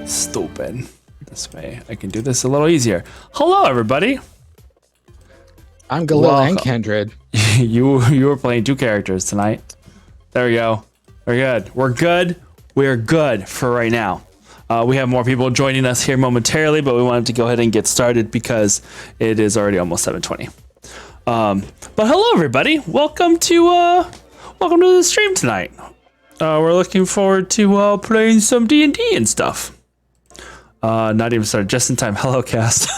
Stupid. This way, I can do this a little easier. Hello, everybody. I'm Galil and Kindred. you were playing two characters tonight. There we go. We're good. We're good. We're good for right now. We have more people joining us here momentarily, but we wanted to go ahead and get started because it is already almost 7:20. But hello, everybody. Welcome to the stream tonight. We're looking forward to playing some D&D and stuff. Not even started, just in time. Hello, cast.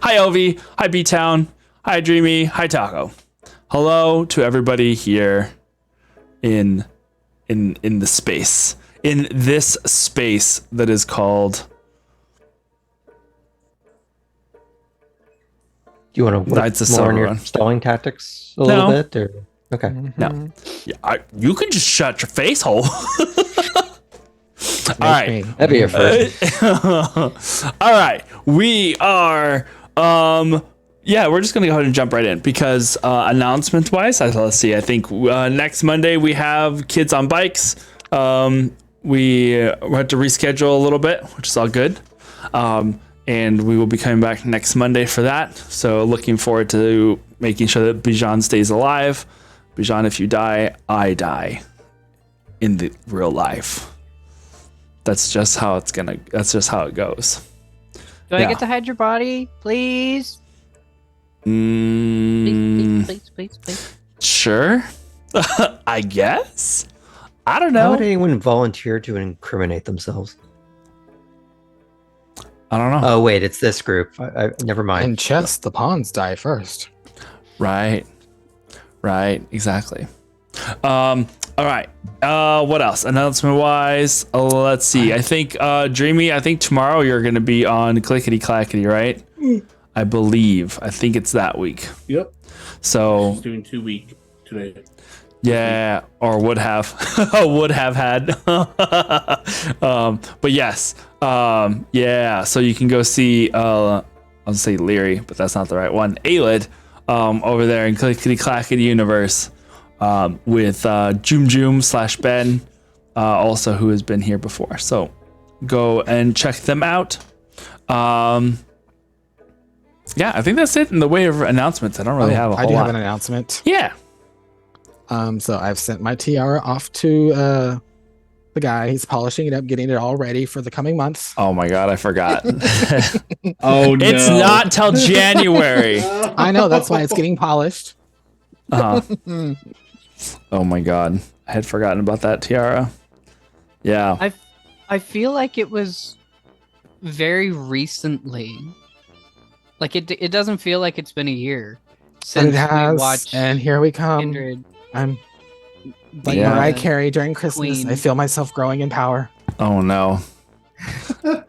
Hi, Ovi. Hi, B-Town. Hi, Dreamy. Hi, Taco. Hello to everybody here in the space. In this space that is called... Do you want to work more on your stalling tactics a little bit? Or? Okay. No. Yeah, you can just shut your face hole. All right. That'd be a first. All right. We are... yeah, we're just going to go ahead and jump right in because announcement-wise, let's see. I think next Monday we have Kids on Bikes. We had to reschedule a little bit, which is all good. And we will be coming back next Monday for that. So looking forward to making sure that Bijan stays alive. Bijan, if you die, I die in the real life. That's just how it goes. Do I get to hide your body, please? Please. Sure. I guess. I don't know. How would anyone volunteer to incriminate themselves? I don't know. Oh, wait, it's this group. I never mind. In chess, the pawns die first. Right. Exactly. All right. What else? Announcement-wise, let's see. I think, Dreamy, tomorrow you're going to be on Clickety Clackety, right? I believe. I think it's that week. Yep. So she's doing 2 weeks today. Yeah, or would have had. But yes. Yeah, so you can go see I'll say Leary, but that's not the right one. Aelid over there in Clickety Clackety universe with Joom /Ben also, who has been here before. So go and check them out. Yeah, I think that's it in the way of announcements. I don't really have a whole lot. I do have an announcement. Yeah. So I've sent my tiara off to the guy. He's polishing it up, getting it all ready for the coming months. Oh my god, I forgot. Oh no. It's not till January. I know, that's why it's getting polished. Oh my god. I had forgotten about that tiara. Yeah. I feel like it was very recently. Like it doesn't feel like it's been a year since it has, we watched. And here we come. Kindred. I'm like Mariah Carey during Christmas. Queen. I feel myself growing in power. Oh no. But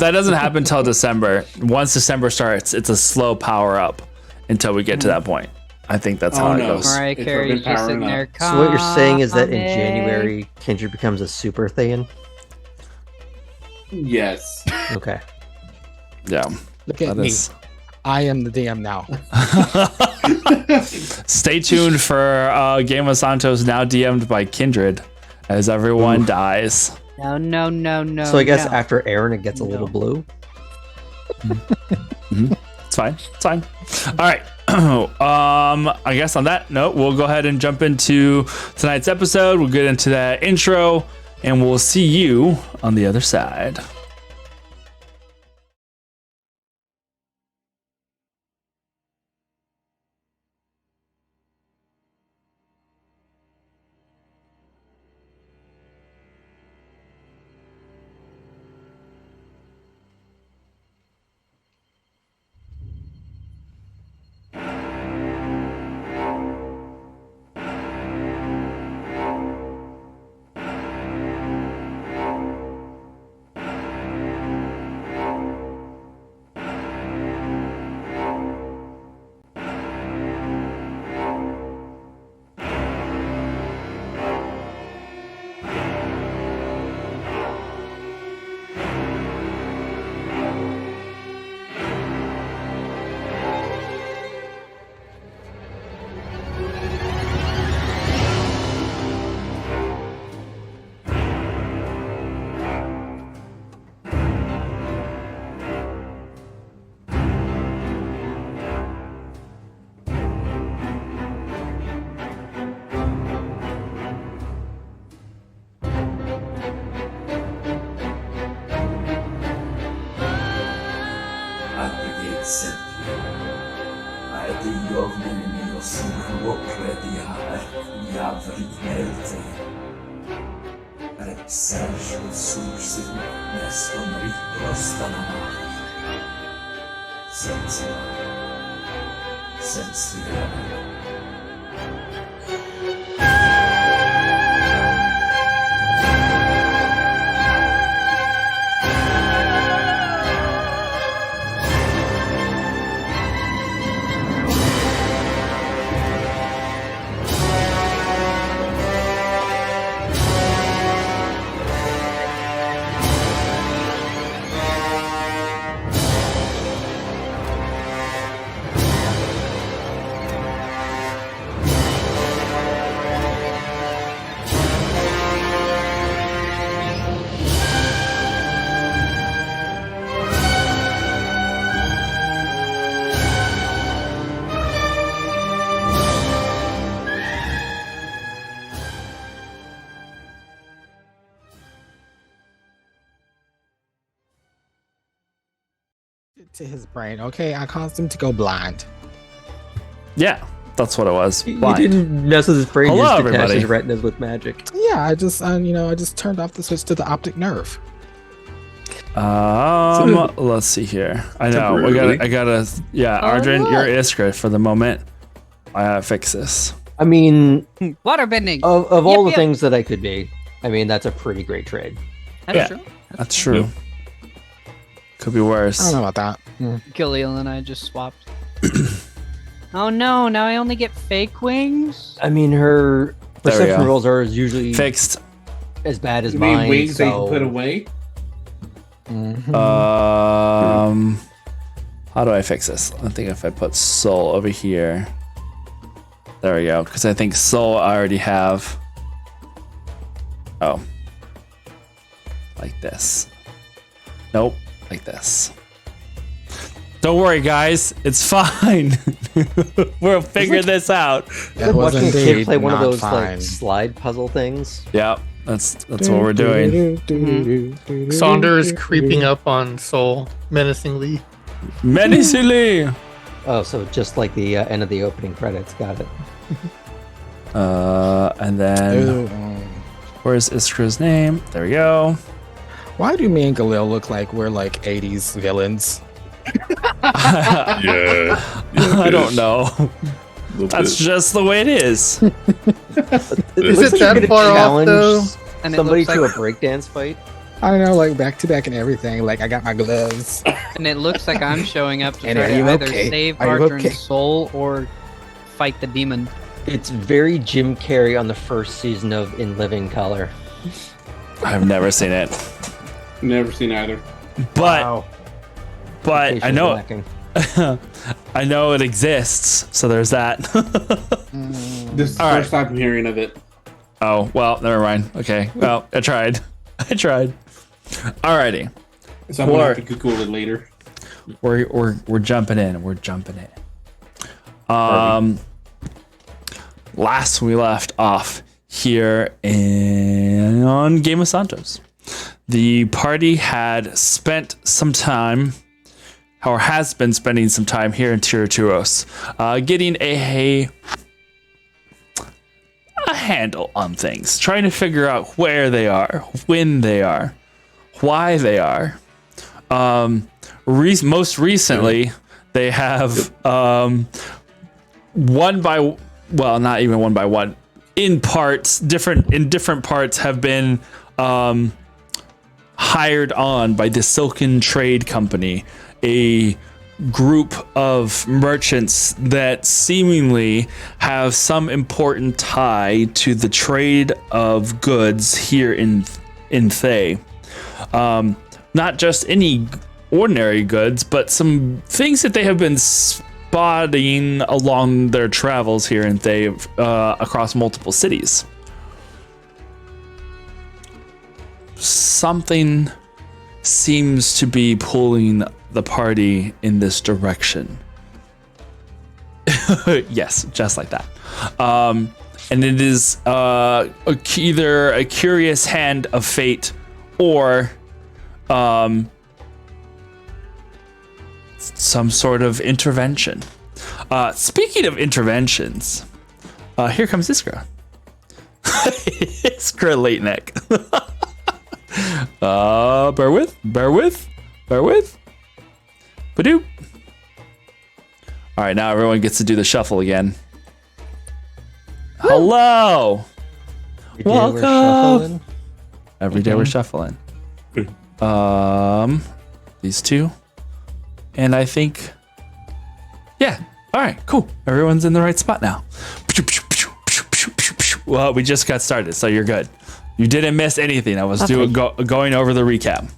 that doesn't happen until December. Once December starts, it's a slow power up until we get to that point. I think that's how it goes. Mariah Carey's just sitting there. So what you're saying is that in January, Kindred becomes a super Thaian? Yes. Okay. Yeah. Look at me. I am the DM now. Stay tuned for Game of Santos, now DM'd by Kindred, as everyone dies. No. So I guess after Aaron, it gets a little blue. It's fine. All right. I guess on that note, we'll go ahead and jump into tonight's episode. We'll get into that intro, and we'll see you on the other side. To his brain. Okay, I caused him to go blind. Yeah, that's what it was. You Blind. didn't mess with his brain. Hello, You just detached everybody. his retinas with magic. Yeah, I just turned off the switch to the optic nerve. Let's see here. I know. Temporarily. I gotta. Yeah, Arjun, look. you're Iskra for the moment. I gotta fix this. I mean, Waterbending. of all the Yep. things that I could be, I mean, that's a pretty great trade. That's Yeah. true. That's true. Could be worse. I don't know about that. Galil and I just swapped. Oh no, now I only get fake wings? I mean, her There we perception go. rolls are usually Fixed. as bad as You mean mine. wings that you So put away? Mhm. How do I fix this? I think if I put soul over here. There we go. Because I think soul I already have. Oh. Like this. Nope. Like this. Don't worry, guys. It's fine. We'll figure this out. That was watching a kid indeed play one of not those fine. like slide puzzle things. Yep. That's what we're doing. Sonder is creeping up on Soul menacingly. Menacingly. Oh, so just like the end of the opening credits. Got it. And then where's Iskra's name? There we go. Why do me and Galil look like we're like 80s villains? Yeah. I don't know. That's just the way it is. Is Looks it that you're gonna far off challenge though? And it Somebody looks to a like, breakdance fight. I don't know, like back to back and everything. Like I got my gloves. and it looks like I'm showing up to And try are to you either okay? save Are you Arjun's okay? soul or fight the demon. It's very Jim Carrey on the first season of In Living Color. I've never seen it, Never seen either. but but I Patience know lacking. I know it exists. So there's that. This is the All right. first time I'm hearing of it. Oh well, never mind. Okay, well I tried. I tried. Alrighty, So I'm gonna Or- have to Google it later. we're jumping in. We're jumping in. Last we left off here on Game of Santos, the party had spent some time, or has been spending some time here in Tiraturos, getting a handle on things, trying to figure out where they are, when they are, why they are. Most recently, they have one by, well, not even one by one, in different parts have been hired on by the Silken Trade Company, a group of merchants that seemingly have some important tie to the trade of goods here in Thay. Not just any ordinary goods, but some things that they have been spotting along their travels here in Thay, across multiple cities. Something seems to be pulling the party in this direction. Yes, just like that. And it is either a curious hand of fate or some sort of intervention. Speaking of interventions, here comes Iskra. Iskra late neck. Bear with. Badoop. All right, now everyone gets to do the shuffle again. Hello. Welcome. Every day we're shuffling. These two. And I think, yeah. All right, cool. Everyone's in the right spot now. Well, we just got started, so you're good. You didn't miss anything. I was going over the recap.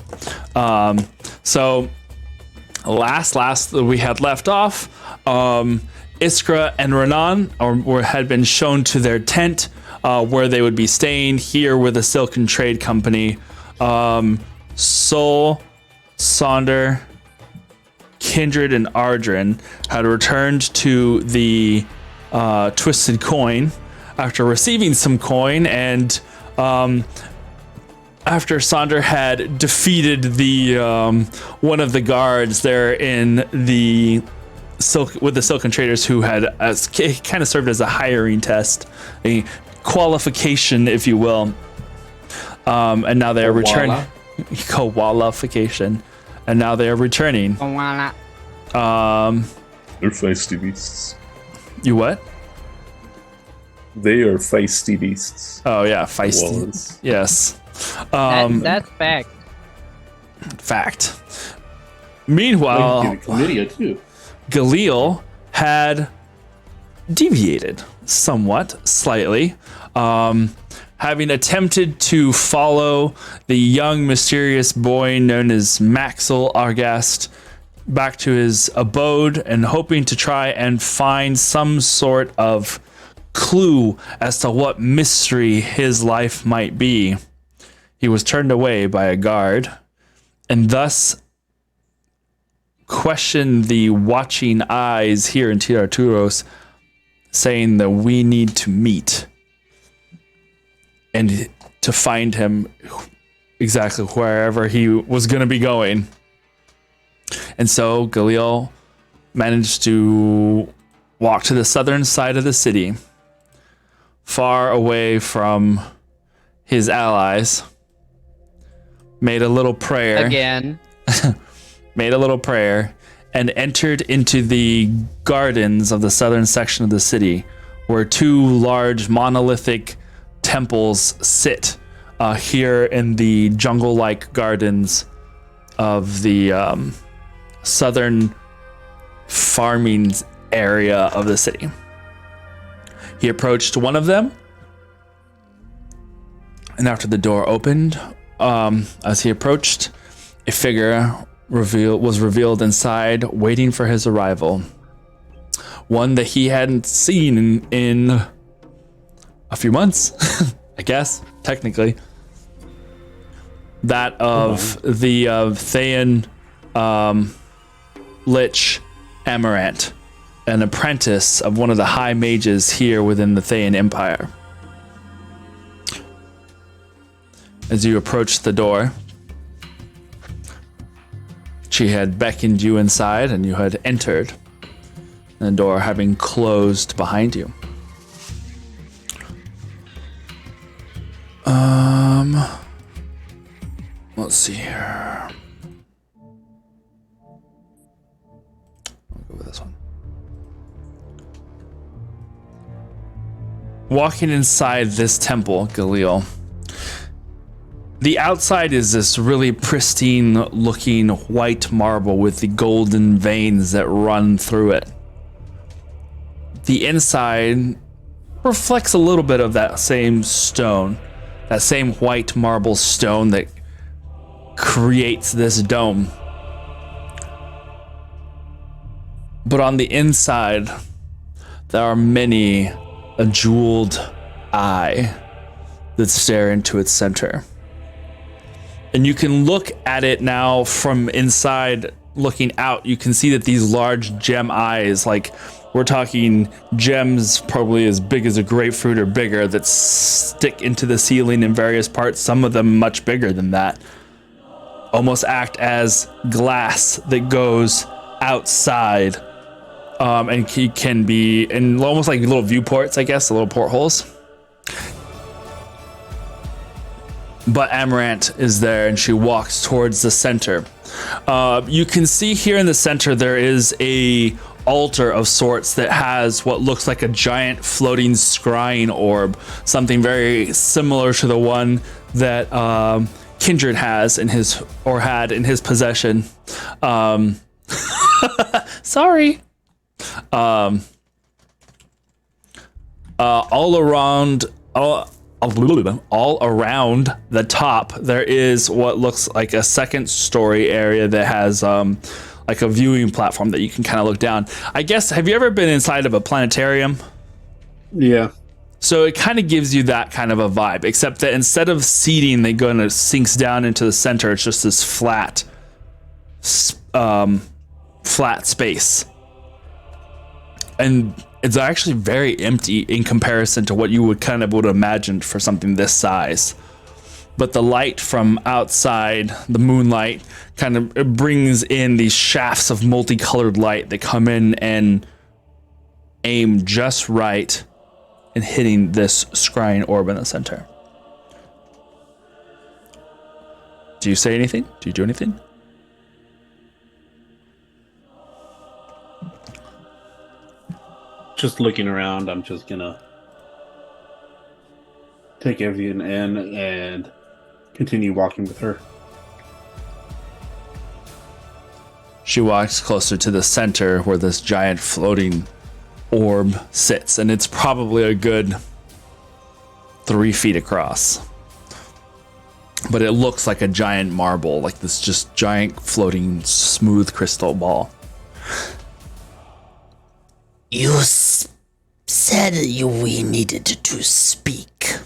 So last we had left off, Iskra and Renan had been shown to their tent where they would be staying here with the Silken Trade Company. Sol, Sonder, Kindred, and Ardrin had returned to the Twisted Coin after receiving some coin, and after Sonder had defeated the one of the guards there in the Silken Traders, who had kind of served as a hiring test, a qualification, if you will. And now they are returning. Qualification. And now they are returning. They're feisty beasts. You what? They are feisty beasts. Oh yeah, feisty. Yes. That's fact. Fact. Meanwhile, Chlamydia too. Galil had deviated somewhat, slightly, having attempted to follow the young mysterious boy known as Maxwell Argast back to his abode and hoping to try and find some sort of clue as to what mystery his life might be. He was turned away by a guard and thus questioned the watching eyes here in Tirarturos, saying that we need to meet and to find him exactly wherever he was going to be going. And so Galil managed to walk to the southern side of the city, far away from his allies, made a little prayer. Again. Made a little prayer and entered into the gardens of the southern section of the city, where two large monolithic temples sit here in the jungle-like gardens of the southern farming area of the city. He approached one of them, and after the door opened, as he approached, a figure was revealed inside, waiting for his arrival. One that he hadn't seen in a few months, I guess, technically. That of the Thayan Lich Amarant, an apprentice of one of the high mages here within the Thayan Empire. As you approach the door, she had beckoned you inside and you had entered, the door having closed behind you. Let's see here. I'll go with this one. Walking inside this temple, Galil, the outside is this really pristine looking white marble with the golden veins that run through it. The inside reflects a little bit of that same stone, that same white marble stone that creates this dome. But on the inside, there are many a jeweled eye that stare into its center. And you can look at it now from inside, looking out. You can see that these large gem eyes, like we're talking gems probably as big as a grapefruit or bigger, that stick into the ceiling in various parts, some of them much bigger than that, almost act as glass that goes outside, and can be in almost like little viewports, I guess, little portholes. but Amaranth is there, and she walks towards the center. You can see here in the center there is a altar of sorts that has what looks like a giant floating scrying orb, something very similar to the one that Kindred has in his or had in his possession. Sorry. All around the top there is what looks like a second story area that has like a viewing platform that you can kind of look down. I guess, have you ever been inside of a planetarium? Yeah. So it kind of gives you that kind of a vibe, except that instead of seating, they go and it sinks down into the center. It's just this flat space. And it's actually very empty in comparison to what you would imagine for something this size. But the light from outside, the moonlight, kind of brings in these shafts of multicolored light that come in and aim just right and hitting this scrying orb in the center. Do you say anything? Do you do anything? Just looking around, I'm just gonna take everything in and continue walking with her. She walks closer to the center where this giant floating orb sits, and it's probably a good 3 feet across. But it looks like a giant marble, like this just giant floating smooth crystal ball. You said we needed to speak.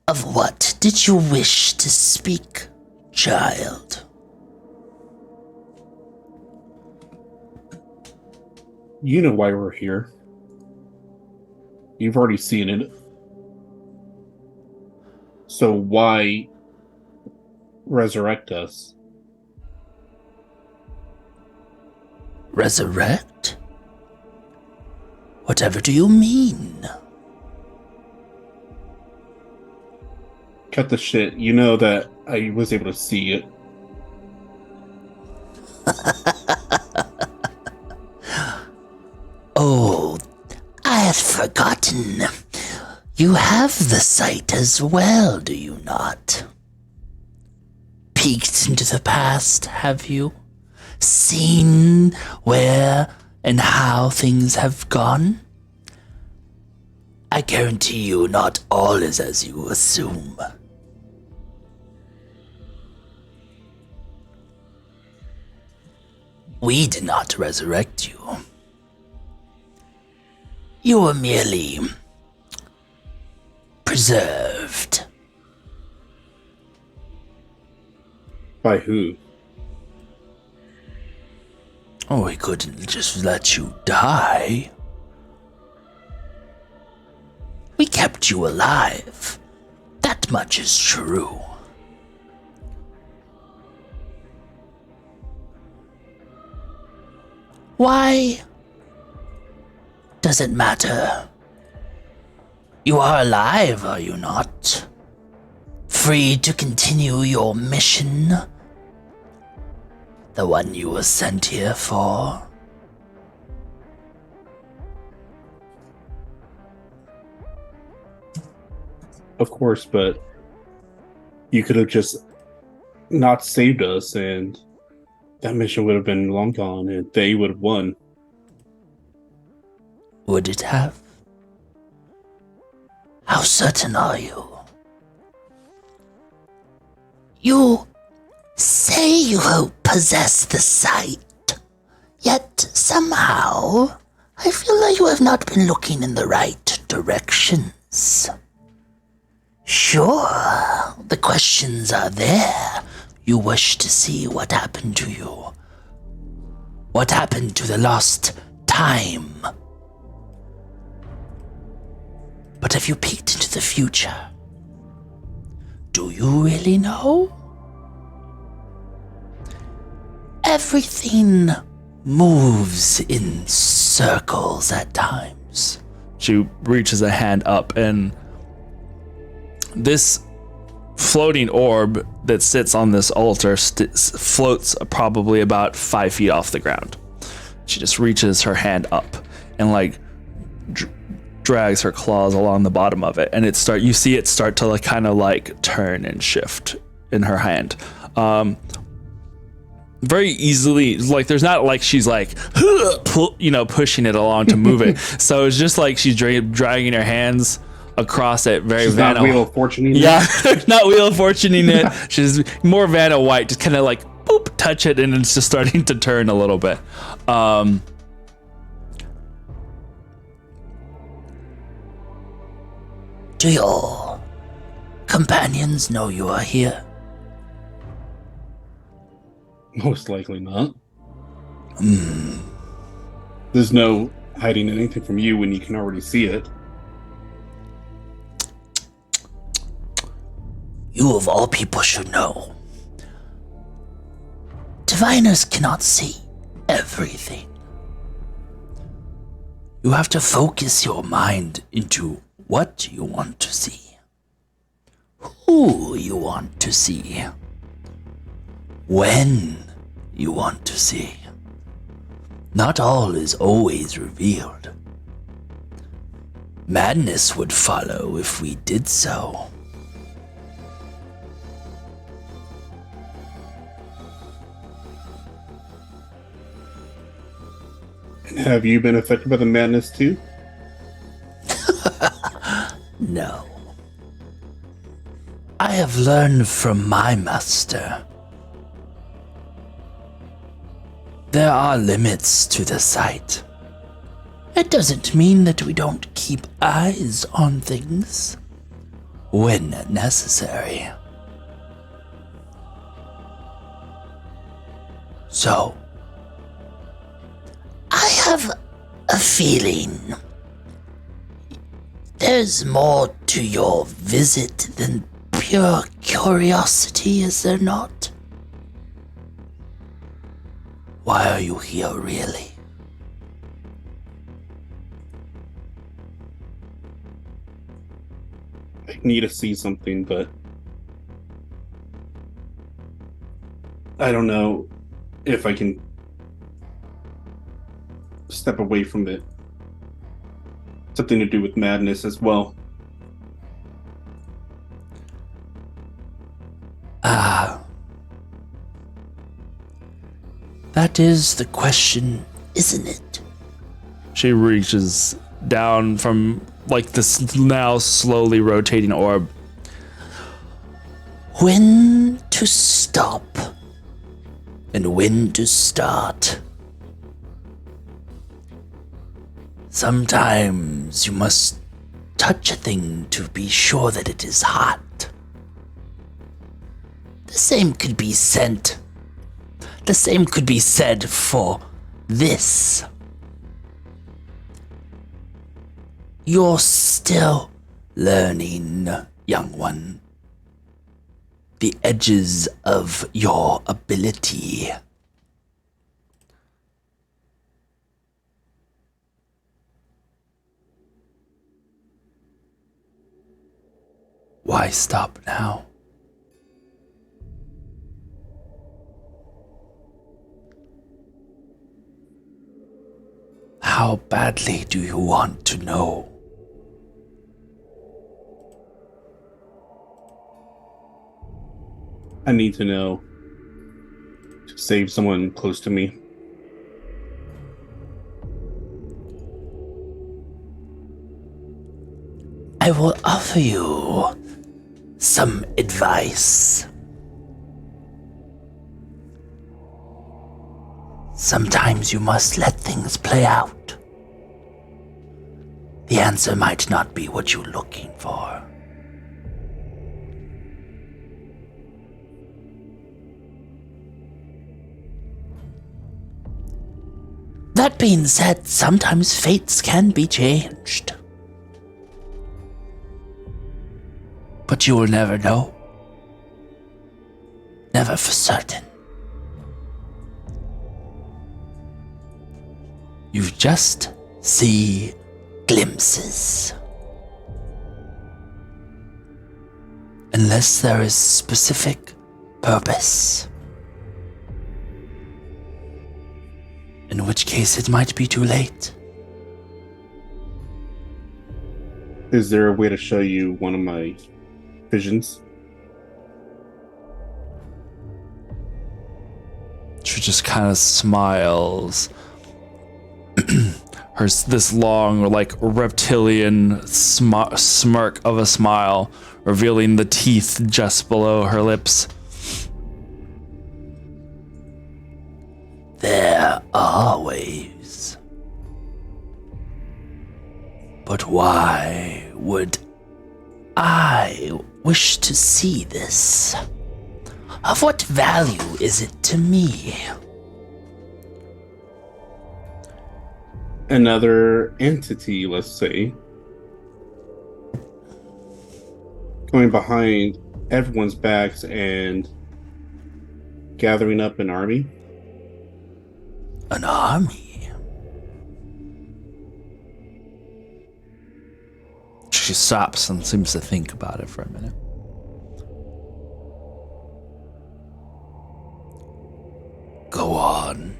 Of what did you wish to speak, child? You know why we're here. You've already seen it. So why resurrect us? Resurrect? Whatever do you mean? Cut the shit. You know that I was able to see it. Oh, I had forgotten. You have the sight as well, do you not? Peeked into the past, have you? Seen where and how things have gone? I guarantee you not all is as you assume. We did not resurrect you. You were merely preserved. By who? Oh, we couldn't just let you die. We kept you alive. That much is true. Why does it matter? You are alive, are you not? Free to continue your mission? The one you were sent here for? Of course, but you could have just not saved us and that mission would have been long gone and they would have won. Would it have? How certain are you? You say you possess the sight, yet somehow I feel like you have not been looking in the right directions. Sure, the questions are there. You wish to see what happened to you. What happened to the lost time? But have you peeked into the future? Do you really know? Everything moves in circles at times. She reaches a hand up and This floating orb that sits on this altar floats probably about 5 feet off the ground. She just reaches her hand up and like drags her claws along the bottom of it, and you see it start to like kind of like turn and shift in her hand. Very easily, like there's not like she's like pushing it along to move it. So it's just like she's dragging her hands across it. Very she's Vanna. Not Wheel of Fortuning. Yeah, not Wheel of Fortuning it. She's more Vanna White, just kind of like boop, touch it, and it's just starting to turn a little bit. Do your companions know you are here? Most likely not. There's no hiding anything from you when you can already see it. You of all people should know. Diviners cannot see everything. You have to focus your mind into what you want to see, who you want to see, when you want to see. Not all is always revealed. Madness would follow if we did so. Have you been affected by the madness too? No. I have learned from my master. There are limits to the sight. It doesn't mean that we don't keep eyes on things when necessary. So, I have a feeling there's more to your visit than pure curiosity, is there not? Why are you here, really? I need to see something, but I don't know if I can step away from it. Something to do with madness as well. Ah. That is the question, isn't it? She reaches down from like this now slowly rotating orb. When to stop and when to start. Sometimes you must touch a thing to be sure that it is hot. The same could be said for this. You're still learning, young one. The edges of your ability. Why stop now? How badly do you want to know? I need to know to save someone close to me. I will offer you some advice. Sometimes you must let things play out. The answer might not be what you're looking for. That being said, sometimes fates can be changed. But you will never know. Never for certain. You just see glimpses. Unless there is specific purpose. In which case it might be too late. Is there a way to show you one of my visions? She just kind of smiles. This long, like reptilian smirk of a smile, revealing the teeth just below her lips. There are ways. But why would I wish to see this? Of what value is it to me? Another entity, let's say, going behind everyone's backs and gathering up an army. An army? She stops and seems to think about it for a minute. Go on.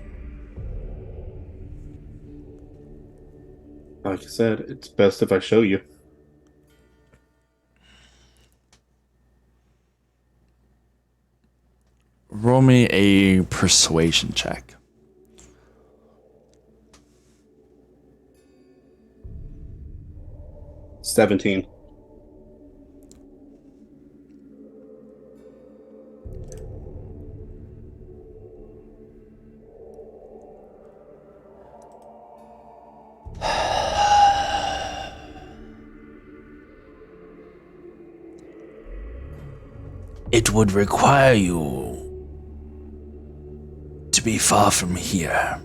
Like I said, it's best if I show you. Roll me a persuasion check. $17. It would require you to be far from here.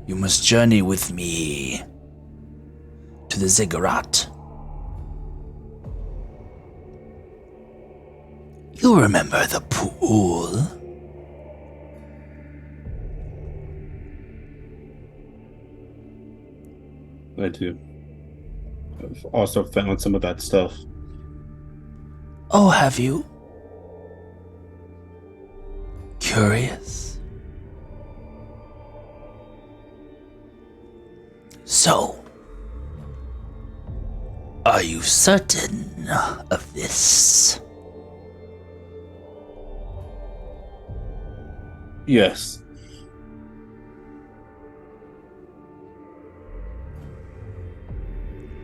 You must journey with me to the ziggurat. You remember the pool? I do. I've also found some of that stuff. Oh, have you? Curious. So, are you certain of this? Yes.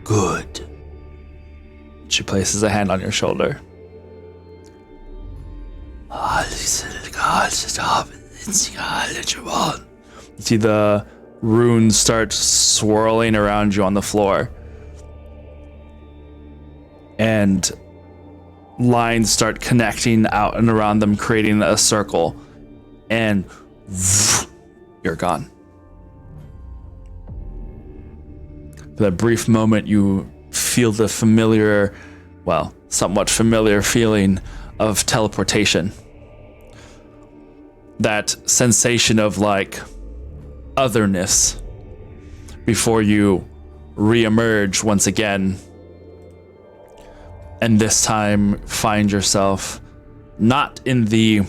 Good. She places a hand on your shoulder. You see the runes start swirling around you on the floor. And lines start connecting out and around them, creating a circle. And you're gone. For that brief moment, you feel the familiar, well, somewhat familiar feeling of teleportation. That sensation of like otherness before you re-emerge once again. And this time find yourself not in the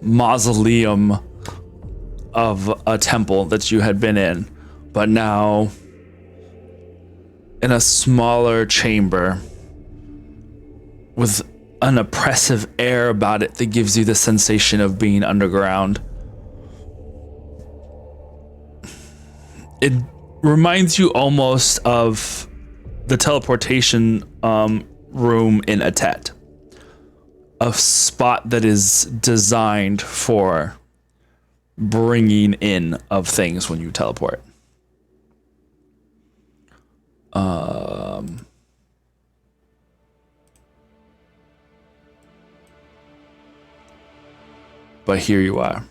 mausoleum of a temple that you had been in, but now in a smaller chamber with an oppressive air about it that gives you the sensation of being underground. It reminds you almost of the teleportation room in Atet. A spot that is designed for bringing in of things when you teleport. But here you are.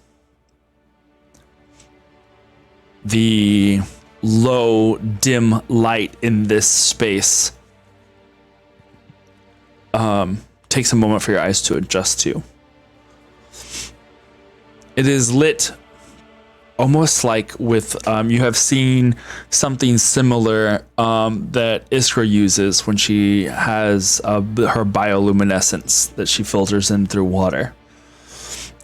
The low, dim light in this space takes a moment for your eyes to adjust to. It is lit almost like with you have seen something similar that Iskra uses when she has her bioluminescence that she filters in through water.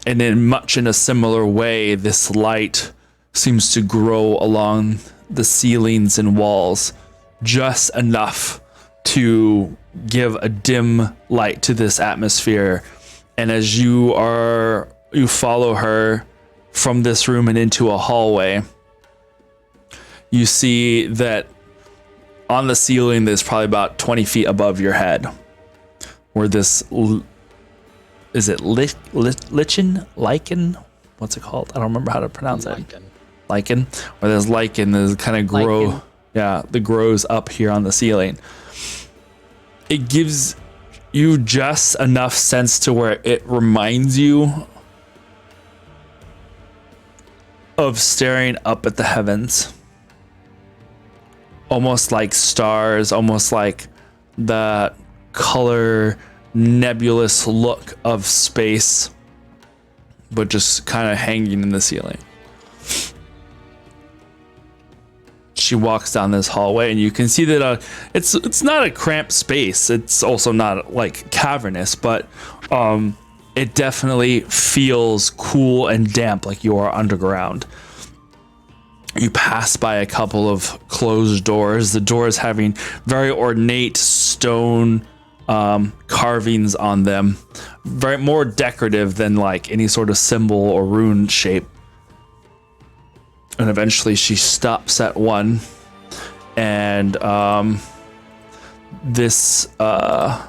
And in a similar way, this light seems to grow along the ceilings and walls just enough to give a dim light to this atmosphere. And as you follow her from this room and into a hallway, you see that on the ceiling there's probably about 20 feet above your head where this is it lichen? What's it called? I don't remember how to pronounce it. Lichen. Where there's lichen that kind of grow. Yeah, that grows up here on the ceiling. It gives you just enough sense to where it reminds you of staring up at the heavens. Almost like stars, almost like the color nebulous look of space, but just kind of hanging in the ceiling. She walks down this hallway and you can see that it's not a cramped space. It's also not like cavernous, but it definitely feels cool and damp, like you are underground. You pass by a couple of closed doors, the doors having very ornate stone carvings on them, very more decorative than like any sort of symbol or rune shape. And eventually she stops at one, and this hold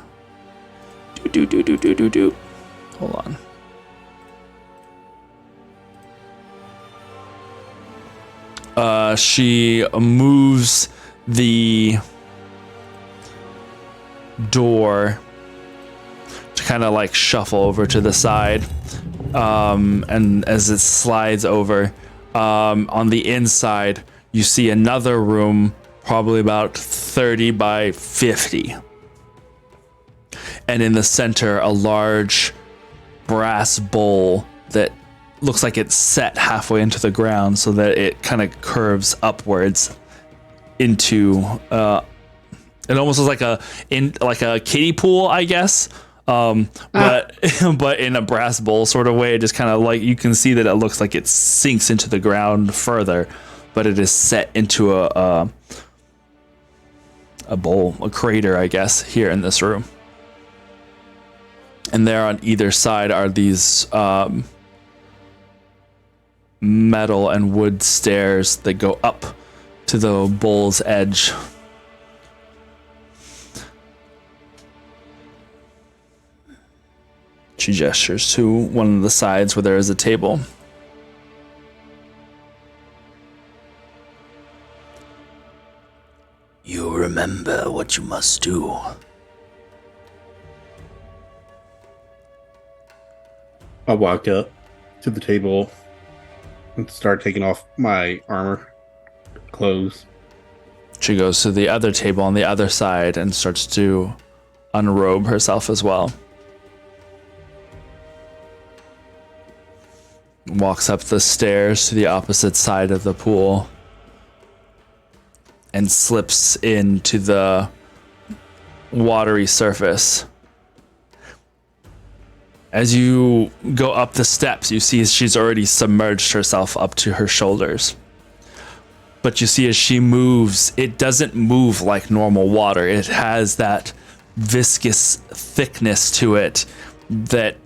on. She moves the door to kind of like shuffle over to the side, and as it slides over, on the inside you see another room probably about 30 by 50, and in the center a large brass bowl that looks like it's set halfway into the ground so that it kind of curves upwards into it almost looks like a kiddie pool, I guess, but in a brass bowl sort of way. It just kind of like, you can see that it looks like it sinks into the ground further, but it is set into a bowl, a crater, I guess, here in this room. And there on either side are these metal and wood stairs that go up to the bowl's edge. She gestures to one of the sides where there is a table. You remember what you must do. I walk up to the table and start taking off my armor, clothes. She goes to the other table on the other side and starts to unrobe herself as well. Walks up the stairs to the opposite side of the pool and slips into the watery surface. As you go up the steps, you see she's already submerged herself up to her shoulders. But you see as she moves, it doesn't move like normal water. It has that viscous thickness to it that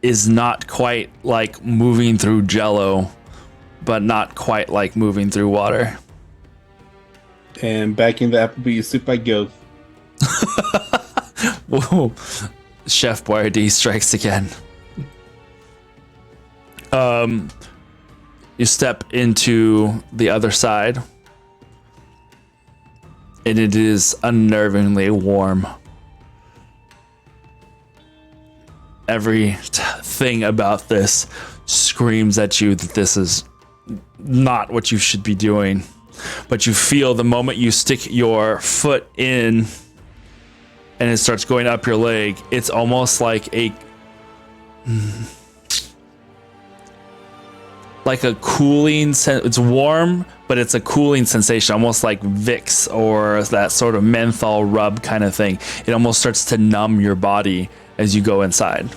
is not quite like moving through jello, but not quite like moving through water. And back in the Applebee's soup I go. Whoa. Chef Boyardee strikes again. You step into the other side, and it is unnervingly warm. Everything about this screams at you that this is not what you should be doing. But you feel the moment you stick your foot in and it starts going up your leg, it's almost like like a cooling it's warm, but it's a cooling sensation, almost like Vicks or that sort of menthol rub kind of thing. It almost starts to numb your body as you go inside.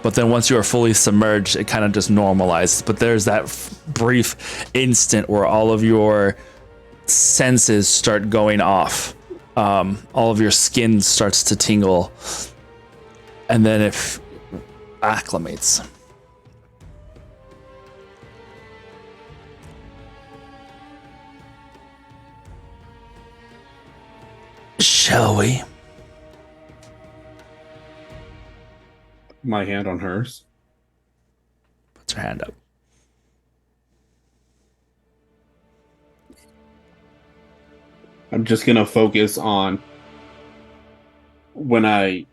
But then once you are fully submerged, it kind of just normalizes. But there's that brief instant where all of your senses start going off. All of your skin starts to tingle. And then it acclimates. Shall we? My hand on hers. Puts her hand up. I'm just gonna focus on when I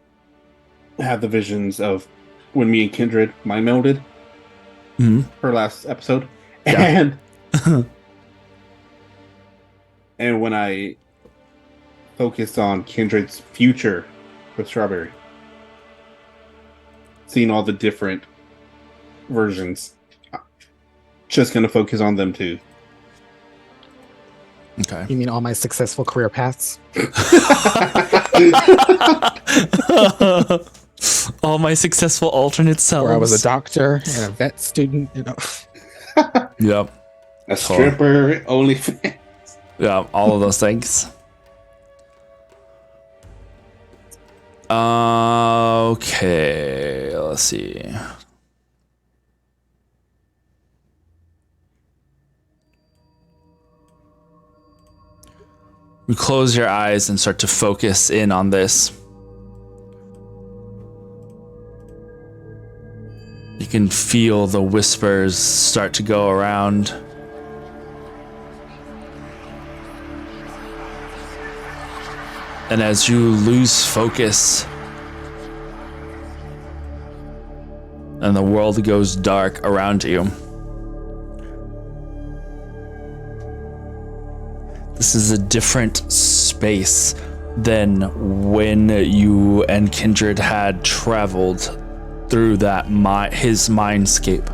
have the visions of when me and Kindred mind melded. Her last episode. Yeah. And when I focused on Kindred's future with Strawberry. Seeing all the different versions. Just gonna focus on them too. Okay. You mean all my successful career paths? All my successful alternate selves. Where I was a doctor and a vet student, you know. Yep. A stripper, OnlyFans. Yeah, all of those things. Okay, let's see. You close your eyes and start to focus in on this. You can feel the whispers start to go around. And as you lose focus and the world goes dark around you, this is a different space than when you and Kindred had traveled through that his mindscape.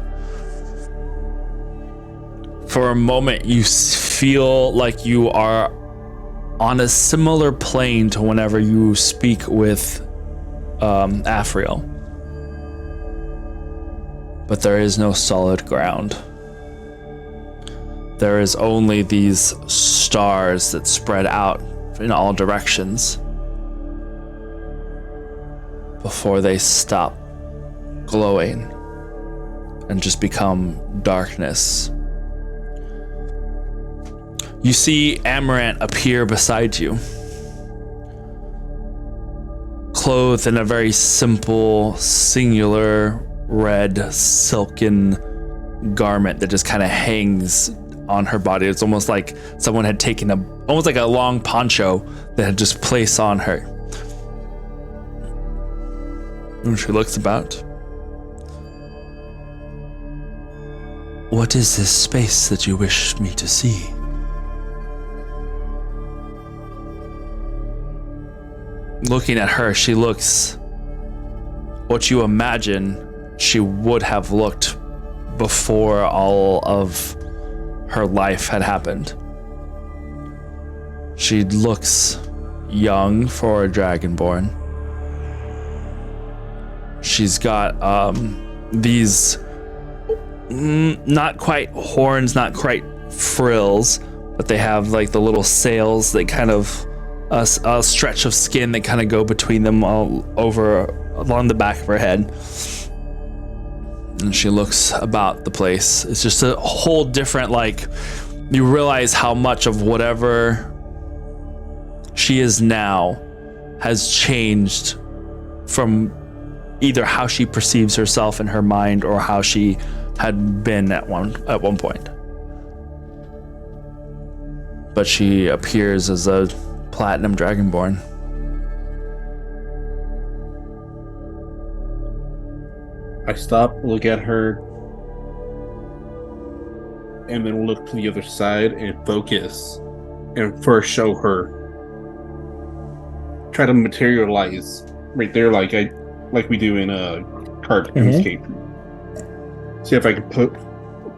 For a moment, you feel like you are on a similar plane to whenever you speak with Afriel. But there is no solid ground. There is only these stars that spread out in all directions before they stop glowing and just become darkness. You see Amaranth appear beside you, clothed in a very simple, singular, red, silken garment that just kind of hangs on her body. It's almost like someone had taken almost like a long poncho that had just placed on her. And she looks about. What is this space that you wish me to see? Looking at her, she looks what you imagine she would have looked before all of her life had happened. She looks young for a Dragonborn. She's got these not quite horns, not quite frills, but they have like the little sails that kind of a stretch of skin that kind of go between them all over along the back of her head. And she looks about the place. It's just a whole different, like, you realize how much of whatever she is now has changed from either how she perceives herself in her mind or how she had been at one point. But she appears as a Platinum Dragonborn. I stop, look at her, and then look to the other side and focus, and first show her. Try to materialize right there, like we do in a card escape. See if I can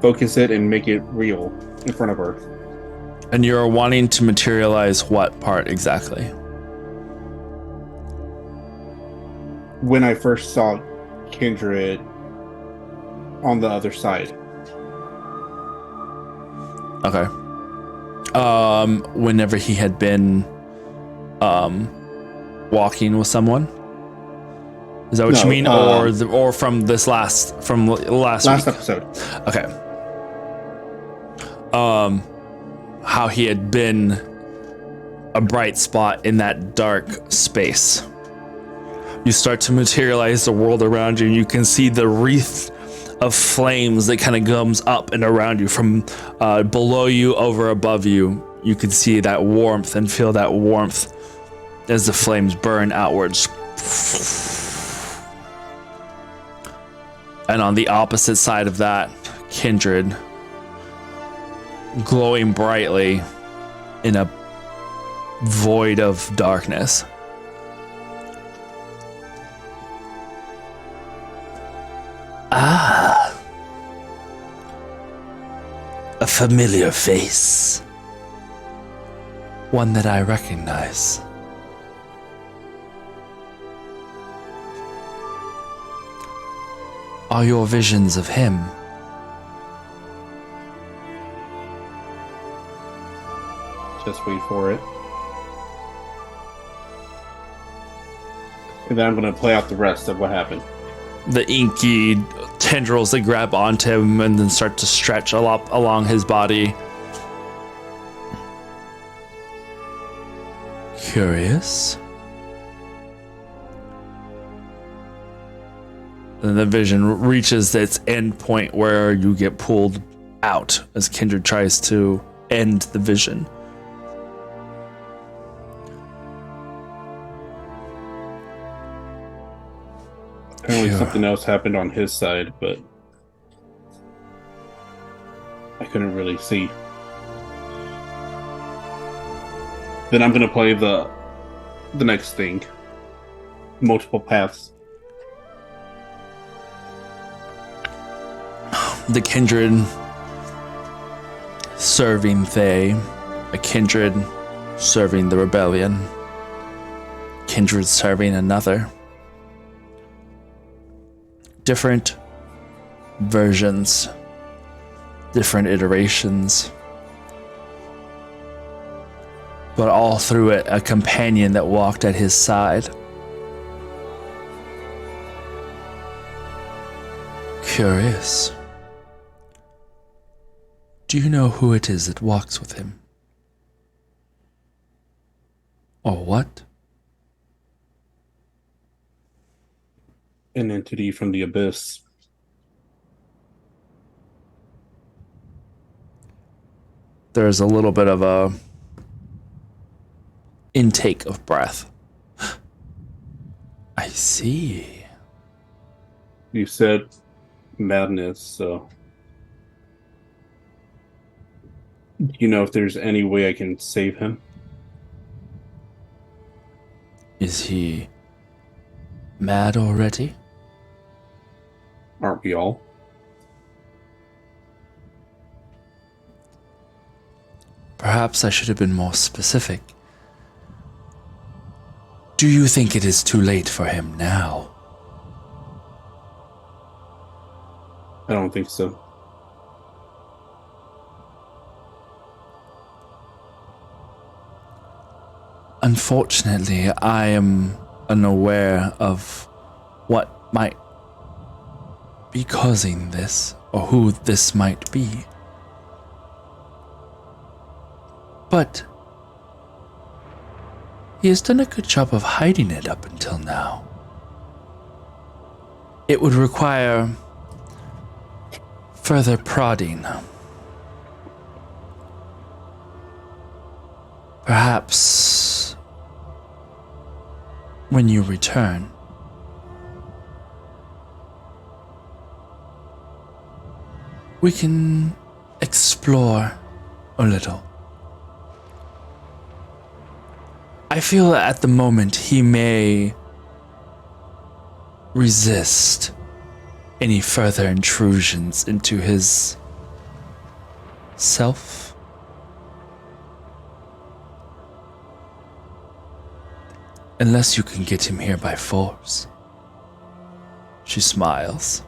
focus it and make it real in front of her. And you're wanting to materialize what part exactly? When I first saw Kindred on the other side. Okay. Whenever he had been walking with someone? Is that what you mean? Or from last week? Episode. Okay. How he had been a bright spot in that dark space. You start to materialize the world around you, and you can see the wreath of flames that kind of comes up and around you from below you, over above you. You can see that warmth and feel that warmth as the flames burn outwards. And on the opposite side of that, Kindred, glowing brightly in a void of darkness. Ah, a familiar face. One that I recognize. Are your visions of him? Just wait for it. And then I'm going to play out the rest of what happened. The inky tendrils that grab onto him and then start to stretch along his body. Curious. Then the vision reaches its end point where you get pulled out as Kindred tries to end the vision. Apparently something else happened on his side, but I couldn't really see. Then I'm gonna play the next thing. Multiple paths. The Kindred serving Thay, a Kindred serving the rebellion, Kindred serving another. Different versions, different iterations, but all through it, a companion that walked at his side. Curious. Do you know who it is that walks with him? Or what? An entity from the abyss. There's a little bit of a intake of breath. I see. You said madness, so do you know if there's any way I can save him? Is he mad already? Aren't we all? Perhaps I should have been more specific. Do you think it is too late for him now? I don't think so. Unfortunately, I am unaware of what might be causing this, or who this might be. But he has done a good job of hiding it up until now. It would require further prodding. Perhaps when you return, we can explore a little. I feel that at the moment he may resist any further intrusions into his self. Unless you can get him here by force. She smiles.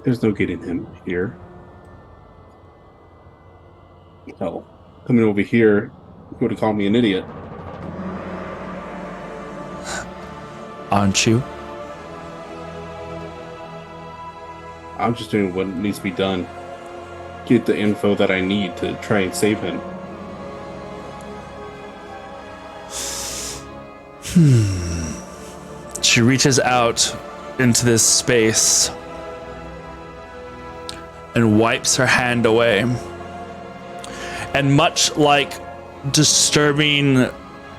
There's no getting him here. Hell, coming over here, you would have called me an idiot. Aren't you? I'm just doing what needs to be done. Get the info that I need to try and save him. She reaches out into this space and wipes her hand away. And much like disturbing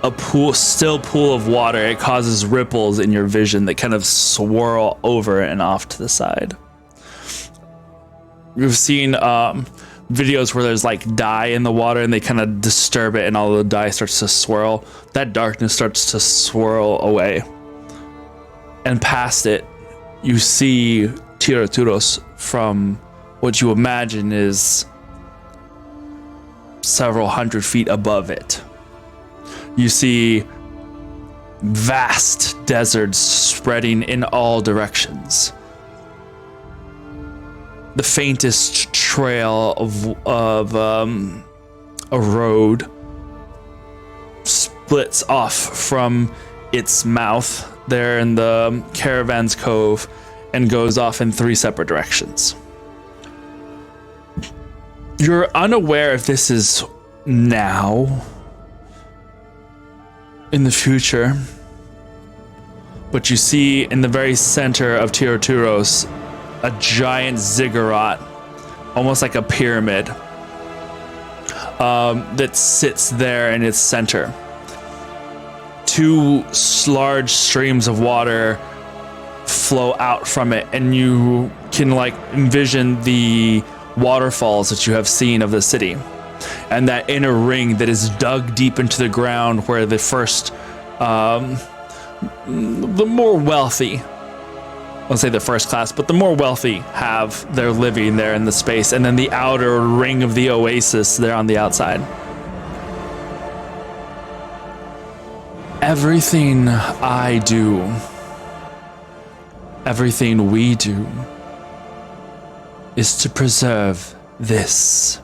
a still pool of water, it causes ripples in your vision that kind of swirl over and off to the side. You've seen videos where there's like dye in the water and they kind of disturb it and all the dye starts to swirl. That darkness starts to swirl away. And past it, you see Tiraturos from what you imagine is several hundred feet above it. You see vast deserts spreading in all directions. The faintest trail of a road splits off from its mouth there in the Caravan's Cove and goes off in 3 separate directions. You're unaware if this is now, in the future, but you see in the very center of Tiraturos a giant ziggurat, almost like a pyramid, that sits there in its center. 2 large streams of water flow out from it, and you can like envision the waterfalls that you have seen of the city, and that inner ring that is dug deep into the ground where the first, the more wealthy, I'll say the first class, but the more wealthy have their living there in the space, and then the outer ring of the oasis there on the outside. Everything I do, everything we do, is to preserve this.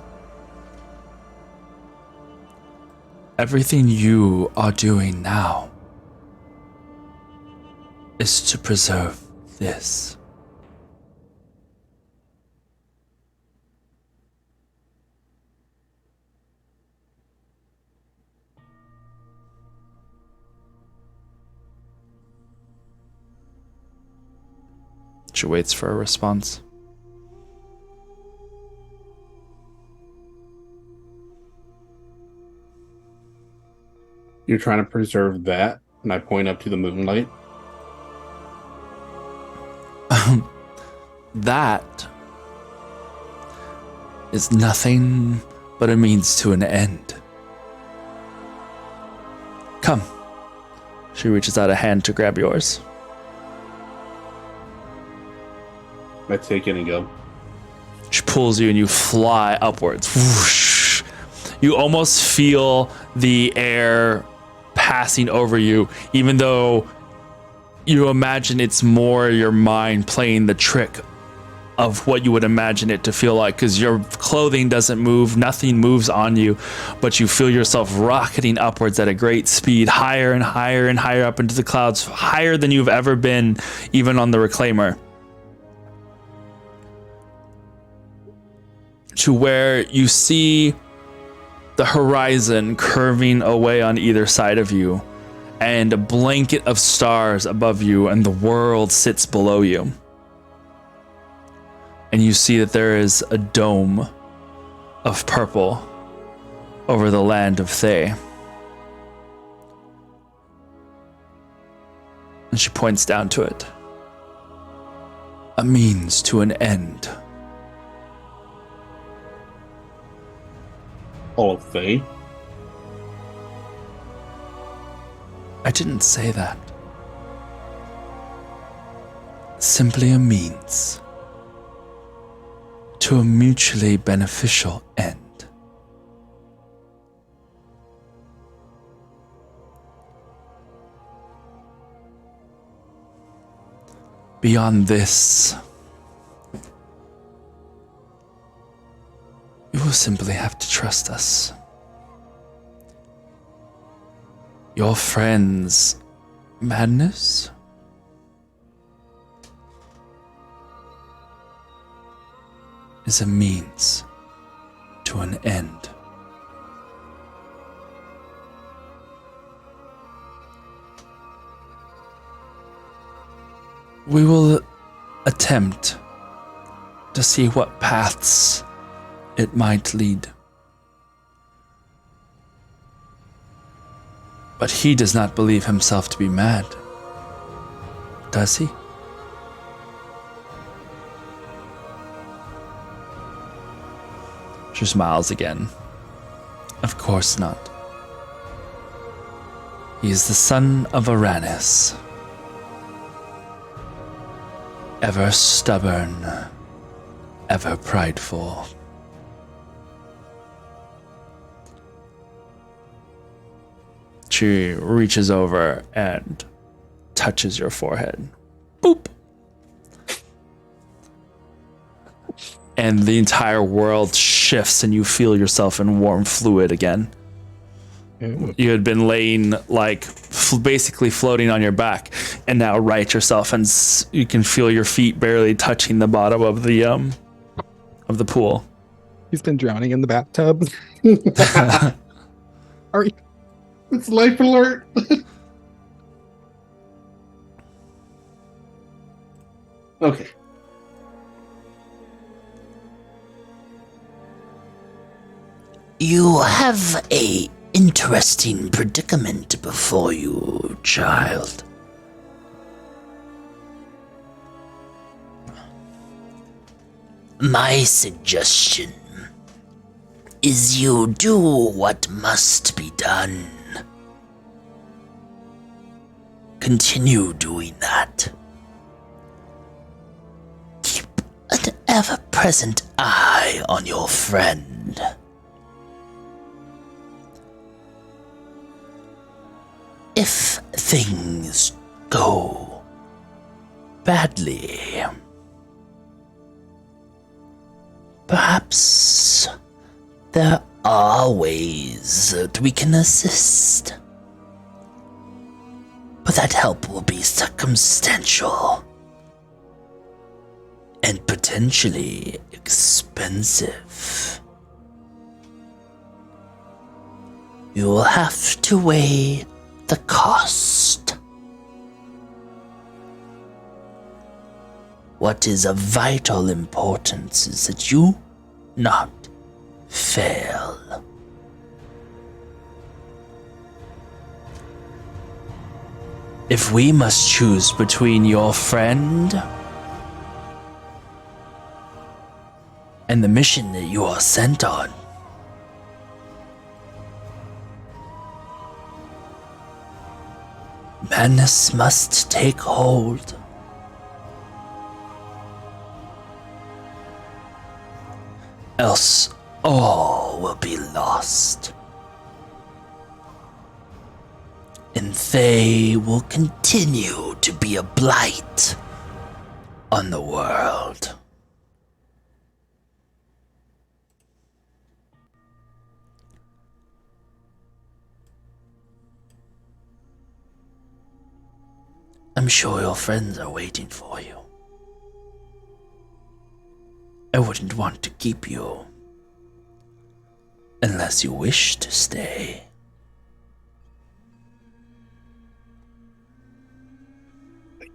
Everything you are doing now is to preserve this. She waits for a response. You're trying to preserve that, and I point up to the moonlight. That is nothing but a means to an end. Come. She reaches out a hand to grab yours. I take it and go. She pulls you and you fly upwards. Whoosh. You almost feel the air passing over you, even though you imagine it's more your mind playing the trick of what you would imagine it to feel like, because your clothing doesn't move, nothing moves on you, but you feel yourself rocketing upwards at a great speed, higher and higher and higher up into the clouds, higher than you've ever been, even on the Reclaimer. To where you see the horizon curving away on either side of you, and a blanket of stars above you, and the world sits below you. And you see that there is a dome of purple over the land of Thay. And she points down to it. A means to an end. All of Thay? I didn't say that. Simply a means. to a mutually beneficial end. Beyond this, you will simply have to trust us. Your friend's madness is a means to an end. We will attempt to see what paths it might lead. But he does not believe himself to be mad, does he? She smiles again. Of course not. He is the son of Uranus. Ever stubborn, ever prideful. She reaches over and touches your forehead. Boop! And the entire world shifts and you feel yourself in warm fluid again. Ooh. You had been laying like basically floating on your back, and now right yourself, and you can feel your feet barely touching the bottom of the pool. He's been drowning in the bathtub. Are you? It's life alert. Okay. You have a interesting predicament before you, child. My suggestion is you do what must be done. Continue doing that. Keep an ever-present eye on your friend. If things go badly, perhaps there are ways that we can assist. But that help will be circumstantial and potentially expensive. You will have to weigh the cost. What is of vital importance is that you not fail. If we must choose between your friend and the mission that you are sent on, madness must take hold. Else all will be lost. And they will continue to be a blight on the world. I'm sure your friends are waiting for you. I wouldn't want to keep you unless you wish to stay.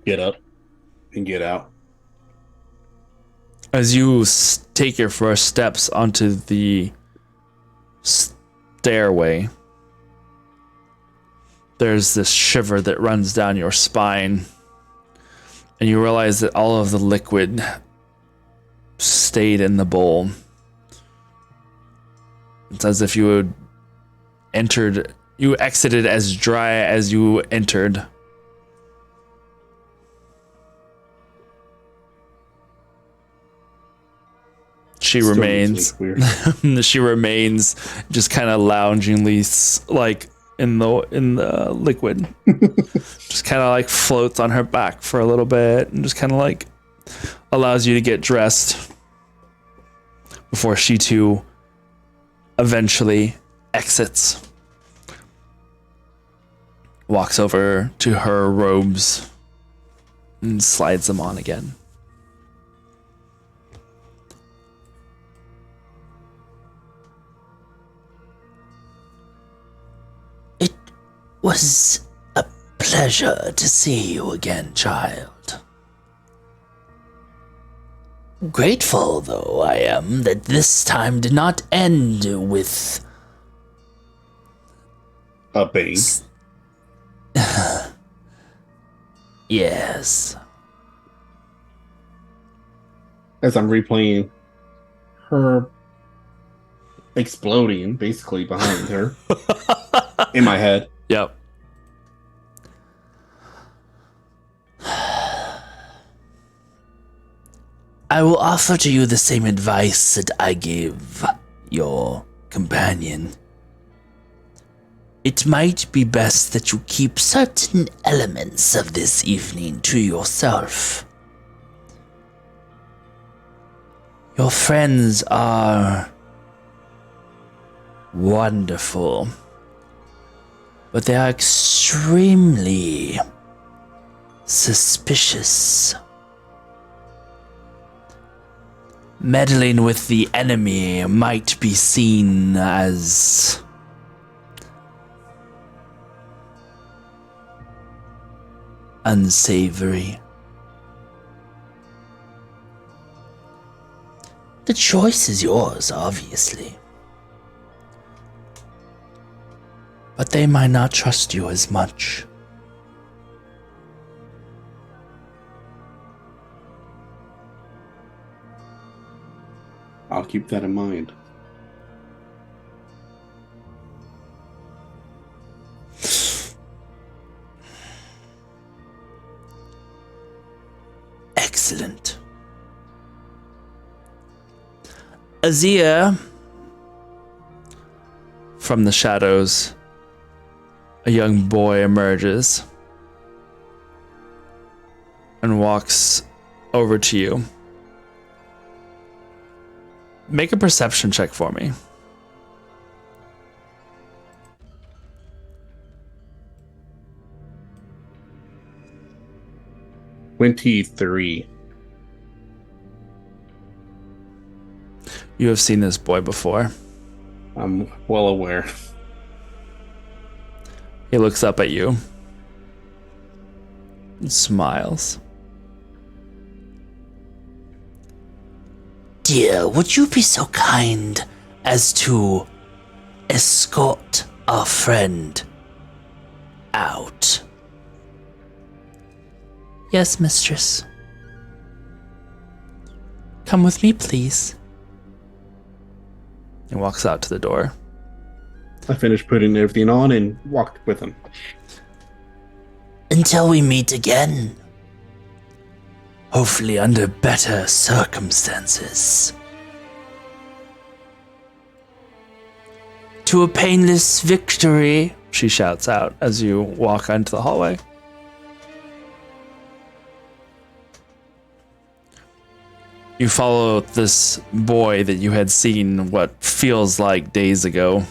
Get up and get out. As you take your first steps onto the stairway, there's this shiver that runs down your spine, and you realize that all of the liquid stayed in the bowl. It's as if you had exited as dry as you entered. she Still remains. makes me weird. She remains just kind of loungingly, like in the liquid. Just kind of like floats on her back for a little bit, and just kind of like allows you to get dressed before she too eventually exits. Walks over to her robes and slides them on again. It was a pleasure to see you again, child. Grateful, though, I am that this time did not end with A bang. yes. As I'm replaying her exploding basically behind her in my head. Yep. I will offer to you the same advice that I gave your companion. It might be best that you keep certain elements of this evening to yourself. Your friends are wonderful, but they are extremely suspicious. Meddling with the enemy might be seen as unsavory. The choice is yours, obviously. But they might not trust you as much. I'll keep that in mind. Excellent. Azia, From the shadows, a young boy emerges and walks over to you. Make a perception check for me. $23. You have seen this boy before. I'm well aware. He looks up at you and smiles. dear, would you be so kind as to escort our friend out? Yes, mistress. Come with me, please. He walks out to the door. I finished putting everything on and walked with him. Until we meet again. Hopefully under better circumstances. To a painless victory, she shouts out as you walk onto the hallway. You follow this boy that you had seen what feels like days ago.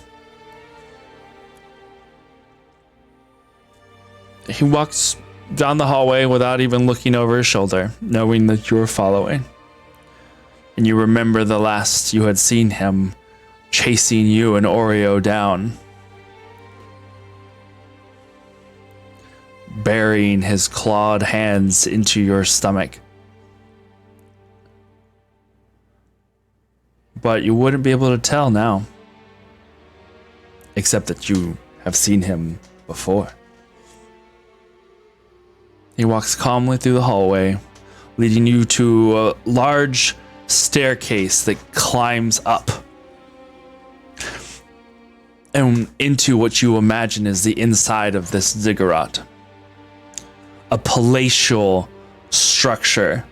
He walks down the hallway without even looking over his shoulder, knowing that you were following. And you remember the last you had seen him chasing you and Oreo down, burying his clawed hands into your stomach. But you wouldn't be able to tell now, except that you have seen him before. He walks calmly through the hallway, leading you to a large staircase that climbs up and into what you imagine is the inside of this ziggurat. A palatial structure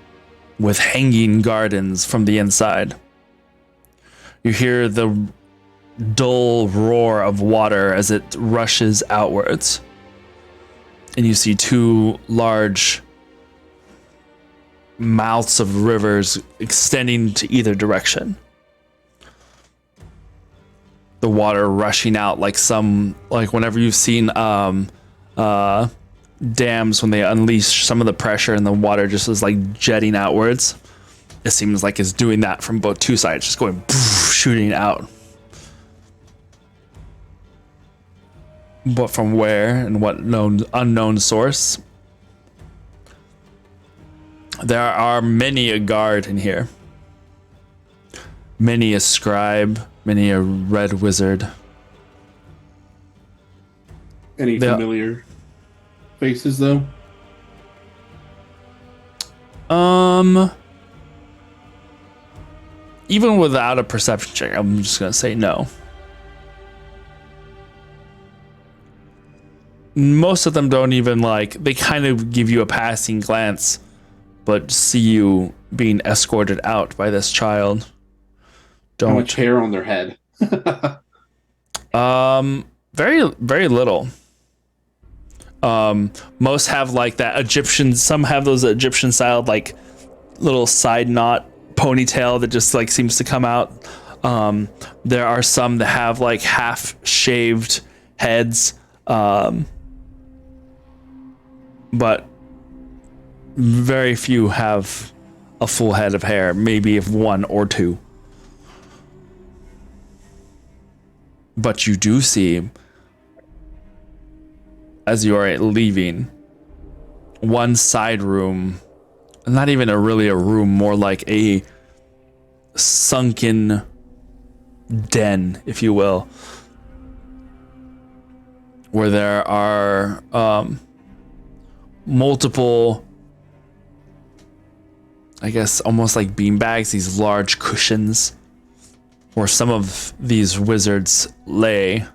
with hanging gardens from the inside. You hear the dull roar of water as it rushes outwards. And you see two large mouths of rivers extending to either direction. The water rushing out like whenever you've seen dams when they unleash some of the pressure and the water just is like jetting outwards. It seems like it's doing that from both two sides, just going shooting out. But from where and what unknown source? There are many a guard in here. Many a scribe, many a red wizard. Any familiar faces, though? Even without a perception check, I'm just gonna say no. Most of them don't even they kind of give you a passing glance, but see you being escorted out by this child. How much hair on their head? Very, very little. Most have that Egyptian, some have those Egyptian styled little side knot ponytail that just seems to come out. There are some that have half shaved heads. But very few have a full head of hair, maybe if one or two. But you do see, as you are leaving, one side room, not even really a room, more like a sunken den, if you will, where there are multiple, I guess, almost like beanbags, these large cushions where some of these wizards lay,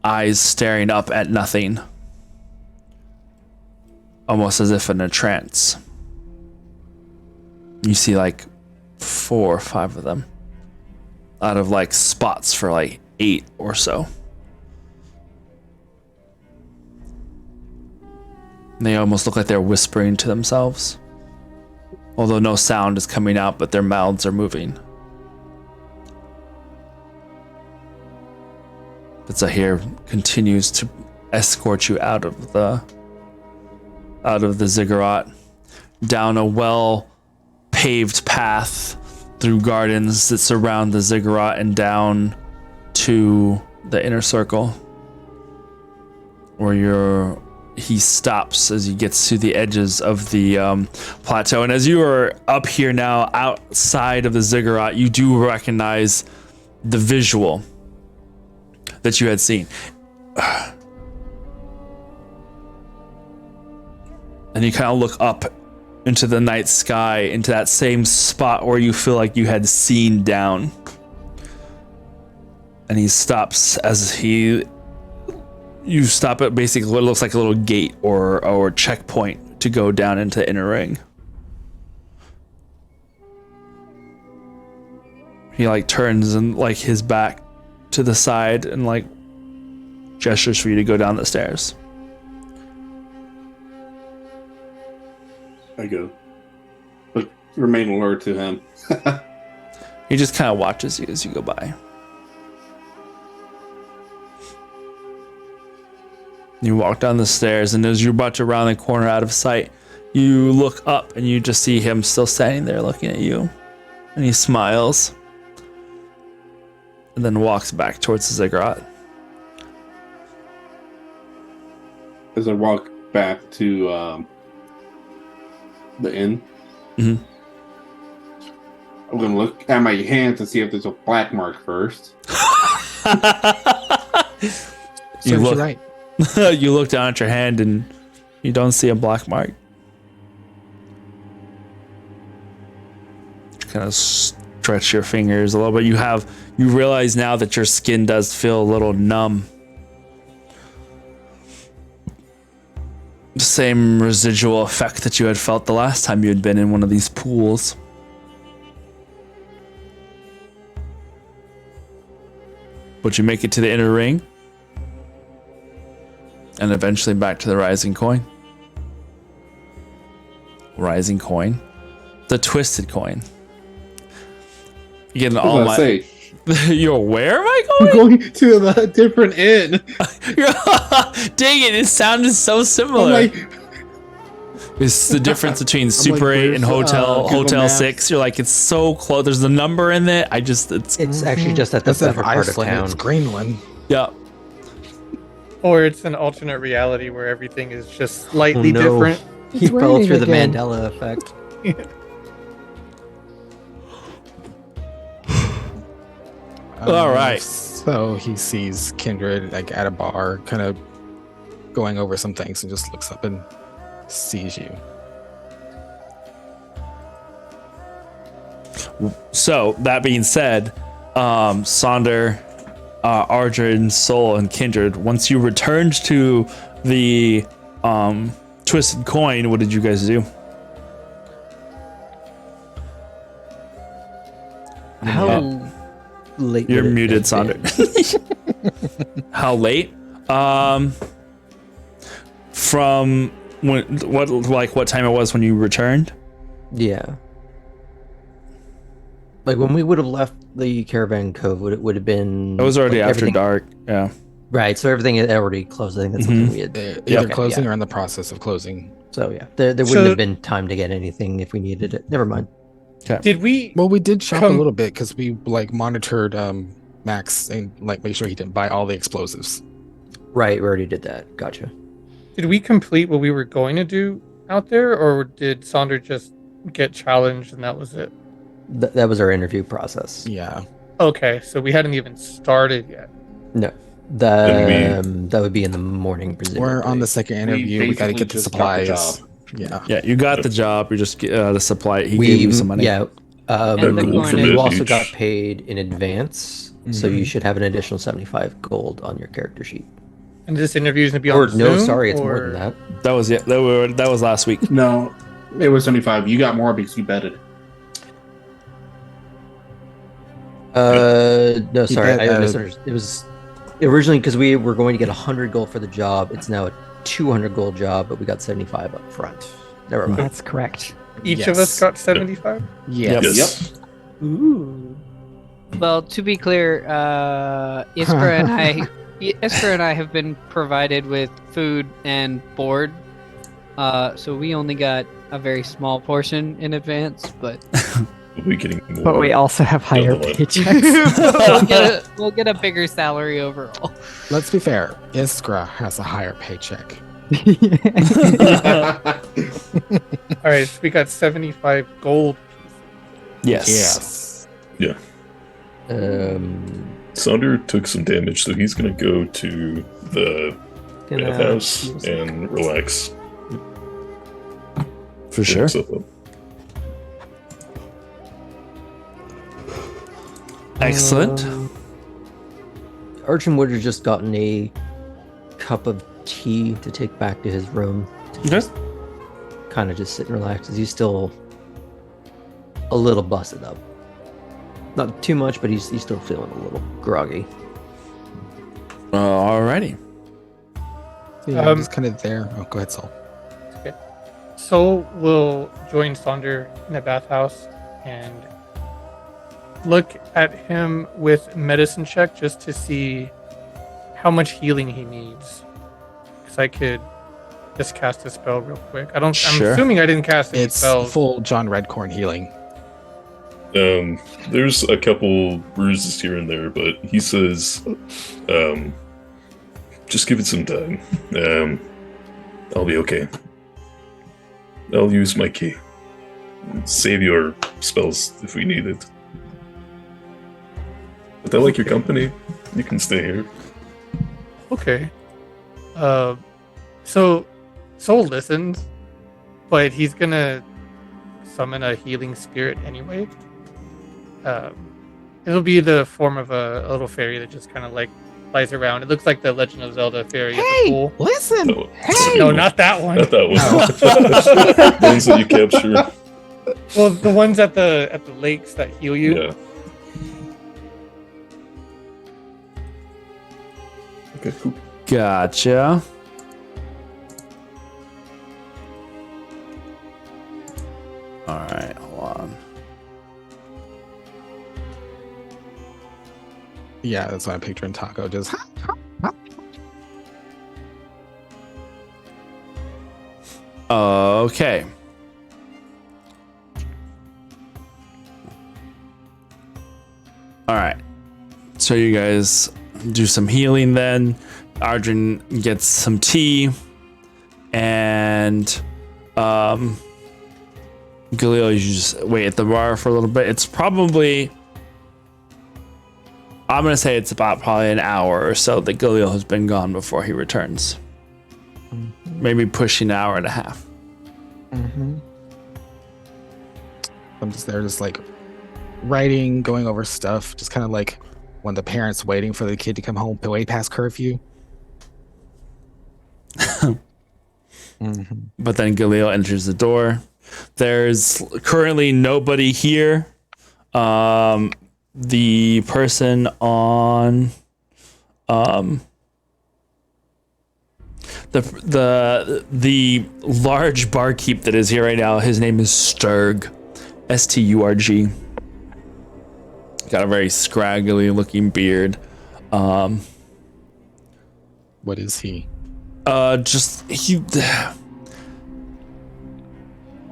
eyes staring up at nothing, almost as if in a trance. You see 4 or 5 of them out of spots for 8 or so. They almost look like they're whispering to themselves. Although no sound is coming out, but their mouths are moving. But Zahir continues to escort you out of the ziggurat, down a well-paved path through gardens that surround the ziggurat and down to the inner circle, where he stops as he gets to the edges of the plateau. And as you are up here now, outside of the ziggurat, you do recognize the visual that you had seen. And you kind of look up into the night sky, into that same spot where you feel like you had seen down. And he stops as you stop at basically what looks like a little gate or checkpoint to go down into the inner ring. He turns and his back to the side and gestures for you to go down the stairs. I go, but remain alert to him. He just kind of watches you as you go by. You walk down the stairs, and as you're about to round the corner out of sight, you look up and you just see him still standing there looking at you. And he smiles. And then walks back towards the ziggurat. As I walk back to the inn, mm-hmm. I'm going to look at my hand to see if there's a black mark first. You look right. You look down at your hand and you don't see a black mark. You kind of stretch your fingers a little bit. You realize now that your skin does feel a little numb. The same residual effect that you had felt the last time you had been in one of these pools. but you make it to the inner ring, and eventually back to the rising coin. Rising coin, the twisted coin. You get an all my. Say, You're where am I I'm going? going to the different inn. Dang it! It sounded so similar. I'm like, It's the difference between Super like, 8 and where's, Hotel Google Maps? 6. You're like, it's so close. There's a number in it. It's actually just at the Instead of upper part of Iceland, town. it's Greenland. Yeah. Or it's an alternate reality where everything is just slightly Oh, no. different. He It's fell raining through the again. Mandela effect. All right. So he sees Kindred like at a bar, kind of going over some things, and just looks up and sees you. So that being said, Sonder, Arjun, Soul, and Kindred, once you returned to the twisted coin, what did you guys do? How Late You're would it muted, have Sonder. been? How late? From what time it was when you returned? Yeah. Like when we would have left the Caravan Cove, it would have been. It was already like, after everything- dark. Yeah. Right, so everything had already closed. I think that's something we had. They're Yeah. either Okay, closing yeah. or in the process of closing. So yeah, there wouldn't So- have been time to get anything if we needed it. Never mind. Did we? Well, we did shop Come- a little bit because we like monitored Max and like make sure he didn't buy all the explosives. Right, we already did that. Gotcha. Did we complete what we were going to do out there, or did Sonder just get challenged and that was it? That was our interview process. Yeah. Okay, so we hadn't even started yet. No, Then that would be in the morning. Presumably. We're on the second interview. We got to basically get the just got the supplies. job. Yeah. Yeah, you got the job. You're just the supply. He gave you some money. Yeah. And the Cool. coin You is- also got paid in advance, so Mhm. you should have an additional 75 gold on your character sheet. And this interview is going to be Or on no, Zoom, sorry, it's more or- than that. That was that was last week. No, it was 75. You got more because you betted. No, sorry, bet, I misunderstood. It was originally because we were going to get 100 gold for the job. It's now a 200 gold job, but we got 75 up front. Never mind. That's correct. Each of us Yes. got 75? Yes. Yes. Ooh. Well, to be clear, Iskra and I have been provided with food and board, so we only got a very small portion in advance, but We'll be getting more. But we also have higher one. paychecks. we'll get a bigger salary overall. Let's be fair. Iskra has a higher paycheck. All right, so we got 75 gold. Yes. Yes. Sonder took some damage, so he's gonna go to the bathhouse and relax. For Get sure. himself up. Excellent. Archon would have just gotten a cup of tea to take back to his room. Okay. Kind of just sit and relax, as he's still a little busted up. Not too much, but he's still feeling a little groggy. Alrighty. So, yeah, I'm just kind of there. Oh, go ahead, Sol. Sol will join Sonder in the bathhouse and look at him with medicine check just to see how much healing he needs. Because I could just cast a spell real quick. I'm Sure. assuming I didn't cast any It's spells. full John Redcorn healing. There's a couple bruises here and there, but he says, just give it some time. I'll be okay. I'll use my key. Save your spells if we need it. But I like your company. You can stay here. Okay. So Sol listens, but he's gonna summon a healing spirit anyway. It'll be the form of a little fairy that just kind of like flies around. It looks like the Legend of Zelda fairy at the pool. Listen. No, No, not that one. not that one. The ones that you capture. Well, the ones at the lakes that heal you. Yeah. Okay, cool. Gotcha. All right, hold on. Yeah, that's why I'm picturing Taco just. Okay. All right. So you guys do some healing then. Arjun gets some tea, and Galil, you just wait at the bar for a little bit. It's probably, I'm gonna say it's about probably an hour or so that Galil has been gone before he returns. Maybe pushing an hour and a half. Mm-hmm. I'm just there, just like writing, going over stuff, just kind of like when the parents waiting for the kid to come home way past curfew. But then Galil enters the door. There's currently nobody here. The person on the large barkeep that is here right now, his name is Sturg. Sturg. Got a very scraggly looking beard. What is he?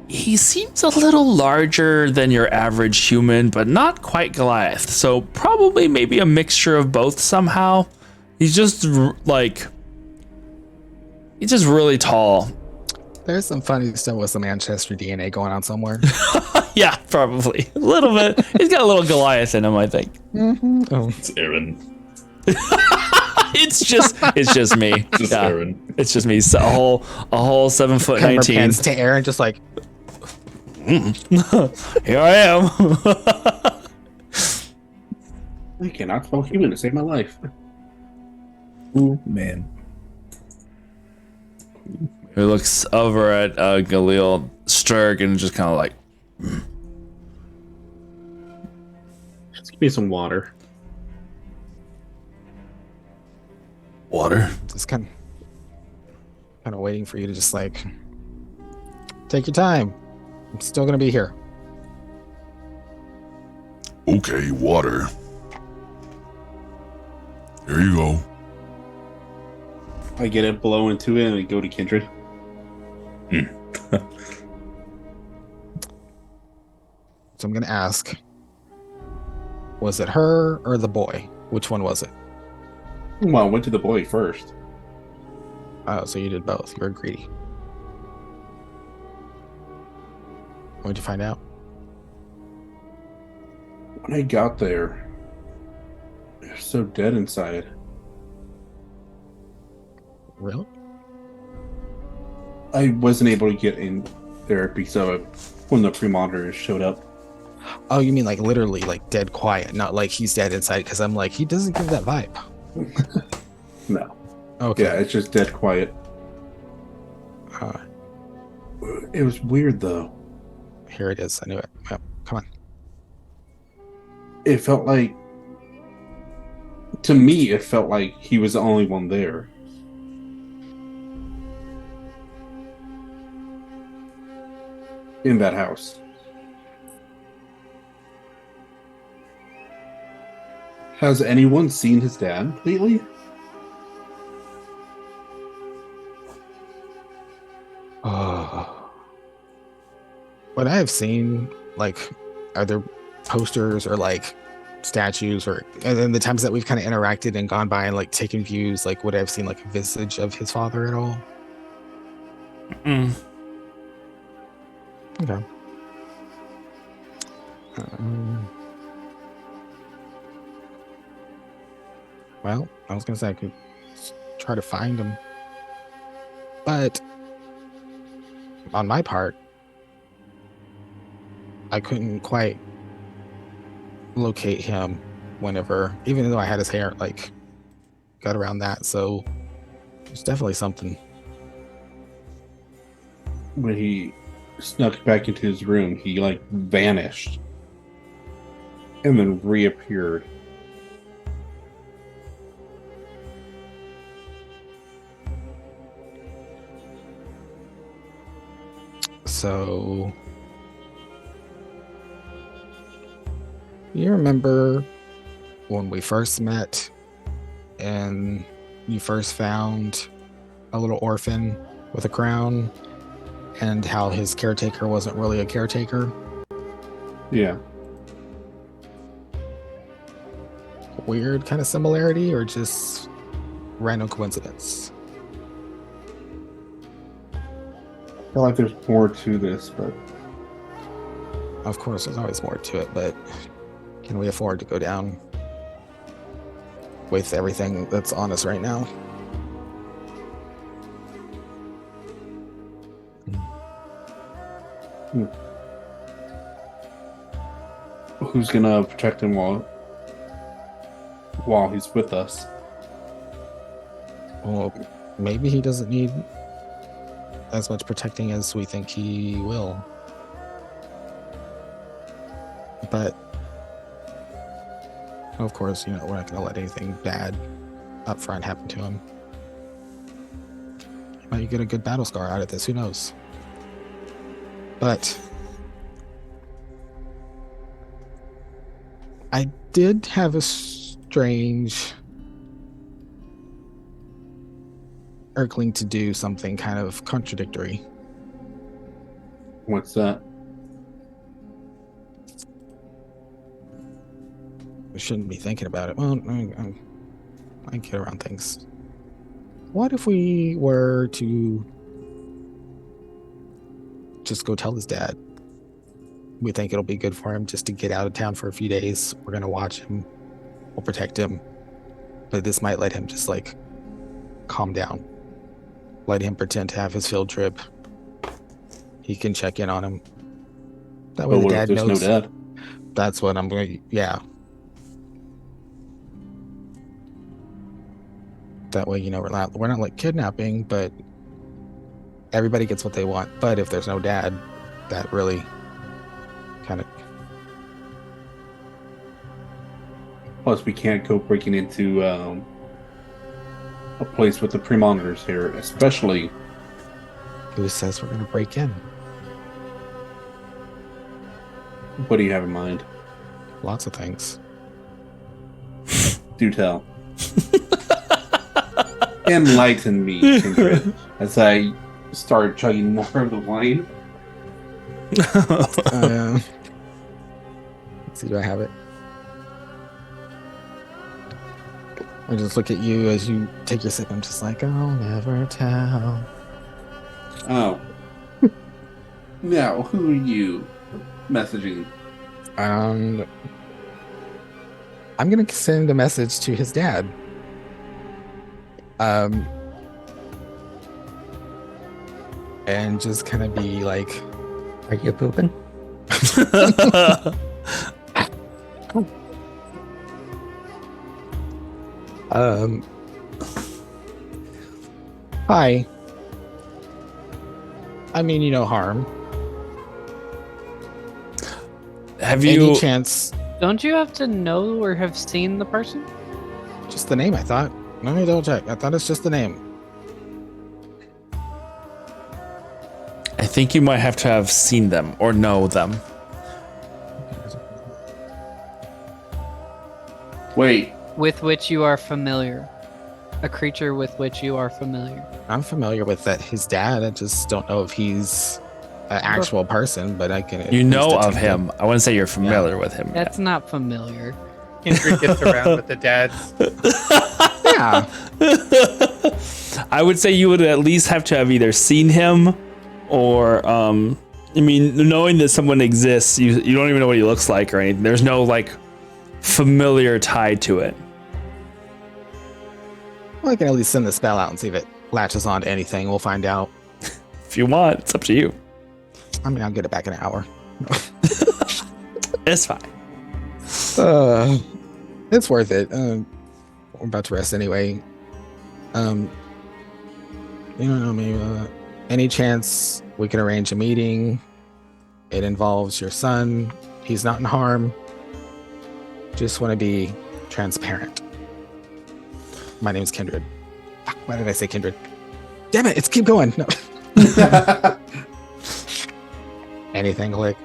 He seems a little larger than your average human, but not quite Goliath. So probably maybe a mixture of both somehow. He's just really tall. There's some funny stuff with some Manchester DNA going on somewhere. Yeah, probably a little bit. He's got a little Goliath in him, I think. Oh. It's Aaron. It's just me. Just Yeah, Aaron. it's just me. So a whole 7'19". Camera pans to Aaron, just like, Here I am. I cannot spell human to save my life. Ooh, man. He looks over at Galil Sturg and just kind of like, Just give me some water. water. just kind of waiting for you to just like take your time. I'm still gonna be here. Okay, water. Here you go. I get it, blow into it, and I go to Kindred. So I'm gonna ask, was it her or the boy? Which one was it? Well, I went to the boy first. Oh, so you did both. You were greedy. What'd you find out? When I got there, I was so dead inside. Really? I wasn't able to get in there because of when the pre-monitors showed up. Oh, you mean like literally like dead quiet, not like he's dead inside? Because I'm like, he doesn't give that vibe. No. Okay. Yeah, it's just dead quiet. It was weird, though. Here it is. I knew it. Yep. Come on. It felt like... To me, it felt like he was the only one there. In that house. Has anyone seen his dad lately? What I have seen, like, are there posters or like statues, or and then the times that we've kind of interacted and gone by and like taken views, like would I have seen like a visage of his father at all? Okay. Well, I was gonna say I could try to find him, but on my part, I couldn't quite locate him whenever, even though I had his hair, like, got around that. So it's definitely something. When he snuck back into his room, he like vanished and then reappeared. So, you remember when we first met and you first found a little orphan with a crown and how his caretaker wasn't really a caretaker? Yeah. Weird kind of similarity or just random coincidence? I feel like there's more to this, but Of course, there's always more to it, but can we afford to go down with everything that's on us right now? who's gonna protect him while he's with us? Well, maybe he doesn't need as much protecting as we think he will. But, of course, we're not going to let anything bad up front happen to him. He might get a good battle scar out of this, who knows? But I did have a strange inkling to do something kind of contradictory. What's that? I shouldn't be thinking about it. Well, I can get around things. What if we were to just go tell his dad? We think it'll be good for him just to get out of town for a few days. We're going to watch him. We'll protect him. But this might let him just, calm down. Let him pretend to have his field trip. He can check in on him. That way the what dad if there's knows. no dad? That's what I'm going to... Yeah. That way, we're not kidnapping, but everybody gets what they want. But if there's no dad, that really kind of... Plus, we can't go breaking into a place with the premonitors here, especially... Who says we're going to break in? What do you have in mind? Lots of things. Do tell. Enlighten me, Kindred, as I start chugging more of the wine. Let's see, do I have it? I just look at you as you take your sip. I'm just like, I'll never tell. Oh. Now, who are you messaging? I'm gonna send a message to his dad. And just kind of be like, are you pooping? Hi. I mean you no harm. Have you... Any chance? Don't you have to know or have seen the person? Just the name, I thought. Let me double check. I thought it's just the name. I think you might have to have seen them or know them. Wait. With which you are familiar. A creature with which you are familiar. I'm familiar with his dad. I just don't know if he's an actual person, but I can... You know of him. I wouldn't say you're familiar with him. That's not familiar. Kindred gets around with the dads. Yeah. I would say you would at least have to have either seen him or, knowing that someone exists, you don't even know what he looks like or anything. There's no, familiar tie to it. Well, I can at least send the spell out and see if it latches on to anything. We'll find out. If you want, it's up to you. I mean, I'll get it back in an hour. It's fine. It's worth it. We're about to rest anyway. Any chance we can arrange a meeting? It involves your son. He's not in harm. Just want to be transparent. My name's Kindred. Why did I say Kindred? Damn it! Keep going. No. Anything click?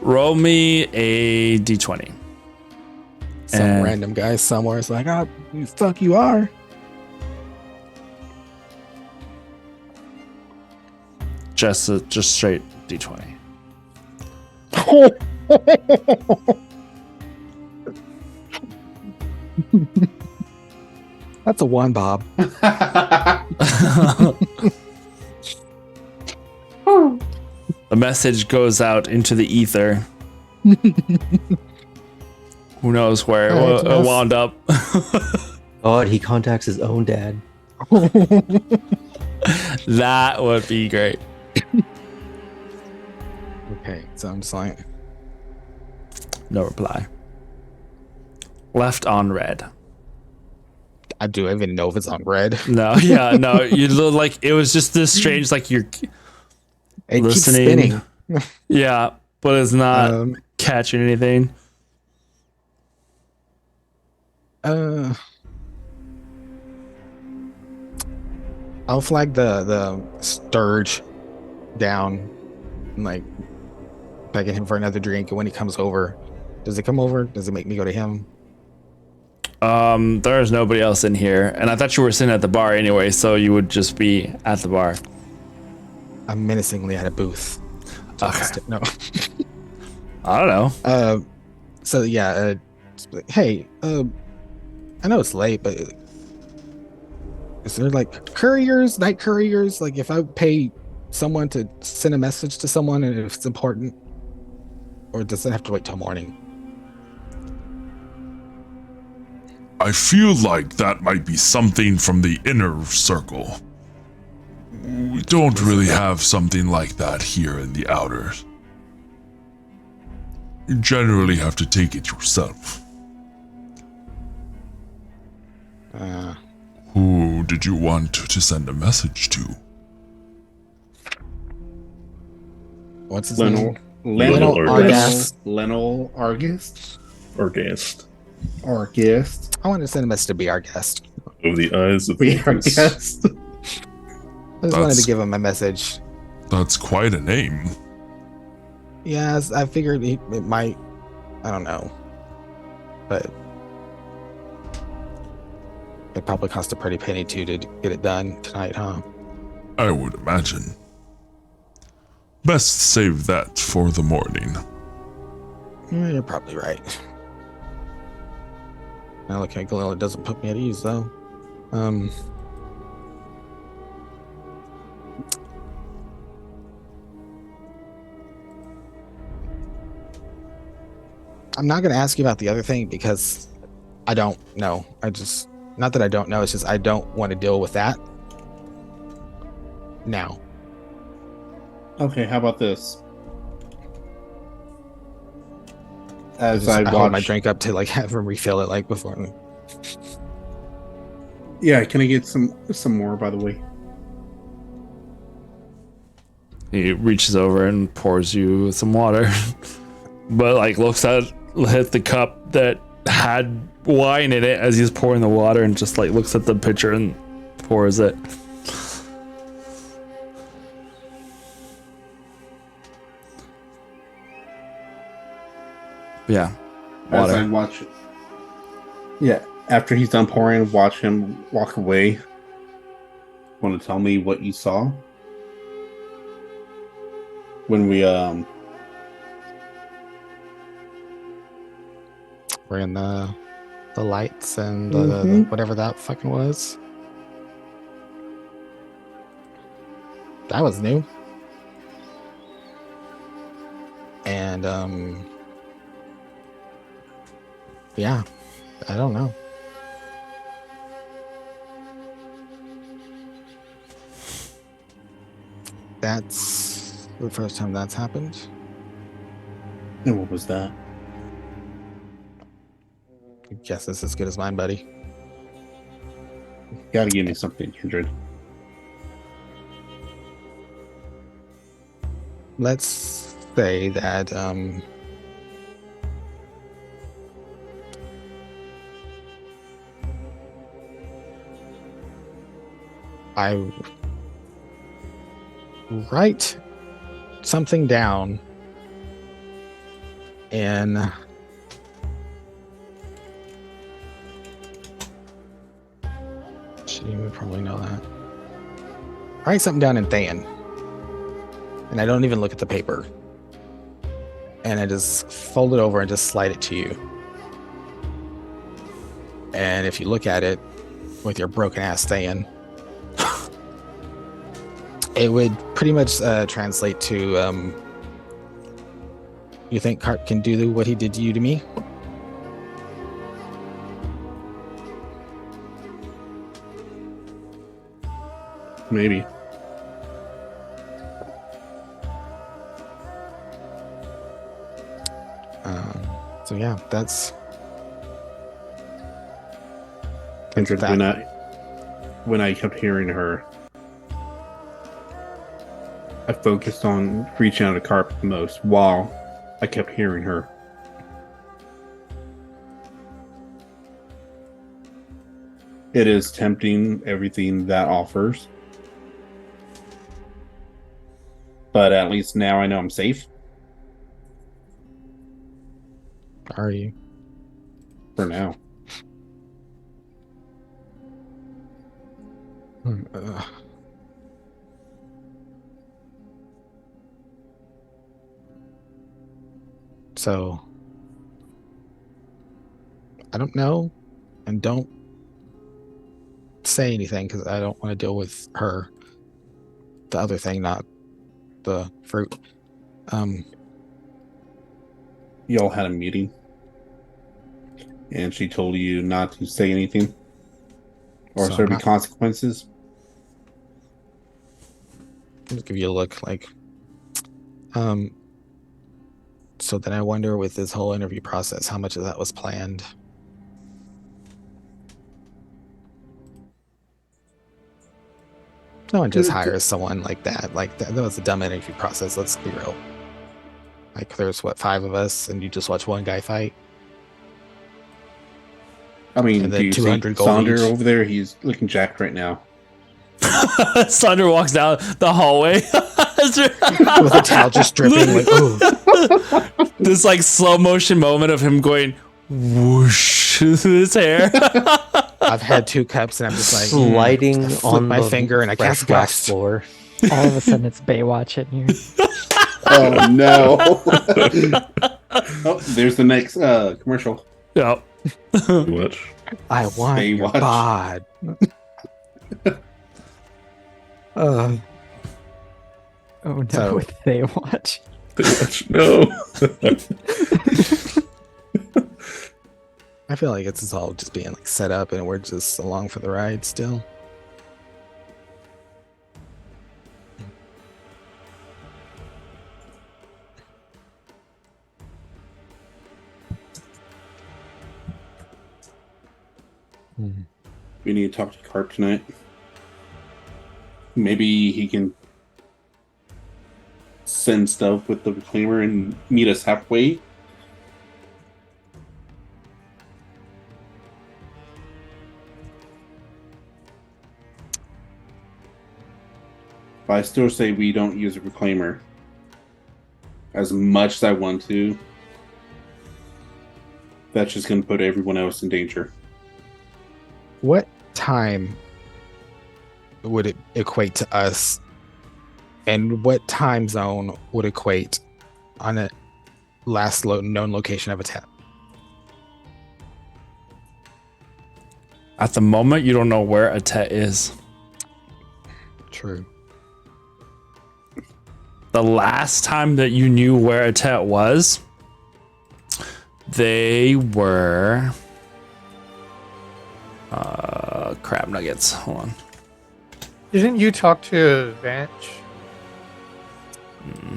Roll me a d20. Some And- random guy somewhere is like, oh, you fuck you are. Just straight d20. That's a 1, Bob. The message goes out into the ether. Who knows where it wound up. Oh, and he contacts his own dad. That would be great. Okay, so I'm just like, No reply. Left on red. I do even know if it's on red. No, yeah, no. You look like it was just this strange, like you're It listening. keeps spinning. Yeah, but it's not catching anything. I'll flag the Sturge down and like begging him for another drink. And when he comes over, does it come over? Does it make me go to him? There's nobody else in here, and I thought you were sitting at the bar anyway, so you would just be at the bar. I'm menacingly at a booth. Okay. No. I don't know. So yeah. Hey. I know it's late, but is there like couriers, night couriers? Like if I pay someone to send a message to someone and if it's important, or does it have to wait till morning? I feel like that might be something from the inner circle. We don't really have something like that here in the outer. You generally have to take it yourself. Who did you want to send a message to? What's his name? Lenel Argast. Lenel Argast? Argast. Argast. I want to send a message to be our guest. Of the eyes of Be our focus. guest. I just wanted to give him a message. That's quite a name. Yeah, I figured it might. I don't know, but it probably cost a pretty penny too to get it done tonight, huh? I would imagine. Best save that for the morning. Yeah, you're probably right. Now look at Galil, it doesn't put me at ease though. I'm not going to ask you about the other thing because I don't know. Not that I don't know, it's just I don't want to deal with that now. Okay, how about this? As I I hold my watch, drink up to like have him refill it like before. yeah, can I get some more? By the way, He reaches over and pours you some water, but like looks at hit the cup that had wine in it as he's pouring the water, and just like looks at the pitcher and pours it. Yeah, as I water. watch, yeah, after he's done pouring, watch him walk away. Want to tell me what you saw when we We're in the lights and the whatever that fucking was. That was new. And yeah, I don't know. That's the first time that's happened. And what was that? I guess that's as good as mine, buddy. Gotta give me something, Kindred. Let's say that I write something down in she would probably know that. Write something down in Thayan. And I don't even look at the paper. And I just fold it over and just slide it to you. And if you look at it with your broken ass Thayan, it would pretty much translate to you think Carp can do what he did to you to me? Maybe. So yeah, that's Kindred, that. when I kept hearing her, I focused on reaching out to Carp the most while I kept hearing her. It is tempting, everything that offers. But at least now I know I'm safe. Are you? For now. So I don't know, and don't say anything because I don't want to deal with her. The other thing, not the fruit. Y'all had a meeting. And she told you not to say anything. Or So there be not- consequences. Just give you a look like so then I wonder with this whole interview process how much of that was planned. No one just hires someone like that. Like that was a dumb interview process, let's be real. Like there's 5 of us and you just watch one guy fight. I mean, And do then you see 200 gold Sonder each. over there? He's looking jacked right now. Sander walks down the hallway With a towel just dripping like ooh. This like slow motion moment of him going whoosh through his hair. I've had 2 cups and I'm just like Sliding I flip on my the finger and I fresh cast wax gust. floor. All of a sudden, it's Baywatch in here. Oh no! Oh, there's the next commercial. Yep. Watch. I want your Baywatch. bod. Oh no, So- Baywatch. Watch. No. I feel like it's all just being like set up and we're just along for the ride still. We need to talk to Carp tonight. Maybe he can send stuff with the reclaimer and meet us halfway. But I still say we don't use a reclaimer. As much as I want to, that's just going to put everyone else in danger. What time would it equate to us? And what time zone would equate on a last known location of attack? At the moment, you don't know where Atet is. True. The last time that you knew where Atet was, they were crab nuggets. Hold on. Didn't you talk to Vanch?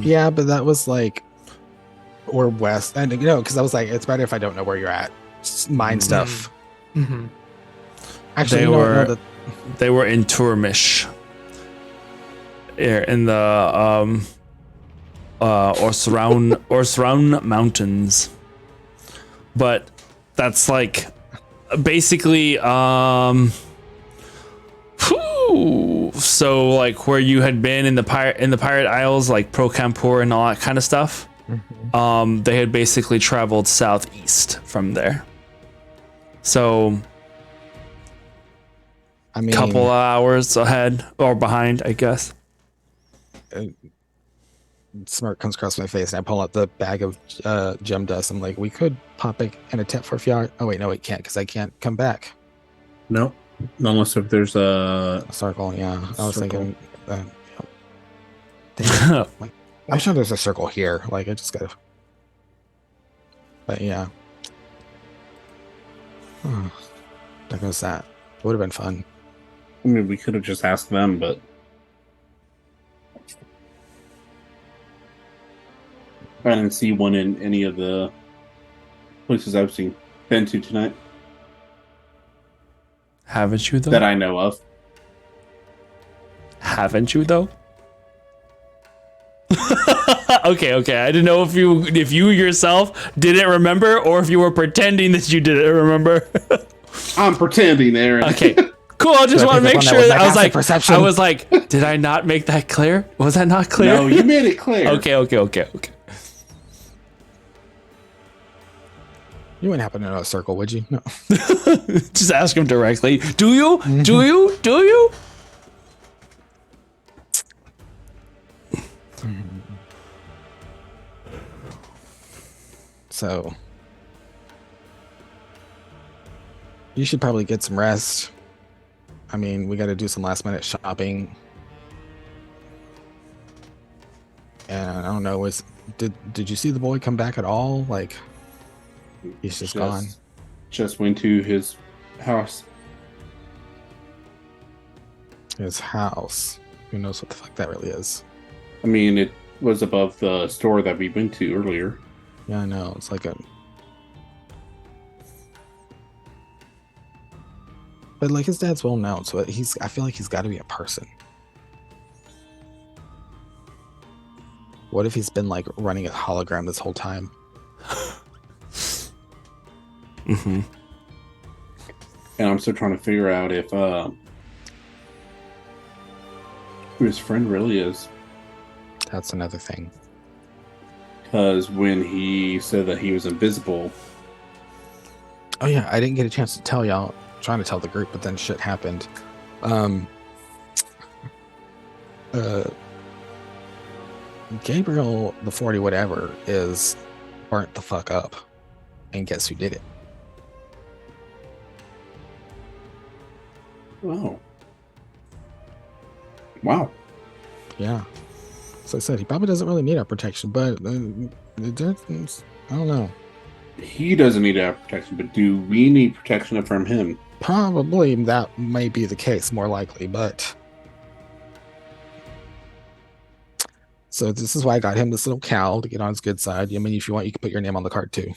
Yeah, but that was like, or west. And you know, because I was like, it's better if I don't know where you're at. Just mine stuff. Mm-hmm. Actually, They you know what, were- no, They were in Turmish, in the Orsraun Mountains. But that's like basically so like where you had been in the pirate isles, like Pro Campur and all that kind of stuff. They had basically traveled southeast from there. So I mean, couple of hours ahead or behind, I guess. Smirk comes across my face, and I pull out the bag of gem dust. I'm like, we could pop in a tent for a few hours. Oh wait, no, we can't because I can't come back. No, unless if there's a A circle, yeah. I was Circle. thinking. Damn, like, I'm sure there's a circle here. Like I just gotta. But yeah. There goes that. It would have been fun. I mean, we could have just asked them, but I didn't see one in any of the places I've been to tonight Haven't you though? that I know of. Haven't you though? Okay. I didn't know if you yourself didn't remember or if you were pretending that you didn't remember. I'm pretending, Aaron. Okay. Cool. I just So I want to picked make up on that sure with that my I was passive like, perception. I was like, did I not make that clear? Was that not clear? No, you made it clear. Okay. You wouldn't happen to know a circle, would you? No. Just ask him directly. Do you? Do you? So you should probably get some rest. I mean, we got to do some last minute shopping. And I don't know, did you see the boy come back at all? Like he's just gone. Just went to his house. His house. Who knows what the fuck that really is? I mean, it was above the store that we went to earlier. Yeah, I know. It's like a. But like his dad's well known, so I feel like he's got to be a person. What if he's been like running a hologram this whole time? Mm-hmm. And I'm still trying to figure out if who his friend really is. That's another thing. Because when he said that he was invisible, Oh yeah, I didn't get a chance to tell y'all. I'm trying to tell the group, but then shit happened. Gabriel, the 40 whatever, is burnt the fuck up. And guess who did it? oh, wow, Yeah. So I said he probably doesn't really need our protection, but I don't know. he doesn't need our protection, but do we need protection from him? Probably that may be the case, more likely, but. So this is why I got him this little cowl to get on his good side. I mean, if you want, you can put your name on the card too.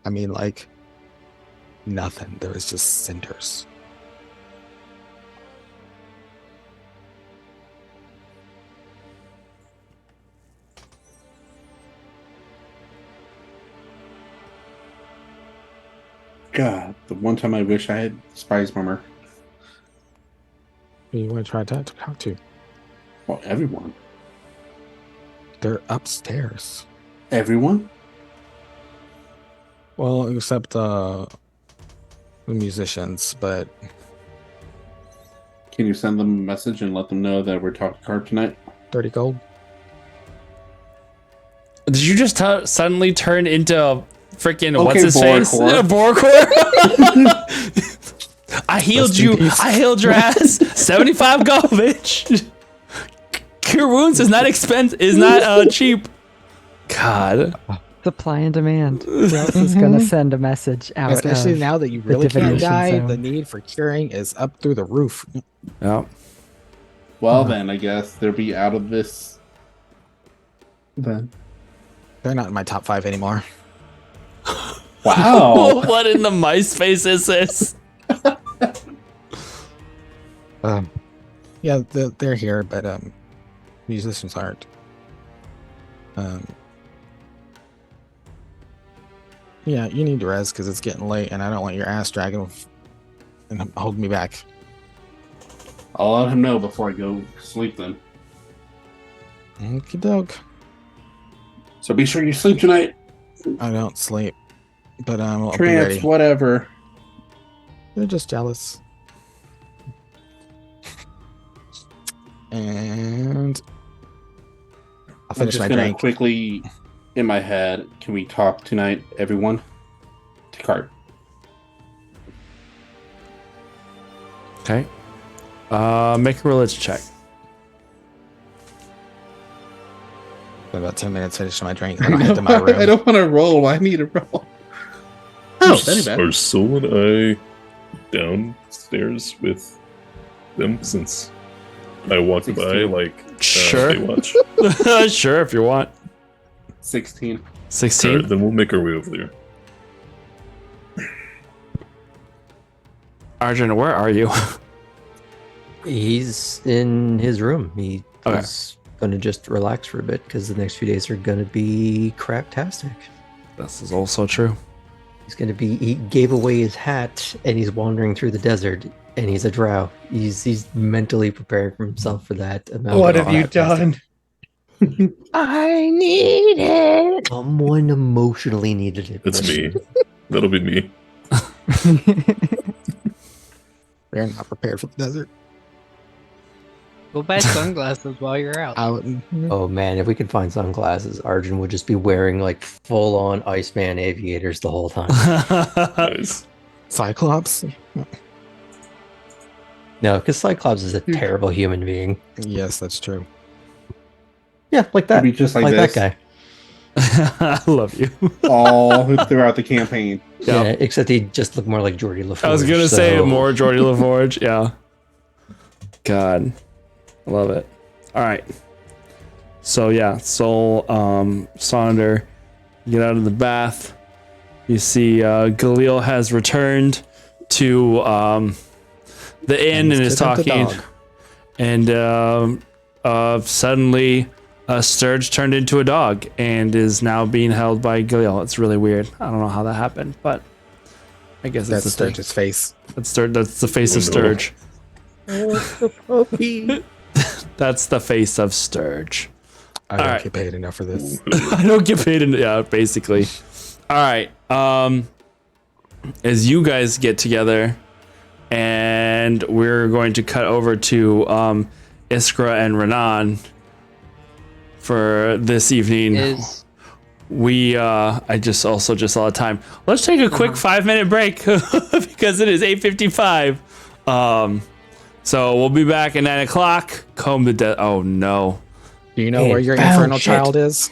I mean, like, nothing. There is just cinders. God, the one time I wish I had Spice Mummer. Who you want to try to talk to? Well, everyone. They're upstairs. Everyone? Well, except the musicians, but Can you send them a message and let them know that we're talking card tonight? 30 gold. Did you just suddenly turn into freaking what's Okay, his face? Boracor. I healed Rest in you. peace. I healed your ass. 75 gold, bitch. Cure wounds is not cheap. God. Supply and demand. Who else is gonna send a message out? Especially of now that you the really can't divination die, zone? the need for curing is up through the roof. Yeah. Well, then, I guess they'll be out of this. Then. They're not in my top 5 anymore. Wow. What in the MySpace is this? Yeah, they're here, but musicians aren't. Yeah, you need to rest because it's getting late, and I don't want your ass dragging and holding me back. I'll let him know before I go sleep then. Okie doke. So be sure you sleep tonight. I don't sleep, but I'll be Trance, ready. whatever. They're just jealous. And I'll I'm finish just my gonna drink. quickly, in my head, can we talk tonight, everyone? To Cart. Okay. Make a religion check. In about 10 minutes, finish my drink. And I'll head to my room. I don't want to roll. I need to roll. Oh, that ain't bad. Are Soul and I downstairs with them since I walked 16. by like Sure. Baywatch? Sure, if you want. 16. 16. Alright, then we'll make our way over there. Arjun, where are you? He's in his room. He Okay. is going to just relax for a bit because the next few days are going to be craptastic. This is also true. He's going to be. He gave away his hat and he's wandering through the desert and he's a drow. He's mentally preparing for himself for that amount. What of have you craptastic. done? I need it. Someone emotionally needed it. It's me. That'll be me. They're not prepared for the desert. Go buy sunglasses while you're out. Out. Oh man, if we could find sunglasses, Arjun would just be wearing like full-on Iceman aviators the whole time. Nice. Cyclops? No, because Cyclops is a terrible human being. Yes, that's true. Yeah, like that. Maybe just like that this. guy. I love you. All throughout the campaign. Yep. Yeah, except he just looked more like Geordie LaForge. I was gonna say so- more Geordie LaForge. Yeah. God, I love it. All right. So yeah, Soul, Sonder, get out of the bath. You see, Galil has returned to the inn and is Kick out the talking. dog. And suddenly, Sturge turned into a dog and is now being held by Galil. It's really weird. I don't know how that happened, but I guess That's it's the thing. Sturge's face. That's the face of Oh, no. Sturge. the puppy. That's the face of Sturge. I don't Alright. get paid enough for this. I don't get paid yeah, basically. All right. As you guys get together, and we're going to cut over to Iskra and Renan for this evening. Is I just saw the time. Let's take a quick 5-minute break because it is 8:55. So we'll be back at 9 o'clock. Comb the death. Oh no. Do you know Hey, where your found infernal shit. child is?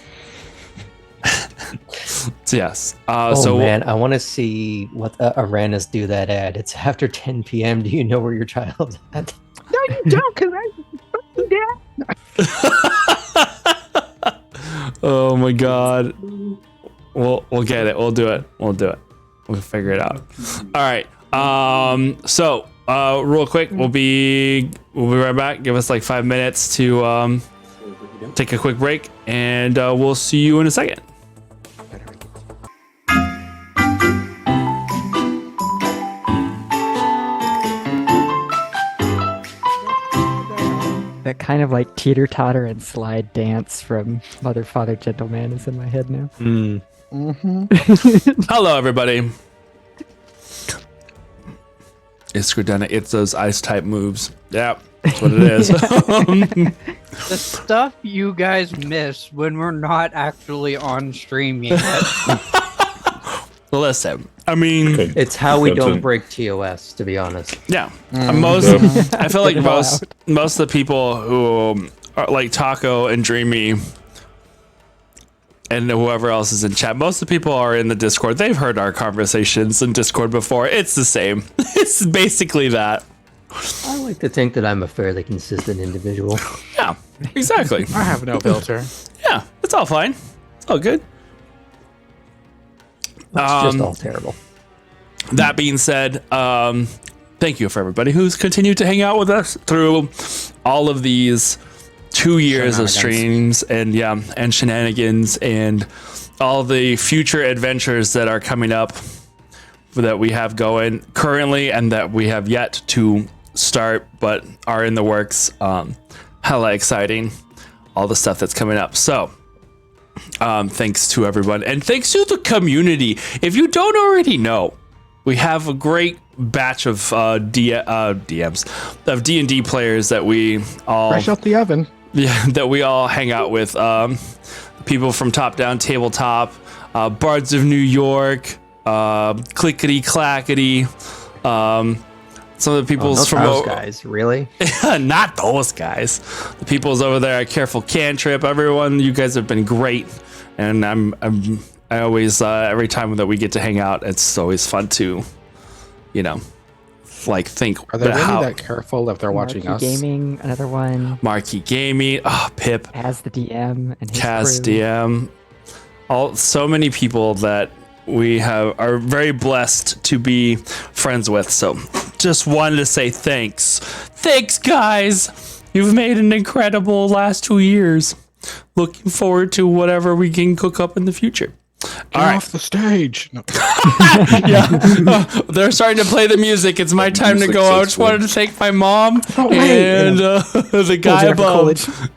Yes. Oh so man, I want to see what Aranas do that ad. It's after 10 p.m. Do you know where your child's at? No, you don't, because I Oh my god. We'll get it. We'll do it. We'll figure it out. All right. So real quick, we'll be right back. Give us like 5 minutes to take a quick break, and we'll see you in a second. That kind of like teeter totter and slide dance from Mother, Father, Gentleman is in my head now. Hello, everybody. Iskra, it's those ice type moves. Yep, that's what it is. the stuff you guys miss when we're not actually on stream yet. Listen, I mean, It's how we don't Content. break TOS, to be honest. yeah. Mm. I feel like Get it all most of the people who are like Taco and Dreamy and whoever else is in chat, most of the people are in the Discord. They've heard our conversations in Discord before. It's the same. It's basically that. I like to think that I'm a fairly consistent individual. Yeah, exactly. I have no filter. Yeah, it's all fine. It's all good. It's just all terrible. That being said, thank you for everybody who's continued to hang out with us through all of these 2 years of Shenanigans. streams and shenanigans and all the future adventures that are coming up that we have going currently and that we have yet to start but are in the works. Hella exciting, all the stuff that's coming up. So thanks to everyone and thanks to the community. If you don't already know, we have a great batch of DMs of D&D players that we all Fresh out the oven. Yeah, that we all hang out with. People from Top Down Tabletop, Bards of New York, Clickety Clackety. Some of the people's from those guys, really? not those guys. The people's over there at Careful Cantrip. Everyone, you guys have been great, and I always every time that we get to hang out, it's always fun to, like think. Are they really that careful if they're watching us? Gaming, another one. Marquee Gaming, Pip, As the DM and his Kaz crew. DM, so many people that we are very blessed to be friends with. So just wanted to say thanks guys, you've made an incredible last 2 years. Looking forward to whatever we can cook up in the future. Get off the stage. No. They're starting to play the music. It's my time to go. I just wanted to thank my mom and the guy above.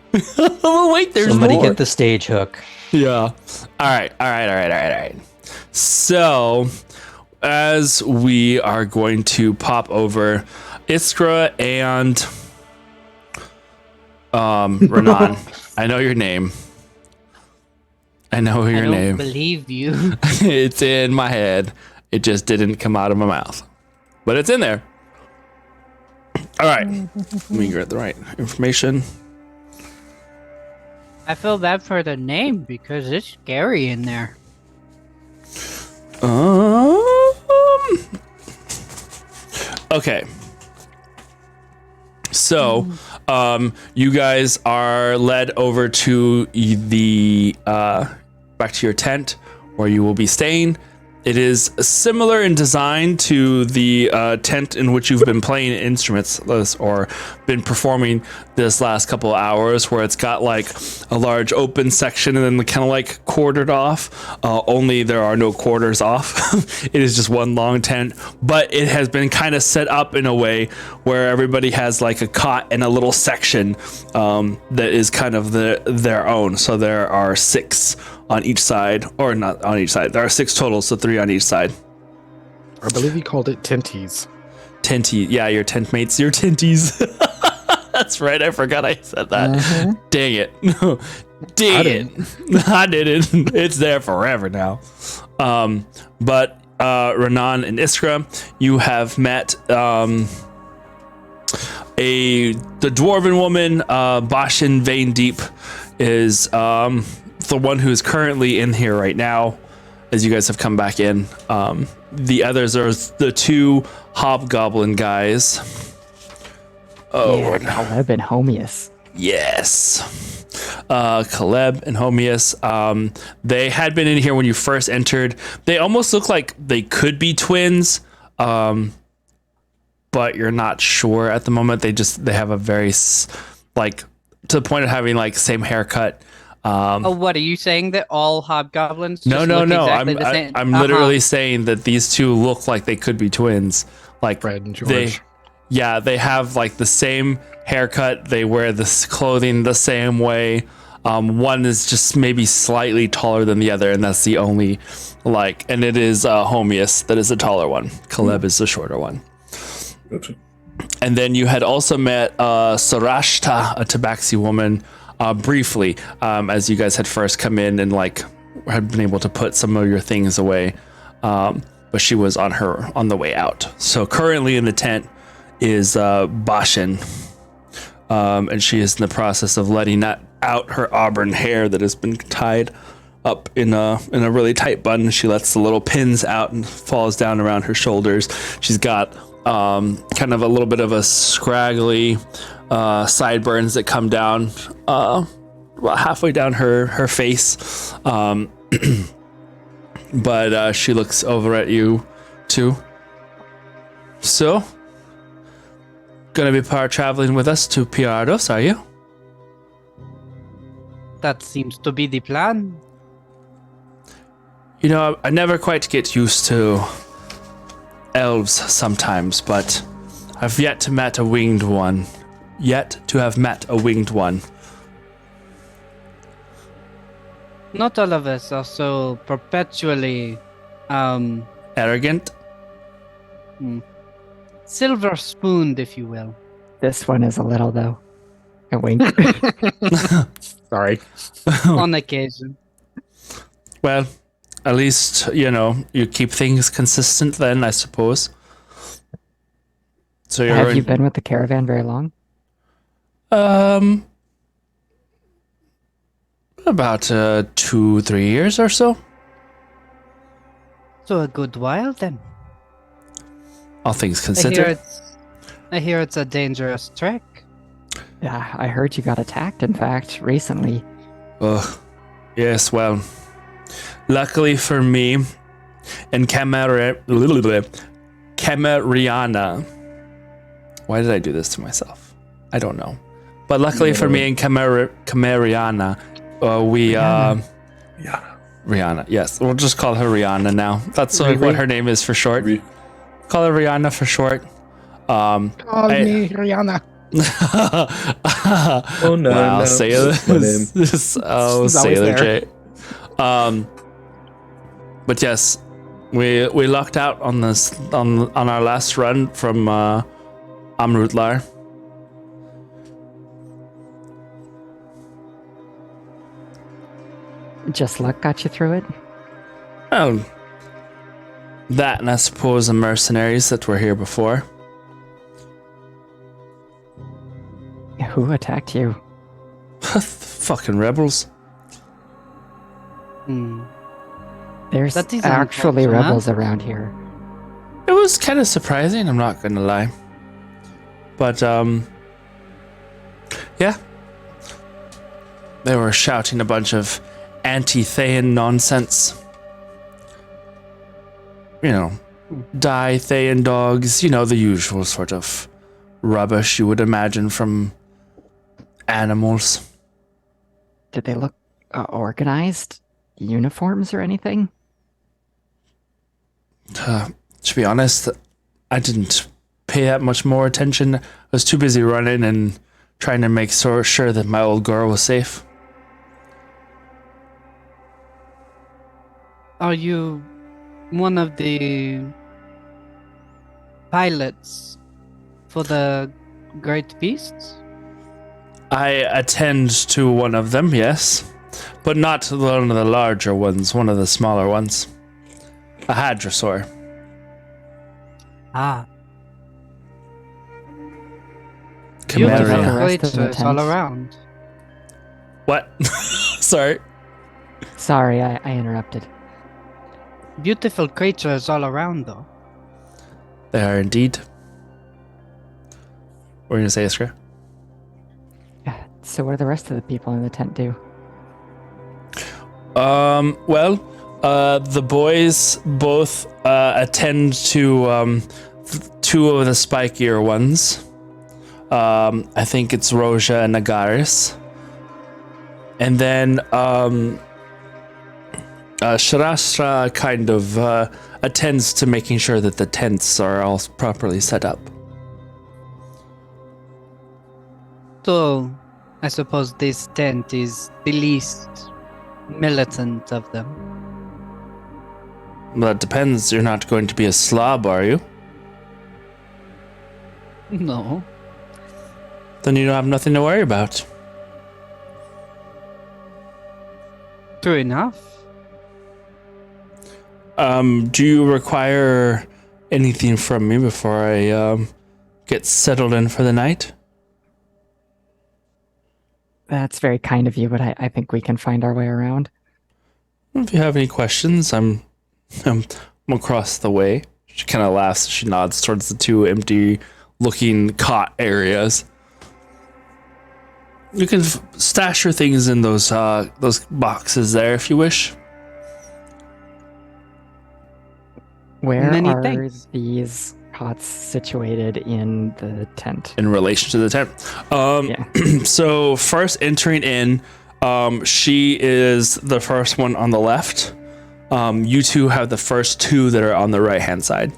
Oh wait, there's Somebody more. get the stage hook. Yeah. All right. So, as we are going to pop over Iskra and Renan, I know your name. I know your name. I don't believe you. It's in my head. It just didn't come out of my mouth. But it's in there. All right. Let me get the right information. I feel bad for the name because it's scary in there. Okay. So, you guys are led over to the back to your tent where you will be staying. It is similar in design to the tent in which you've been playing instruments or been performing this last couple of hours, where it's got like a large open section and then kind of like quartered off. Only there are no quarters off. It is just one long tent, but it has been kind of set up in a way where everybody has like a cot and a little section that is kind of their own. So there are 6 on each side, or not on each side. There are 6 total, so 3 on each side. I believe he called it tenties. Tenties, yeah, your tent mates, your tenties. That's right, I forgot I said that. Mm-hmm. Dang it. No, dang it. I didn't. It's there forever now. But Renan and Iskra, you have met the dwarven woman, Bashin Vein Deep, is the one who's currently in here right now, as you guys have come back in. The others are the 2 hobgoblin guys. Oh, Yeah, Caleb and Homius. yes. Caleb and Homius. They had been in here when you first entered. They almost look like they could be twins, but you're not sure at the moment. They have a very like to the point of having like same haircut. What are you saying, that all hobgoblins No. look exactly the same? I'm literally saying that these 2 look like they could be twins. Like Fred and George. They have like the same haircut. They wear this clothing the same way. One is just maybe slightly taller than the other, and that's the only and it is Homius that is the taller one. Caleb is the shorter one. Gotcha. And then you had also met Sarashta, a Tabaxi woman, briefly, as you guys had first come in and had been able to put some of your things away. But she was on the way out. So currently in the tent is Bashin, and she is in the process of letting out her auburn hair that has been tied up in a really tight bun. She lets the little pins out and falls down around her shoulders. She's got kind of a little bit of a scraggly sideburns that come down about halfway down her face. But she looks over at you too. So, gonna be traveling with us to Piardos, are you? That seems to be the plan. You know, I never quite get used to elves sometimes, but I've yet to met a winged one. Yet to have met a winged one. Not all of us are so perpetually, Arrogant? silver spooned, if you will. This one is a little, though. A wink. Sorry. On occasion. Well, at least, you know, you keep things consistent then, I suppose. So Have you been with the caravan very long? About 2-3 years or so. So a good while then. All things considered. I hear it's a dangerous trek. Yeah, I heard you got attacked, in fact, recently. Ugh. Yes, well, luckily for me, in Cameriana. Why did I do this to myself? I don't know. But luckily for me in Cameriana, Rihanna. Yes, we'll just call her Rihanna now. That's what her name is for short. Call her Rihanna for short. Call me Rihanna. Oh no! Wow, no. Sailor. Sailor J. But yes, we lucked out on this on our last run from Amrutlar. Just luck got you through it? Oh, that and I suppose the mercenaries that were here before. Who attacked you? Fucking rebels. There's That is actually unfortunate. rebels around here. It was kind of surprising, I'm not gonna lie. But, yeah. They were shouting a bunch of anti-Thayan nonsense. You know, die Thayan dogs, you know, the usual sort of rubbish you would imagine from animals. Did they look organized? Uniforms or anything? To be honest, I didn't pay that much more attention. I was too busy running and trying to make sure that my old girl was safe. Are you one of the pilots for the great beasts? I attend to one of them, yes. But not one of the larger ones, one of the smaller ones. A hadrosaur. Ah. Chimera. the Beautiful rest of the creatures all tents? around. What? Sorry. Sorry, I interrupted. Beautiful creatures all around, though. They are indeed. What were you going to say, Iskra? Yeah, so what do the rest of the people in the tent do? Well, the boys both attend to two of the spikier ones. I think it's Roja and Nagaris. And then Sharastra kind of attends to making sure that the tents are all properly set up. So, I suppose this tent is the least militant of them. Well, that depends. You're not going to be a slob, are you? No. Then you don't have nothing to worry about. True enough. Do you require anything from me before I get settled in for the night? That's very kind of you, but I think we can find our way around. If you have any questions, I'm across the way. She kind of laughs. She nods towards the two empty-looking cot areas. You can stash your things in those boxes there if you wish. Where Many are thanks. these cots situated in the tent? In relation to the tent. Yeah. So first entering in, She is the first one on the left. You two have the first two that are on the right hand side.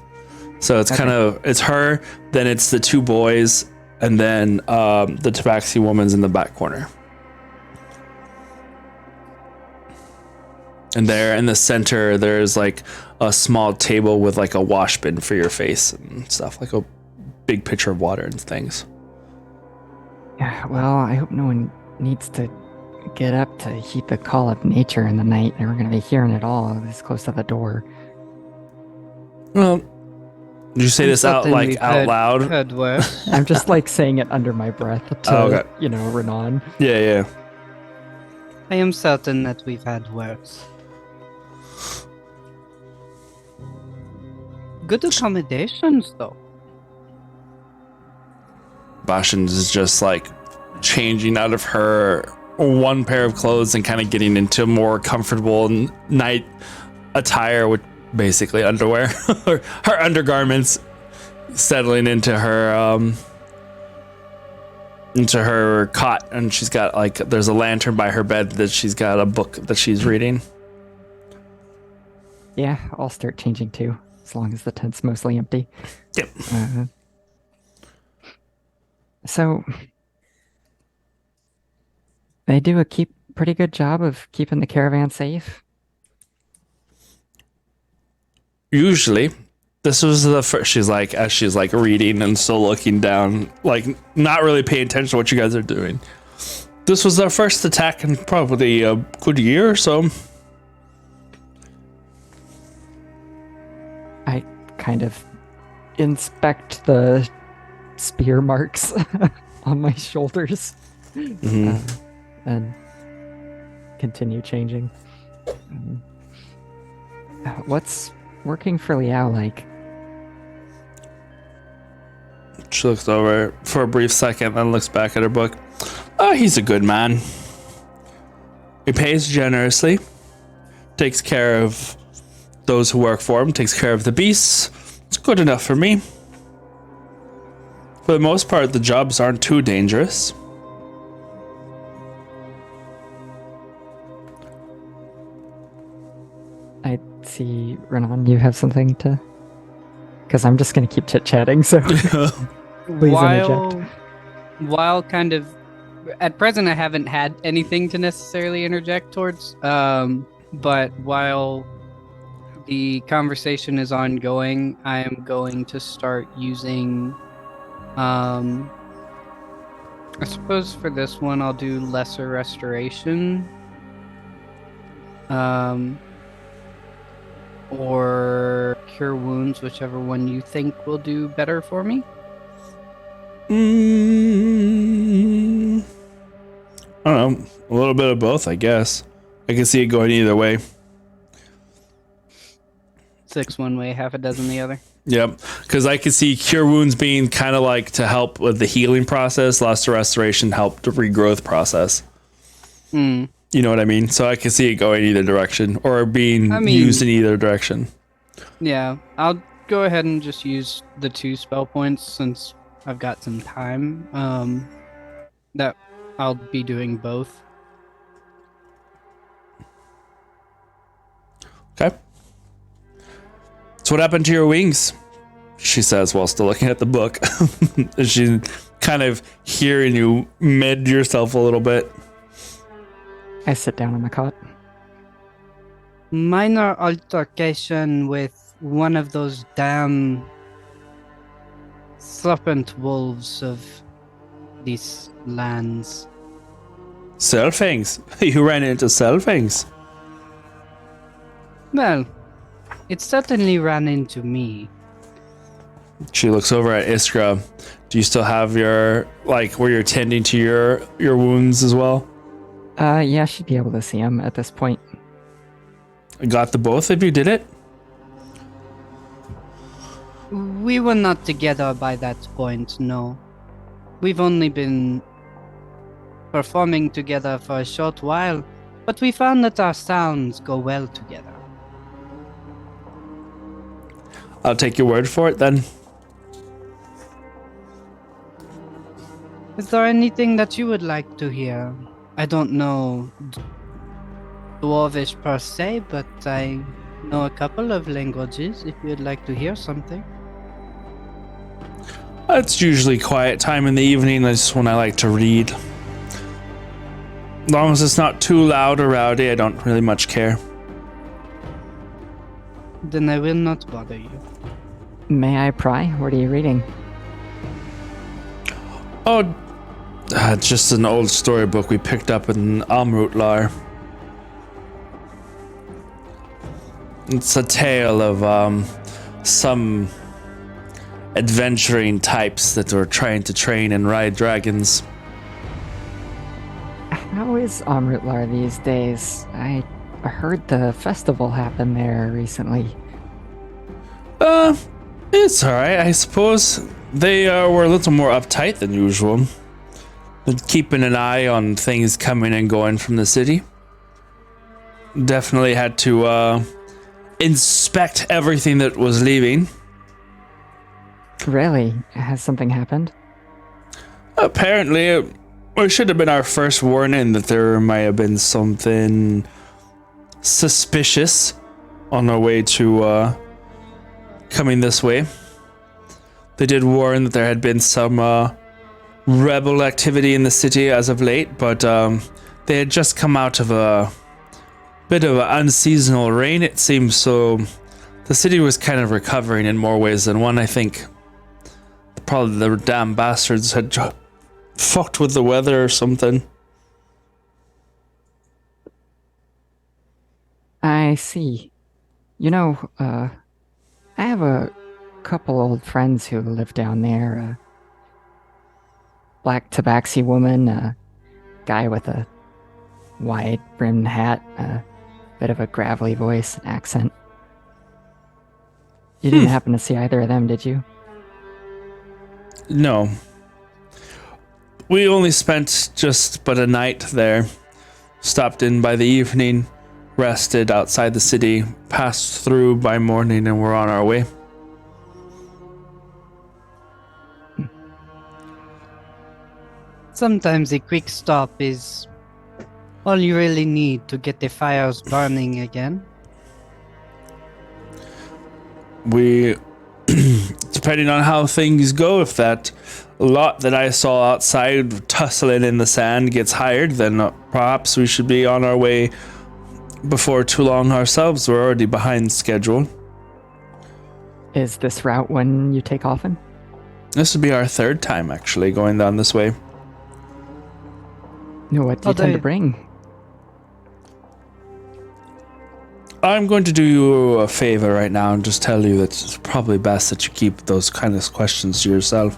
So it's kind of, it's her, then it's the two boys, and then the Tabaxi woman's in the back corner. And there in the center, there's like a small table with like a wash bin for your face and stuff, like a big pitcher of water and things. Yeah, well, I hope no one needs to get up to heed the call of nature in the night, and we're going to be hearing it all this close to the door. Well, did you say this out loud? Heard worse. I'm just like saying it under my breath to, Renan. Yeah. I am certain that we've had worse. Good accommodations, though. Bashan is just like changing out of her one pair of clothes and kind of getting into more comfortable night attire with basically underwear. Her undergarments settling into her cot, and she's got like there's a lantern by her bed that she's got a book that she's reading. Yeah, I'll start changing too, as long as the tent's mostly empty. Yep. So they do a pretty good job of keeping the caravan safe. Usually, this was the first. She's like, as she's like reading and still looking down, like not really paying attention to what you guys are doing. This was their first attack in probably a good year or so. I kind of inspect the spear marks on my shoulders and continue changing. What's working for Liao like? She looks over for a brief second, then looks back at her book. Oh, he's a good man. He pays generously, takes care of those who work for him, takes care of the beasts. It's good enough for me. For the most part, the jobs aren't too dangerous. I see, Renan, you have something to... Because I'm just going to keep chit-chatting, so please interject. While kind of... At present, I haven't had anything to necessarily interject towards, but while the conversation is ongoing, I am going to start using... I suppose for this one, I'll do lesser restoration. Or cure wounds, whichever one you think will do better for me. I don't know, a little bit of both, I guess. I can see it going either way. 6 one way, half a dozen the other. Yep, because I could see cure wounds being kind of like to help with the healing process, lesser restoration help the regrowth process. You know what I mean? So I can see it going either direction or being used in either direction. Yeah, I'll go ahead and just use the 2 spell points since I've got some time. That I'll be doing both. Okay. So what happened to your wings? She says while still looking at the book. She's kind of hearing you mid yourself a little bit. I sit down on the cot. Minor altercation with one of those damn serpent wolves of these lands. Selfings. You ran into Selfings. Well, it certainly ran into me. She looks over at Iskra. Do you still have your, like, where you're tending to your wounds as well? Yeah, she'd be able to see him at this point. Got the both of you, did it? We were not together by that point, no. We've only been performing together for a short while, but we found that our sounds go well together. I'll take your word for it then. Is there anything that you would like to hear? I don't know Dwarvish per se, but I know a couple of languages if you'd like to hear something. It's usually quiet time in the evening. That's when I like to read. As long as it's not too loud or rowdy, I don't really much care. Then I will not bother you. May I pry? What are you reading? Oh, it's just an old storybook we picked up in Amrutlar. It's a tale of some adventuring types that were trying to train and ride dragons. How is Amrutlar these days? I heard the festival happened there recently. It's alright, I suppose. They were a little more uptight than usual. They're keeping an eye on things coming and going from the city. Definitely had to inspect everything that was leaving. Really? Has something happened? Apparently, it should have been our first warning that there might have been something suspicious on our way to coming this way. They did warn that there had been some rebel activity in the city as of late, but they had just come out of a bit of an unseasonal rain, it seems, so the city was kind of recovering in more ways than one, I think. Probably the damn bastards had fucked with the weather or something. I see. You know, I have a couple old friends who live down there. A black tabaxi woman, a guy with a wide-brimmed hat, a bit of a gravelly voice and accent. You didn't happen to see either of them, did you? No. We only spent just but a night there. Stopped in by the evening, rested outside the city, passed through by morning, and we're on our way. Sometimes a quick stop is all you really need to get the fires burning again. We, depending on how things go, if that lot that I saw outside tussling in the sand gets hired, then perhaps we should be on our way before too long ourselves. We're already behind schedule. Is this route one you take often? This would be our third time, actually, going down this way. What do you tend to bring? I'm going to do you a favor right now and just tell you that it's probably best that you keep those kind of questions to yourself.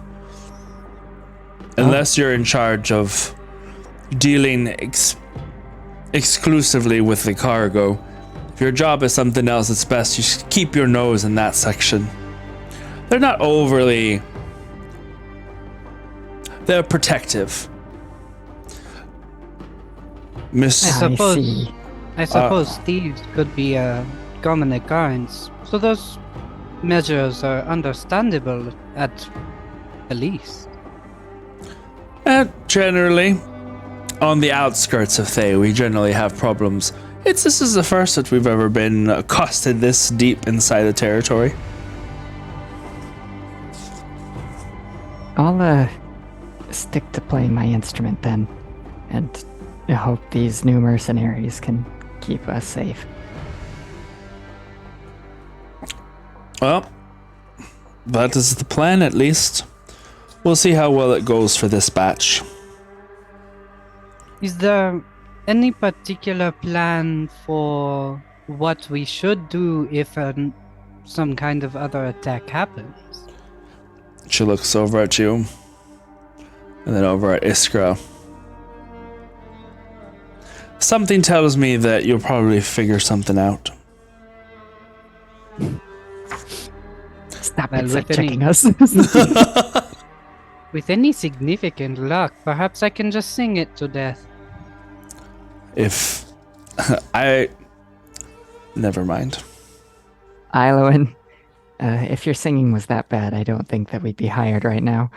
Unless you're in charge of dealing exclusively with the cargo. If your job is something else, it's best you should keep your nose in that section. They're not overly... They're protective. I suppose thieves could be a common occurrence, so those measures are understandable at the least. Generally, on the outskirts of Thay, we generally have problems. This is the first that we've ever been accosted this deep inside the territory. I'll stick to playing my instrument then, and I hope these new mercenaries can keep us safe. Well, that is the plan at least. We'll see how well it goes for this batch. Is there any particular plan for what we should do if some kind of other attack happens? She looks over at you, and then over at Iskra. Something tells me that you'll probably figure something out. Stop Well, checking us. With any significant luck, perhaps I can just sing it to death. If... Never mind. Iloan, if your singing was that bad, I don't think that we'd be hired right now.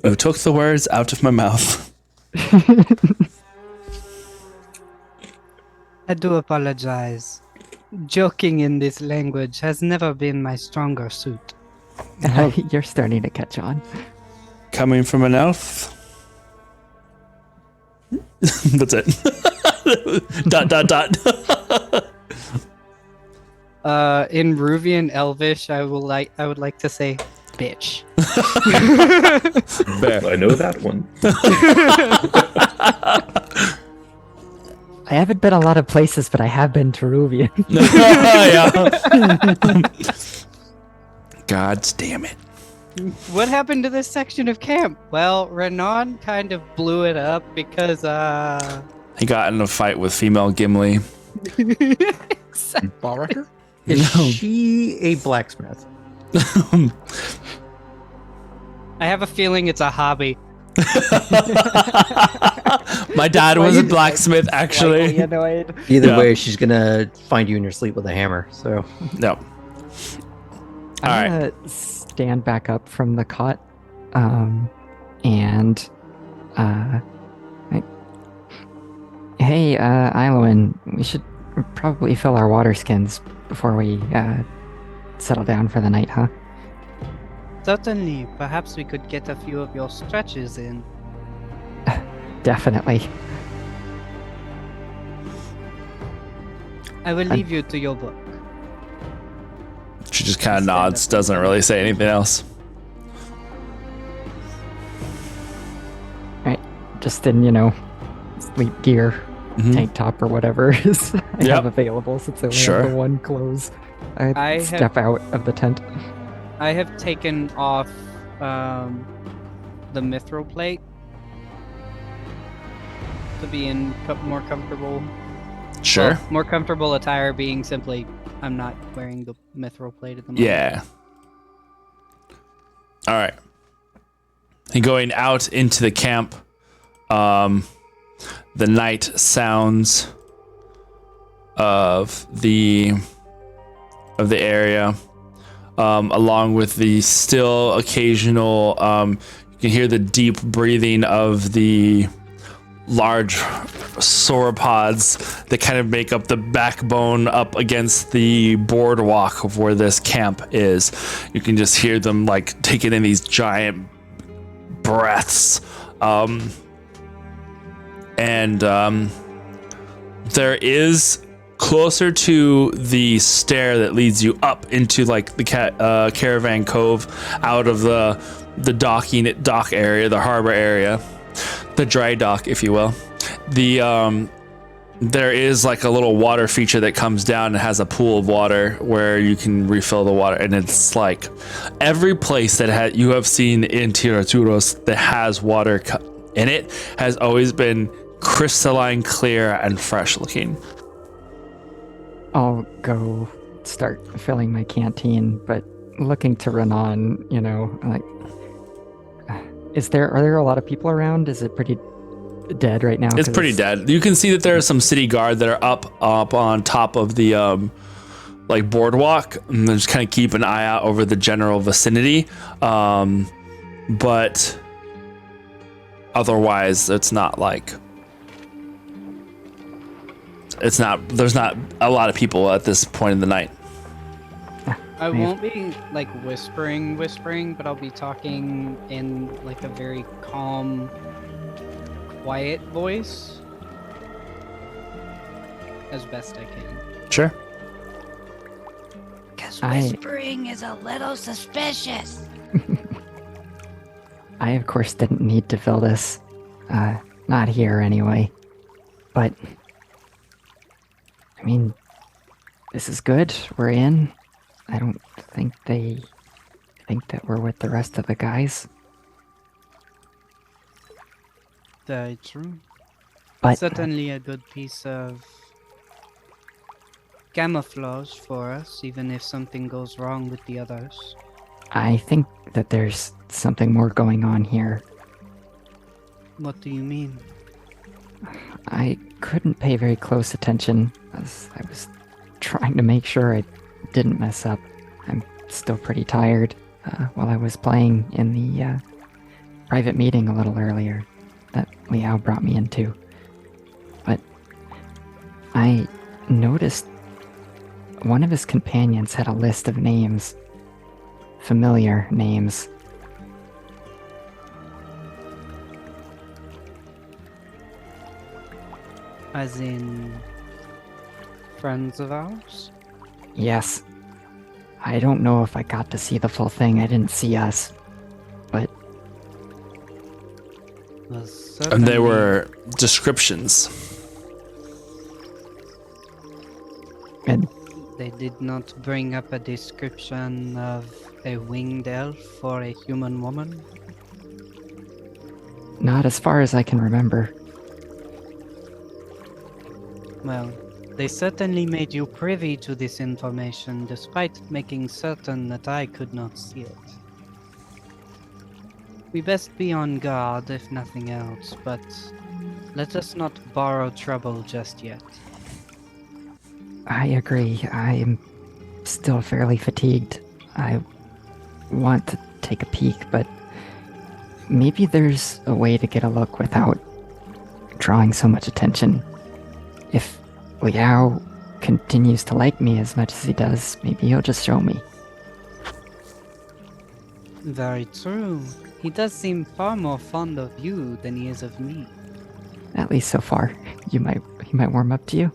You took the words out of my mouth. I do apologize. Joking in this language has never been my stronger suit. You're starting to catch on. Coming from an elf. That's it. dot. In Ruvian Elvish, I would like to say, bitch. I know that one. I haven't been a lot of places, but I have been to Ruvian. God damn it. What happened to this section of camp? Well, Renan kind of blew it up because, He got in a fight with female Gimli. Ball wrecker? Is she a blacksmith? I have a feeling it's a hobby. My dad was a blacksmith, actually. Annoyed. Either way, she's gonna find you in your sleep with a hammer. So No. All I'm right. gonna stand back up from the cot, and hey, Iloin, we should probably fill our water skins before we settle down for the night, huh? Certainly, perhaps we could get a few of your stretches in. Definitely. I will leave you to your book. She just kind of nods, doesn't really say anything else. Right, just in sleep gear, tank top or whatever is I have available since I only have the one clothes. I step out of the tent. I have taken off the mithril plate to be in more comfortable. Sure. Well, more comfortable attire being simply I'm not wearing the mithril plate at the moment. Yeah. All right. And going out into the camp, the night sounds of the area, along with the still occasional, you can hear the deep breathing of the large sauropods that kind of make up the backbone up against the boardwalk of where this camp is. You can just hear them like taking in these giant breaths. There is closer to the stair that leads you up into like the caravan cove out of the dock area, the harbor area, the dry dock, if you will. There is like a little water feature that comes down and has a pool of water where you can refill the water, and it's like every place that you have seen in Tiraturos that has water in it has always been crystalline clear and fresh looking. I'll go start filling my canteen, but looking to Renan, like, are there a lot of people around? Is it pretty dead right now? It's pretty dead. You can see that there are some city guard that are up on top of the like boardwalk, and they just kind of keep an eye out over the general vicinity. But otherwise, there's not a lot of people at this point in the night. I won't be like whispering, but I'll be talking in like a very calm, quiet voice as best I can. Sure. Because whispering is a little suspicious. I, of course, didn't need to fill this. Not here, anyway. But, I mean, this is good. We're in. I don't think they think that we're with the rest of the guys. Very true. But certainly a good piece of camouflage for us, even if something goes wrong with the others. I think that there's something more going on here. What do you mean? I couldn't pay very close attention as I was trying to make sure I didn't mess up. I'm still pretty tired while I was playing in the private meeting a little earlier that Liao brought me into. But I noticed one of his companions had a list of names. Familiar names. As in friends of ours? Yes. I don't know if I got to see the full thing. I didn't see us. But Well, And they certainly- were descriptions. and They did not bring up a description of a winged elf or a human woman. not as far as I can remember. Well, they certainly made you privy to this information despite making certain that I could not see it. We best be on guard if nothing else, but let us not borrow trouble just yet. I agree. I am still fairly fatigued. I want to take a peek, but maybe there's a way to get a look without drawing so much attention. If Liao continues to like me as much as he does, maybe he'll just show me. Very true. He does seem far more fond of you than he is of me. At least so far. He might warm up to you.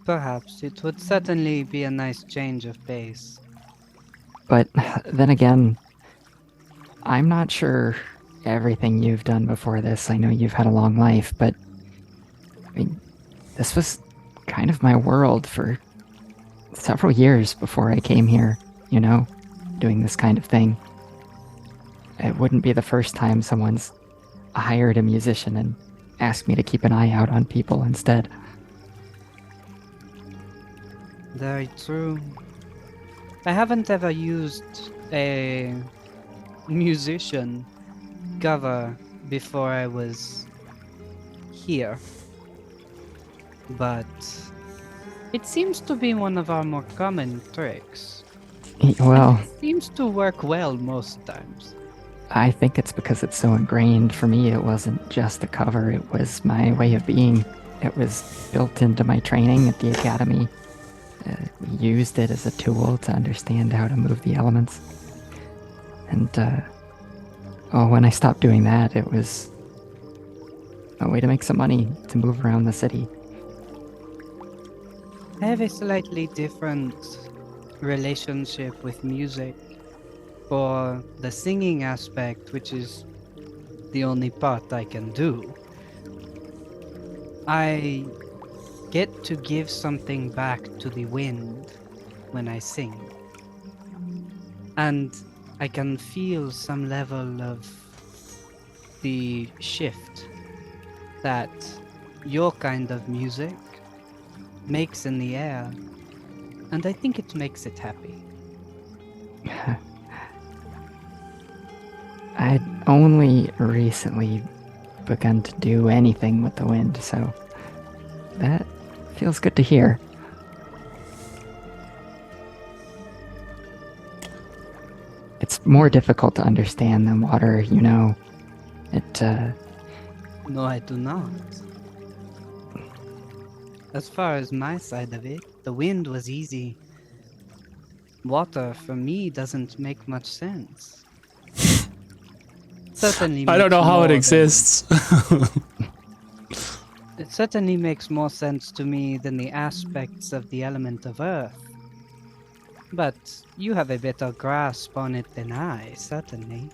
Perhaps it would certainly be a nice change of pace. But then again, I'm not sure everything you've done before this. I know you've had a long life, but I mean, this was kind of my world for several years before I came here, you know, doing this kind of thing. It wouldn't be the first time someone's hired a musician and asked me to keep an eye out on people instead. Very true. I haven't ever used a musician cover before I was here. But it seems to be one of our more common tricks. Well, It seems to work well most times. I think it's because it's so ingrained. For me, it wasn't just a cover, it was my way of being. It was built into my training at the academy. We used it as a tool to understand how to move the elements. And, when I stopped doing that, it was a way to make some money to move around the city. I have a slightly different relationship with music. For the singing aspect, which is the only part I can do, I get to give something back to the wind when I sing. And I can feel some level of the shift that your kind of music makes in the air, and I think it makes it happy. I'd only recently begun to do anything with the wind, so that feels good to hear. It's more difficult to understand than water, you know. No, I do not. As far as my side of it, the wind was easy. Water, for me, doesn't make much sense. Certainly I don't makes know how more it than- exists. It certainly makes more sense to me than the aspects of the element of earth. But you have a better grasp on it than I, certainly.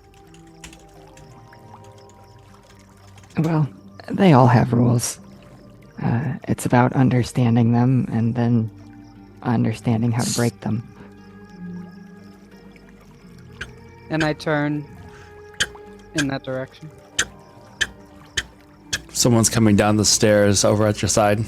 Well, they all have rules. It's about understanding them and then understanding how to break them. And I turn in that direction. Someone's coming down the stairs over at your side.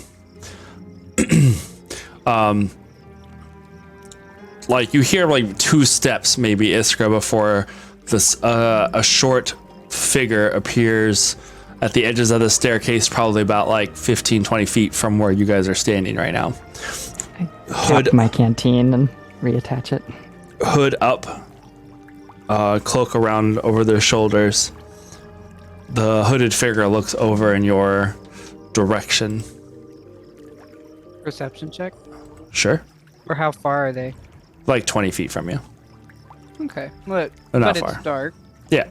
Like you hear like two steps maybe, Iskra, before this a short figure appears at the edges of the staircase, probably about like 15-20 feet from where you guys are standing right now. Hood my canteen and reattach it. Hood up, cloak around over their shoulders. The hooded figure looks over in your direction. Perception check? Sure. Or how far are they? Like 20 feet from you. Okay. But not it's far. dark. Yeah.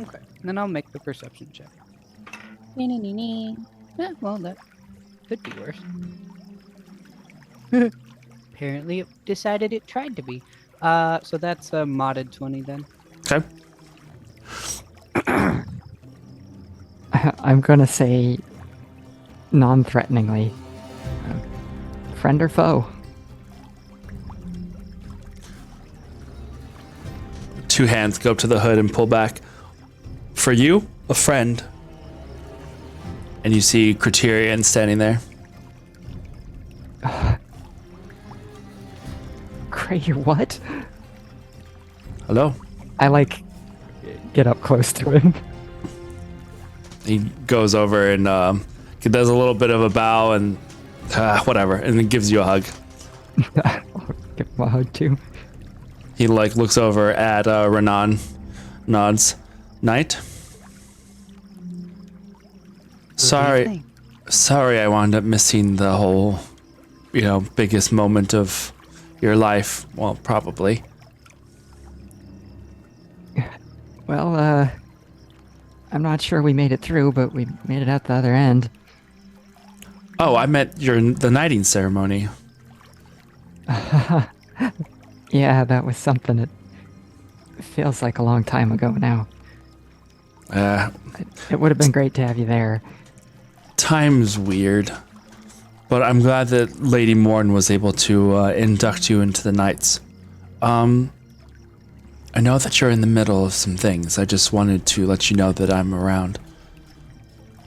Okay. Then I'll make the perception check. Yeah, well, that could be worse. Apparently it decided it tried to be. So that's a modded 20 then. Okay. I'm gonna say non-threateningly. Friend or foe? Two hands go up to the hood and pull back. For you, a friend. And you see Criterion standing there. Crater, what? Hello. I get up close to him. He goes over and he does a little bit of a bow and whatever, and then gives you a hug. I'll give him a hug too. He looks over at Renan, nods. Knight. Sorry, I wound up missing the whole, biggest moment of your life. Well, probably. Well, I'm not sure we made it through, but we made it out the other end. Oh, I meant the knighting ceremony. Yeah, that was something. It feels like a long time ago now. It would have been great to have you there. Time's weird, but I'm glad that Lady Morn was able to induct you into the Knights. I know that you're in the middle of some things. I just wanted to let you know that I'm around.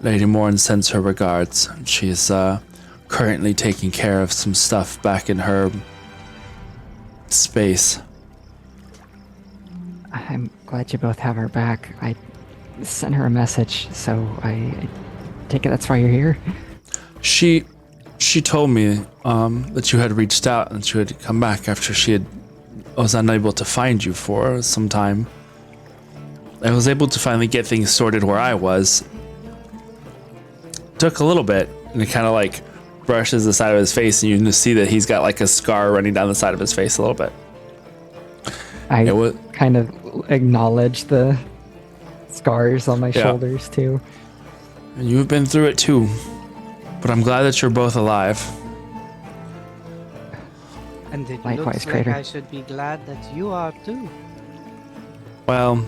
Lady Morn sends her regards. She's currently taking care of some stuff back in her space. I'm glad you both have her back. I sent her a message, so I take it that's why you're here? She told me that you had reached out and she had come back after was unable to find you for some time. I was able to finally get things sorted where I was. Took a little bit, and he kind of brushes the side of his face, and you can see that he's got a scar running down the side of his face a little bit. I kind of acknowledge the scars on my shoulders too. And you've been through it too, but I'm glad that you're both alive. And it Likewise, looks Crater. like I should be glad that you are too. Well,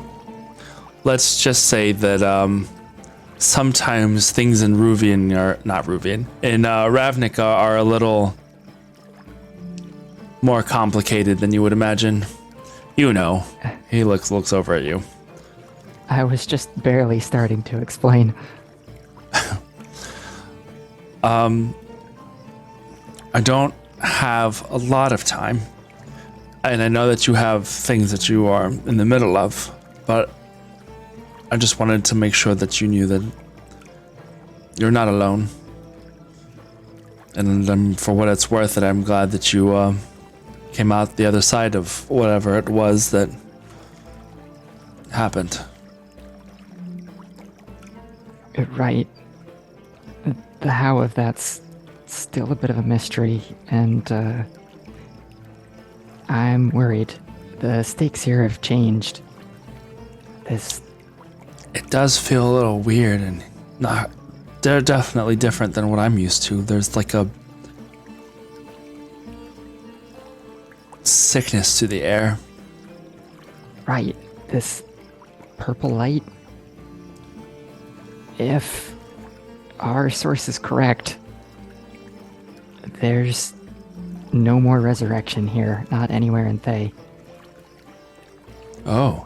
let's just say that sometimes things in Ruvian in Ravnica are a little more complicated than you would imagine. You know, he looks over at you. I was just barely starting to explain. I don't have a lot of time, and I know that you have things that you are in the middle of, but I just wanted to make sure that you knew that you're not alone. And for what it's worth, that I'm glad that you came out the other side of whatever it was that happened. Right. The how of that's still a bit of a mystery, and I'm worried. The stakes here have changed. It does feel a little weird, and they're definitely different than what I'm used to. There's a sickness to the air. Right. This purple light. If our source is correct, there's no more resurrection here, not anywhere in Thay. Oh.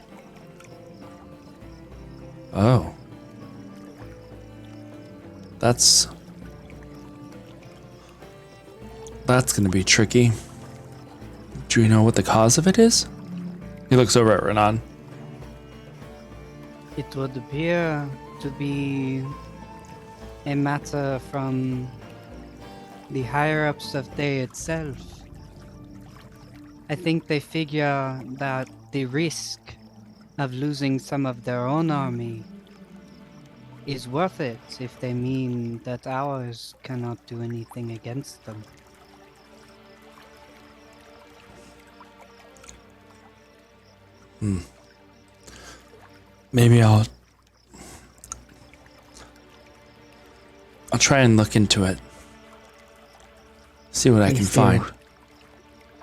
That's gonna be tricky. Do you know what the cause of it is? He looks over at Renan. It would appear to be a matter from the higher-ups of Thay itself. I think they figure that the risk of losing some of their own army is worth it if they mean that ours cannot do anything against them. Maybe I'll try and look into it. See what I can Please do. find.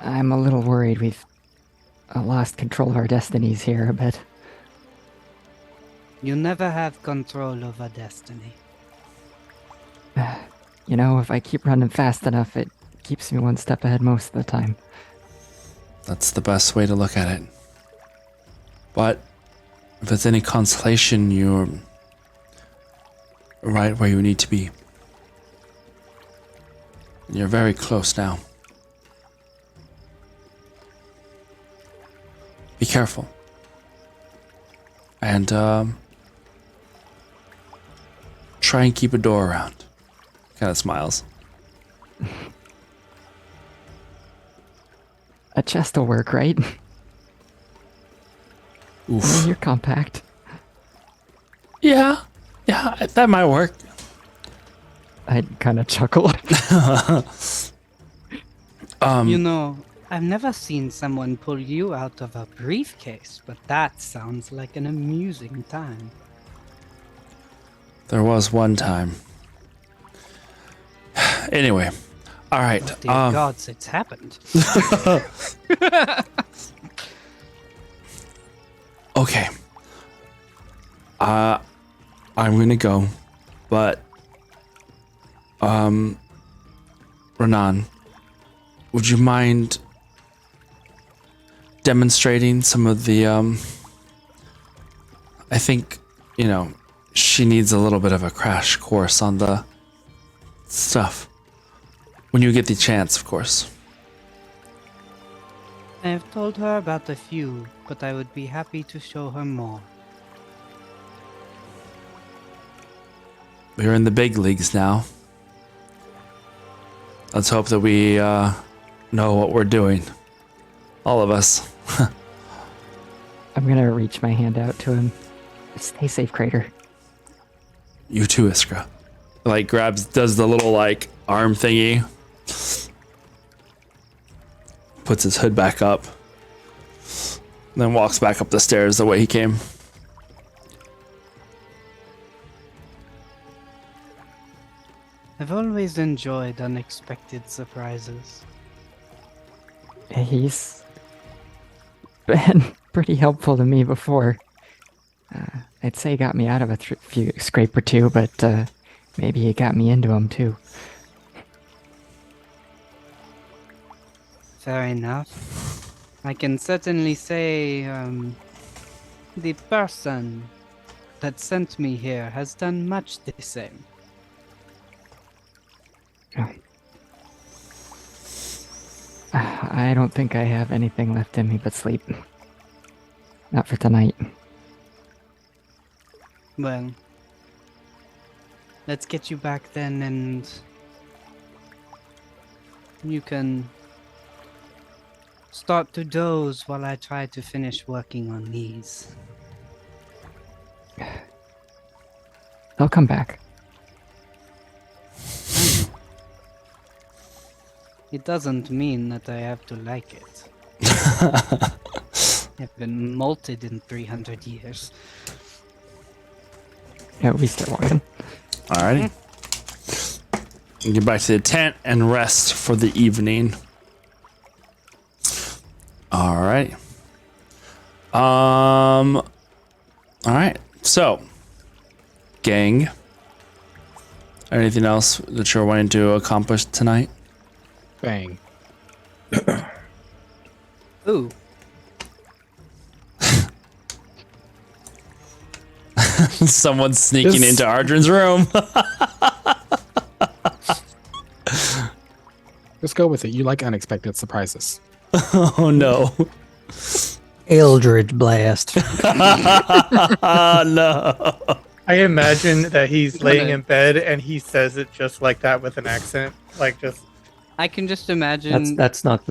I'm a little worried we've lost control of our destinies here a bit. You never have control over destiny. You know, if I keep running fast enough, it keeps me one step ahead most of the time. That's the best way to look at it. But if it's any consolation, you're right where you need to be. You're very close now. Be careful. And try and keep a door around. Kind of smiles. A chest will work, right? I mean, Oof. you're compact. Yeah, that might work. I'd kind of chuckle. You know, I've never seen someone pull you out of a briefcase, but that sounds like an amusing time. There was one time. Anyway, all right. Dear gods, it's happened. Okay. I'm gonna go, but Renan, would you mind demonstrating some of the I think, she needs a little bit of a crash course on the stuff. When you get the chance, of course. I have told her about a few, but I would be happy to show her more. We're in the big leagues now. Let's hope that we know what we're doing. All of us. I'm gonna reach my hand out to him. Stay safe, Crater. You too, Iskra. Does the little arm thingy. Puts his hood back up. Then walks back up the stairs the way he came. I've always enjoyed unexpected surprises. He's been pretty helpful to me before. I'd say he got me out of a few scrape or two, but maybe he got me into them too. Fair enough. I can certainly say the person that sent me here has done much the same. I don't think I have anything left in me but sleep. Not for tonight. Well, let's get you back then, and you can start to doze while I try to finish working on these. I'll come back. It doesn't mean that I have to like it. I've been molted in 300 years. Yeah, we start walking. Alrighty. Get back to the tent and rest for the evening. Alright. Alright. So, gang. Anything else that you're wanting to accomplish tonight? Bang. Ooh. Someone's sneaking into Ardrin's room. Just go with it. You like unexpected surprises. Oh no. Eldritch Blast. No. I imagine that he's laying in bed and he says it just like that with an accent, like just. I can just imagine. That's not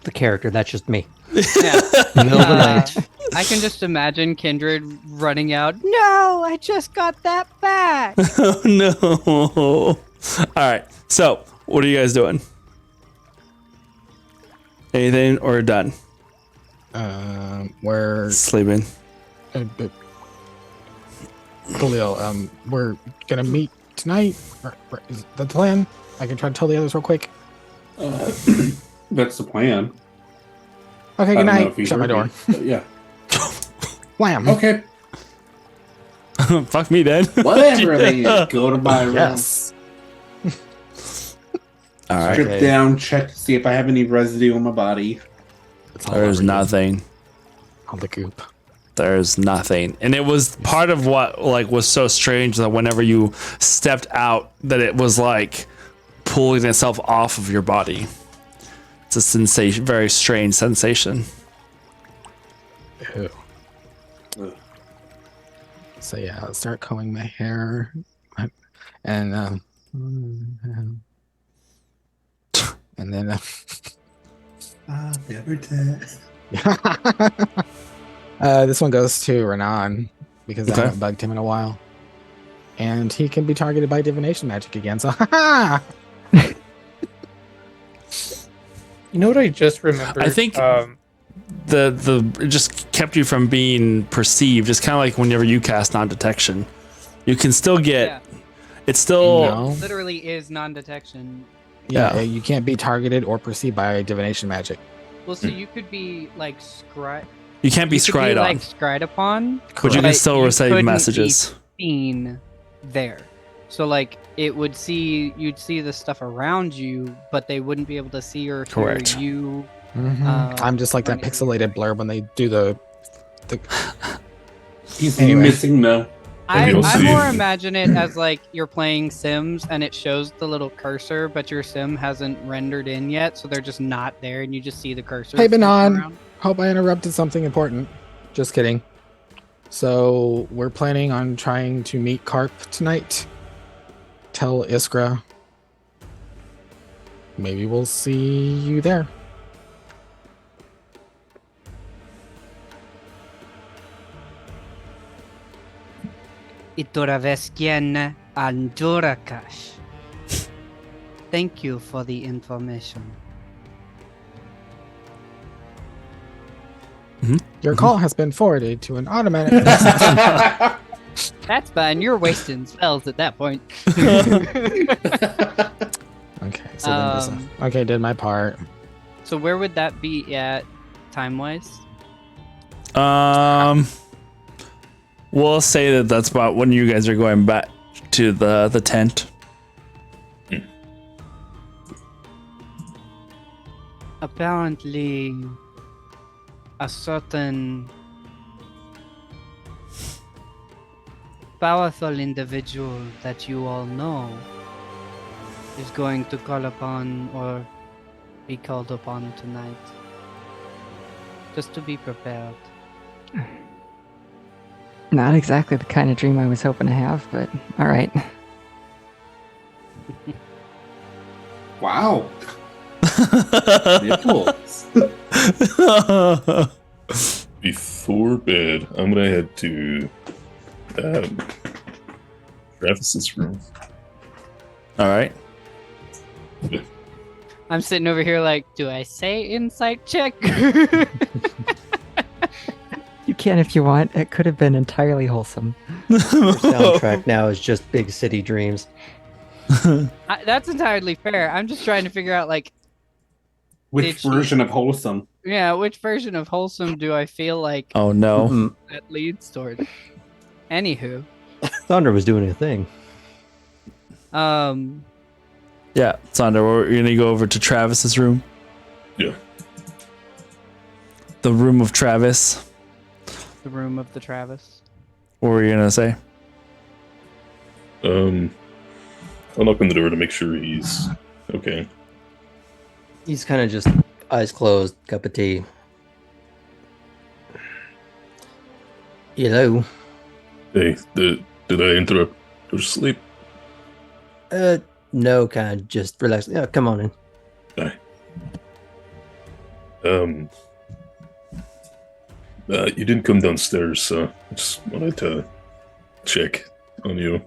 the character. That's just me. Yeah. Middle of the night. I can just imagine Kindred running out. No, I just got that back. Oh no! All right. So, what are you guys doing? Anything or done? We're Sleeping. Khalil, we're gonna meet tonight. Is that the plan? I can try to tell the others real quick. That's the plan. Okay, I good don't know night. if you Shut my heard door. me, but yeah. Wham. Okay. Fuck me then. Whatever. Then go to my room. Yes. All right. Strip Okay. down. Check to see if I have any residue on my body. It's all There's over you. nothing. All the goop. There's nothing. And it was part of what like was so strange that whenever you stepped out, that it was like pulling itself off of your body. It's a sensation, very strange sensation. Ew. Ugh. So yeah, I'll start combing my hair, and then this one goes to Renan because Okay. I haven't bugged him in a while, and he can be targeted by divination magic again. So You know what I just remembered? I think the it just kept you from being perceived. It's kind of like whenever you cast non-detection, you can still get. Yeah. It's still No. Literally is non-detection. Yeah, you can't be targeted or perceived by divination magic. Well, so you could be like scry. you can't be You could be scryed on, like scryed upon, but you can but still you receive couldn't be messages. seen there. So like it would see you'd see the stuff around you, but they wouldn't be able to see or hear Correct. you. I'm just like that bring it pixelated blurb when they do the He's Anyway. missing the. I you'll see. more imagine it as like you're playing Sims and it shows the little cursor, but your sim hasn't rendered in yet, so they're just not there, and you just see the cursor. Hey, floating Banan. around. Hope I interrupted something important. Just kidding. So we're planning on trying to meet Carp tonight. Tell Iskra. Maybe we'll see you there. Itoraveskien Andurakash. Thank you for the information. Your call has been forwarded to an automatic. That's fine. You're wasting spells at that point. Okay, so then there's okay, did my part. So where would that be at time-wise? We'll say that that's about when you guys are going back to the tent. Apparently, a certain powerful individual that you all know is going to call upon or be called upon tonight. Just to be prepared. Not exactly the kind of dream I was hoping to have, but all right. Wow. Nipples. Before bed, I'm gonna head to Travis's room. All right. I'm sitting over here like, do I say insight check? You can if you want. It could have been entirely wholesome. Your soundtrack now is just big city dreams. That's entirely fair. I'm just trying to figure out like, Which Did she- version of wholesome? yeah, which version of wholesome do I feel like Oh no. Mm-mm. that leads toward? Anywho, Thunder was doing a thing. Yeah, Sandra, we're gonna go over to Travis's room. Yeah. The room of Travis. the room of the Travis. What were you gonna say? I'll knock on the door to make sure he's okay. He's kind of just eyes closed, cup of tea. Hello. Hey, did I interrupt your sleep? No, kind of just relax. Yeah, come on in. Aye. Um, you didn't come downstairs, so I just wanted to check on you.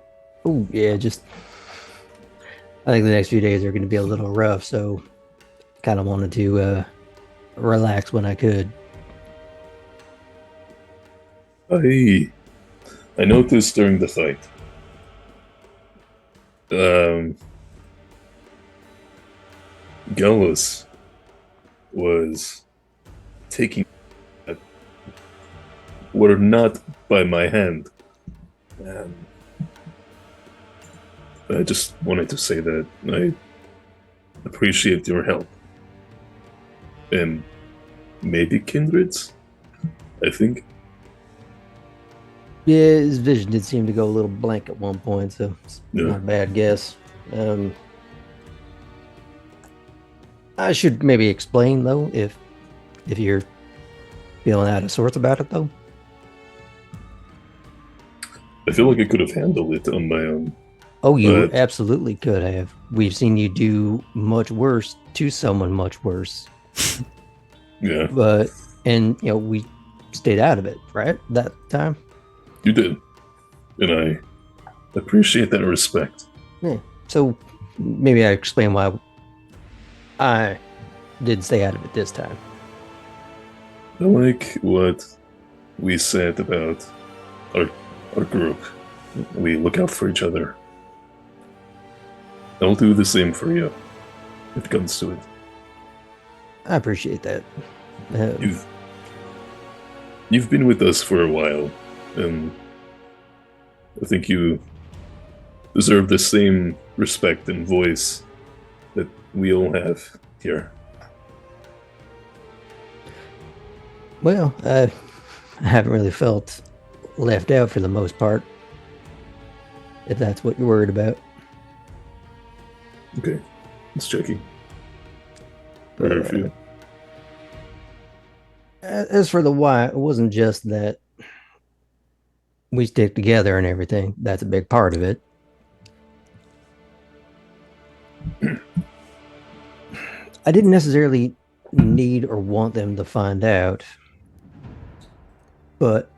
Oh yeah, just I think the next few days are going to be a little rough, so kind of wanted to relax when I could. I noticed during the fight. Gallus was taking were not by my hand. I just wanted to say that I appreciate your help. And maybe kindreds, I think. Yeah, his vision did seem to go a little blank at one point, so it's not a bad guess. I should maybe explain though, if you're feeling out of sorts about it though. I feel like I could have handled it on my own. Oh, you absolutely could have. We've seen you do much worse to someone much worse. Yeah. And we stayed out of it, right? That time. You did. And I appreciate that respect. Yeah. So maybe I explain why I did stay out of it this time. I like what we said about our group. We look out for each other. I'll do the same for you if it comes to it. I appreciate that. You've been with us for a while, and I think you deserve the same respect and voice that we all have here. Well, I haven't really felt left out for the most part, if that's what you're worried about. Okay, just checking. But, as for the why, it wasn't just that we stick together and everything. That's a big part of it. I didn't necessarily need or want them to find out, but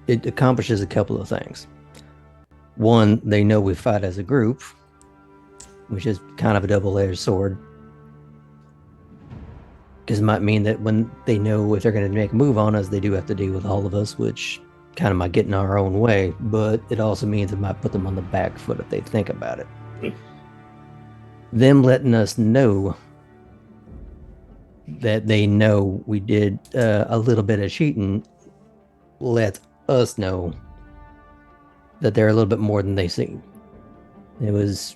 it accomplishes a couple of things. One, they know we fight as a group, which is kind of a double-edged sword. Because it might mean that when they know if they're going to make a move on us, they do have to deal with all of us, which kind of might get in our own way. But it also means it might put them on the back foot if they think about it. Them letting us know that they know we did a little bit of cheating lets us know that they're a little bit more than they seem. There was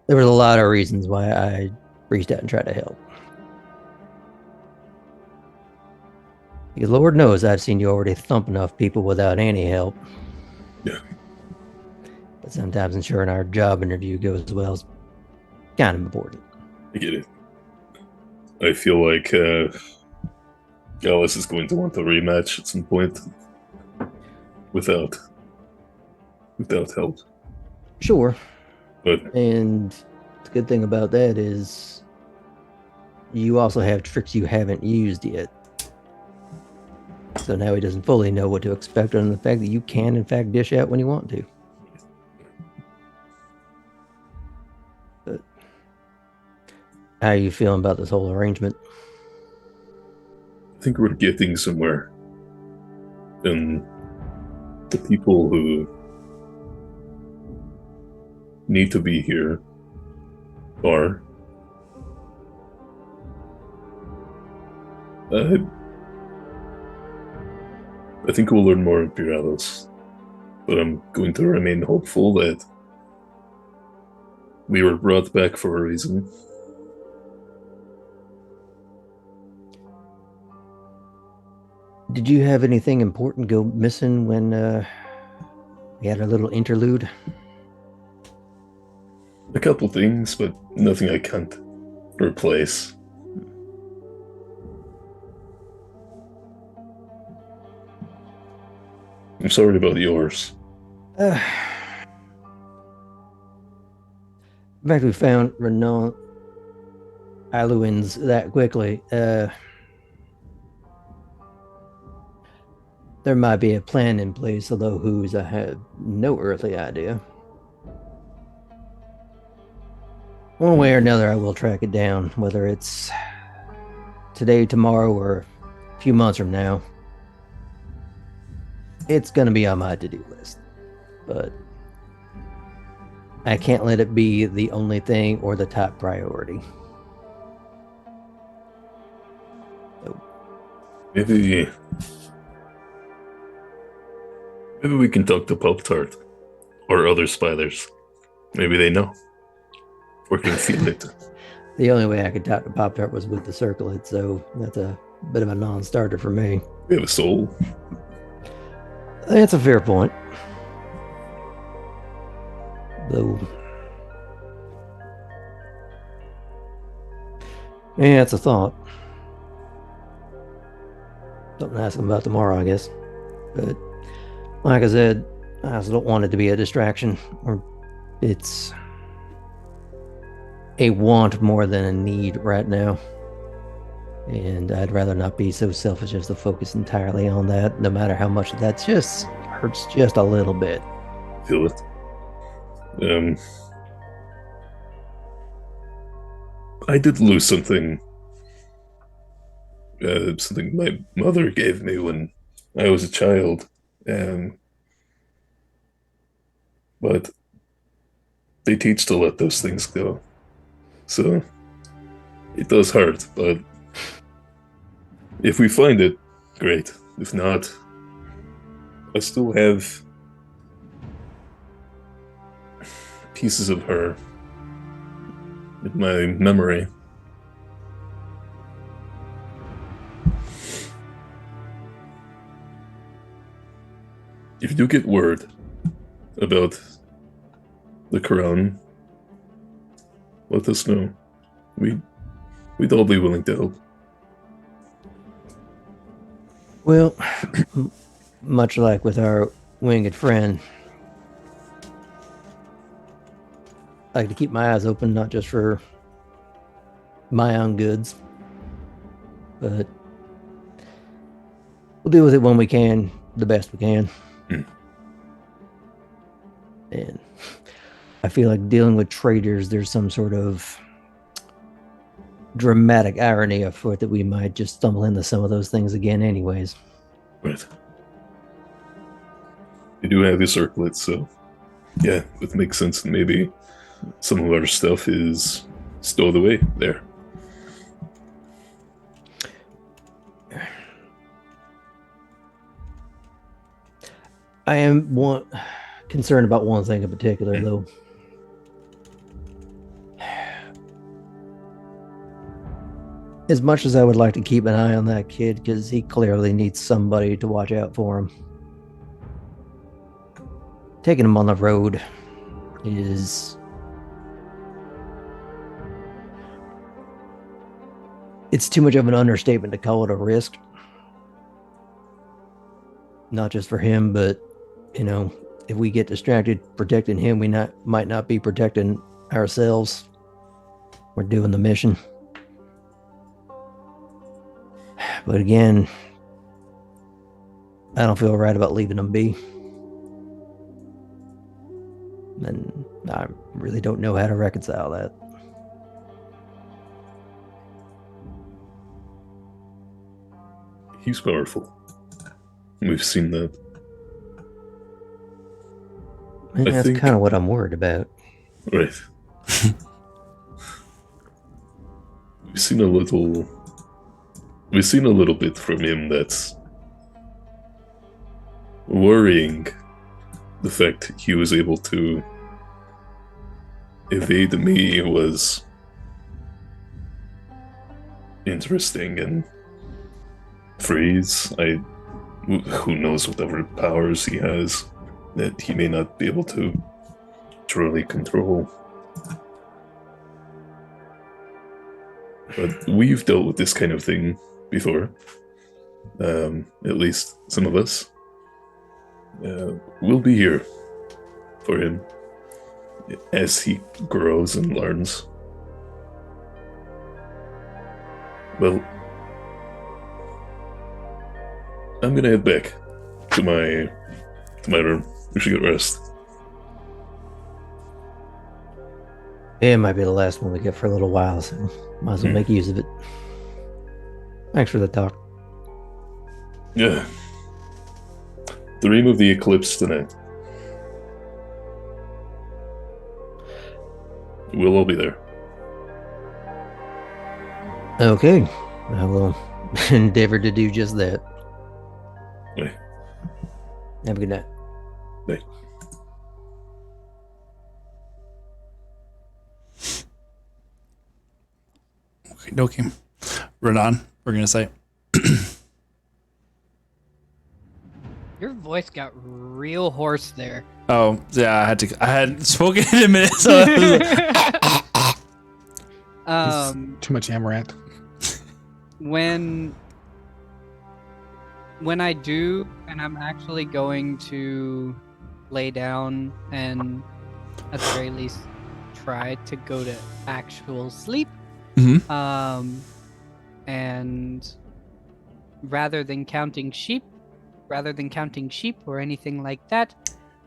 a lot of reasons why I reached out and tried to help. Because Lord knows I've seen you already thump enough people without any help. Yeah. But sometimes ensuring our job interview goes well is kind of important. I get it. I feel like Gallus is going to want a rematch at some point without help. Sure. But and the good thing about that is you also have tricks you haven't used yet. So now he doesn't fully know what to expect other than the fact that you can, in fact, dish out when you want to. But how are you feeling about this whole arrangement? I think we're getting somewhere. And the people who need to be here are. I think we'll learn more in Piralos, but I'm going to remain hopeful that we were brought back for a reason. Did you have anything important go missing when we had a little interlude? A couple things, but nothing I can't replace. I'm sorry about yours. In fact, we found Renault Iluins that quickly. There might be a plan in place, although whose I have no earthly idea. One way or another, I will track it down, whether it's today, tomorrow, or a few months from now. It's going to be on my to-do list, but I can't let it be the only thing or the top priority. Maybe we can talk to Pop Tart or other spiders. Maybe they know. Or can feel it. The only way I could talk to Pop Tart was with the circlet, so that's a bit of a non-starter for me. We have a soul. That's a fair point. Though, yeah, it's a thought. Something to ask him about tomorrow, I guess. But like I said, I also don't want it to be a distraction, or it's a want more than a need right now. And I'd rather not be so selfish as to focus entirely on that, no matter how much that just hurts just a little bit. Feel it. I did lose something. Something my mother gave me when I was a child. But they teach to let those things go. So it does hurt, but if we find it, great. If not, I still have pieces of her in my memory. If you get word about the Quran, let us know. We'd all be willing to help. Well, much like with our winged friend, I like to keep my eyes open, not just for my own goods, but we'll deal with it when we can, the best we can. And I feel like dealing with traitors, there's some sort of dramatic irony afoot that we might just stumble into some of those things again anyways. Right. We do have a circlet, so yeah, it makes sense that maybe some of our stuff is stowed away there. I am concerned about one thing in particular, though. As much as I would like to keep an eye on that kid, because he clearly needs somebody to watch out for him, taking him on the road is... it's too much of an understatement to call it a risk. Not just for him, but, you know, if we get distracted protecting him, we might not be protecting ourselves. We're doing the mission. But again, I don't feel right about leaving him be. And I really don't know how to reconcile that. He's powerful. We've seen that. And that's kind of what I'm worried about. Right. We've seen a little bit from him that's worrying. The fact he was able to evade me was interesting, and freeze, who knows whatever powers he has that he may not be able to truly control. But we've dealt with this kind of thing before. At least some of us. We'll be here for him as he grows and learns. Well, I'm gonna head back to my room. We should get rest. It might be the last one we get for a little while, so might as well make use of it. Thanks for the talk. Yeah. The dream of the eclipse tonight. We'll all be there. Okay, I will endeavor to do just that. Bye. Have a good night. Bye. Okay. Renan, we're gonna say. Your voice got real hoarse there. Oh yeah, I had spoken in a minute. So Too much amaranth. when I do, and I'm actually going to lay down and at the very least try to go to actual sleep. Mhm. And rather than counting sheep or anything like that,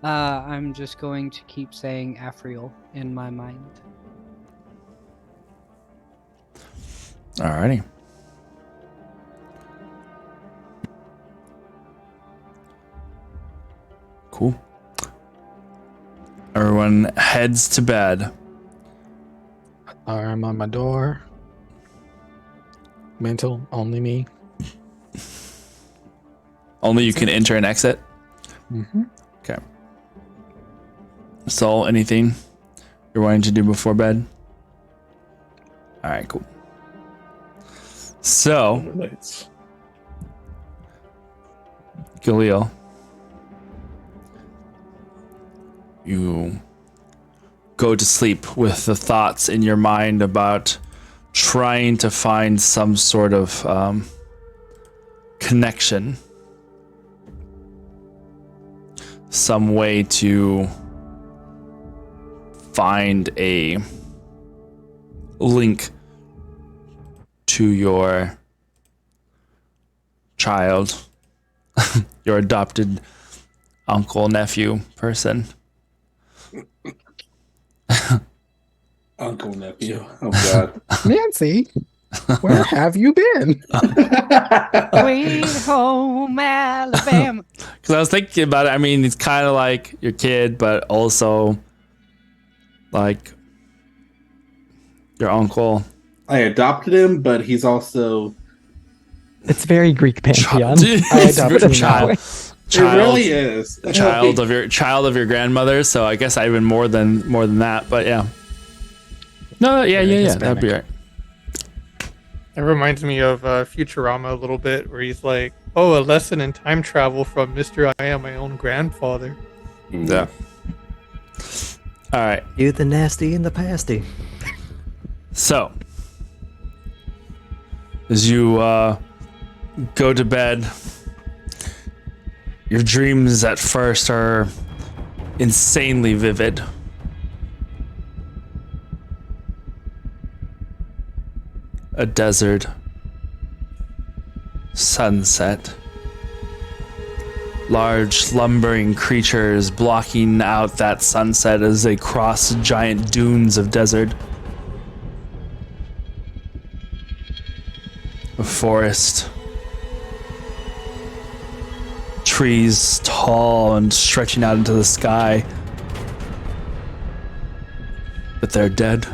I'm just going to keep saying Afriel in my mind. Alrighty. Cool. Everyone heads to bed. I'm on my door. Mental, only me. Only you can enter and exit. Mm-hmm. Okay. Soul, anything you're wanting to do before bed? All right, cool. So, Nights. Galil, you go to sleep with the thoughts in your mind about trying to find some sort of connection, some way to find a link to your child, your adopted uncle, nephew person. Uncle nephew. Oh God. Nancy, where have you been? Sweet home Alabama. Because I was thinking about it. I mean, it's kind of like your kid, but also like your uncle. I adopted him, but he's also. It's very Greek pantheon. I adopted him now. It really is. child of your grandmother. So I guess I even more than that. But yeah. No, yeah. That'd be right. It reminds me of Futurama a little bit, where he's like, "Oh, a lesson in time travel from Mr. I Am My Own Grandfather." Yeah. All right. You the nasty and the pasty. So, as you go to bed, your dreams at first are insanely vivid. A desert, sunset, large lumbering creatures blocking out that sunset as they cross giant dunes of desert. A forest. Trees tall and stretching out into the sky. But they're dead.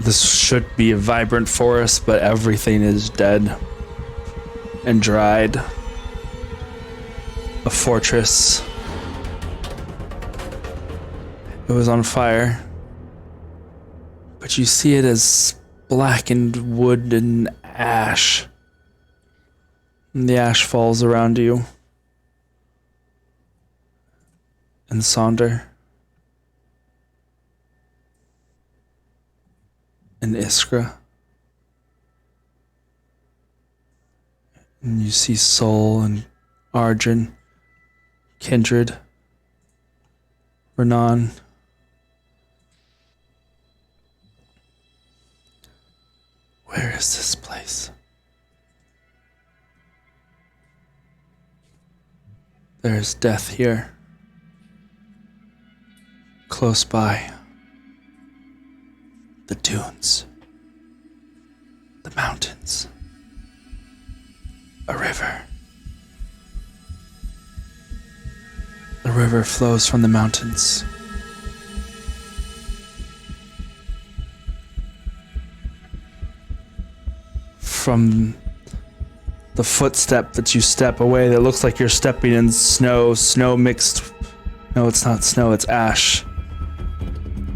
This should be a vibrant forest, but everything is dead and dried. A fortress. It was on fire. But you see it as blackened wood and ash. And the ash falls around you. And Sonder. And Iskra. And you see Sol and Arjun, Kindred, Renan. Where is this place? There's death here. Close by. The dunes. The mountains. A river. The river flows from the mountains. From the footstep that you step away that looks like you're stepping in snow mixed. No, it's not snow, it's ash.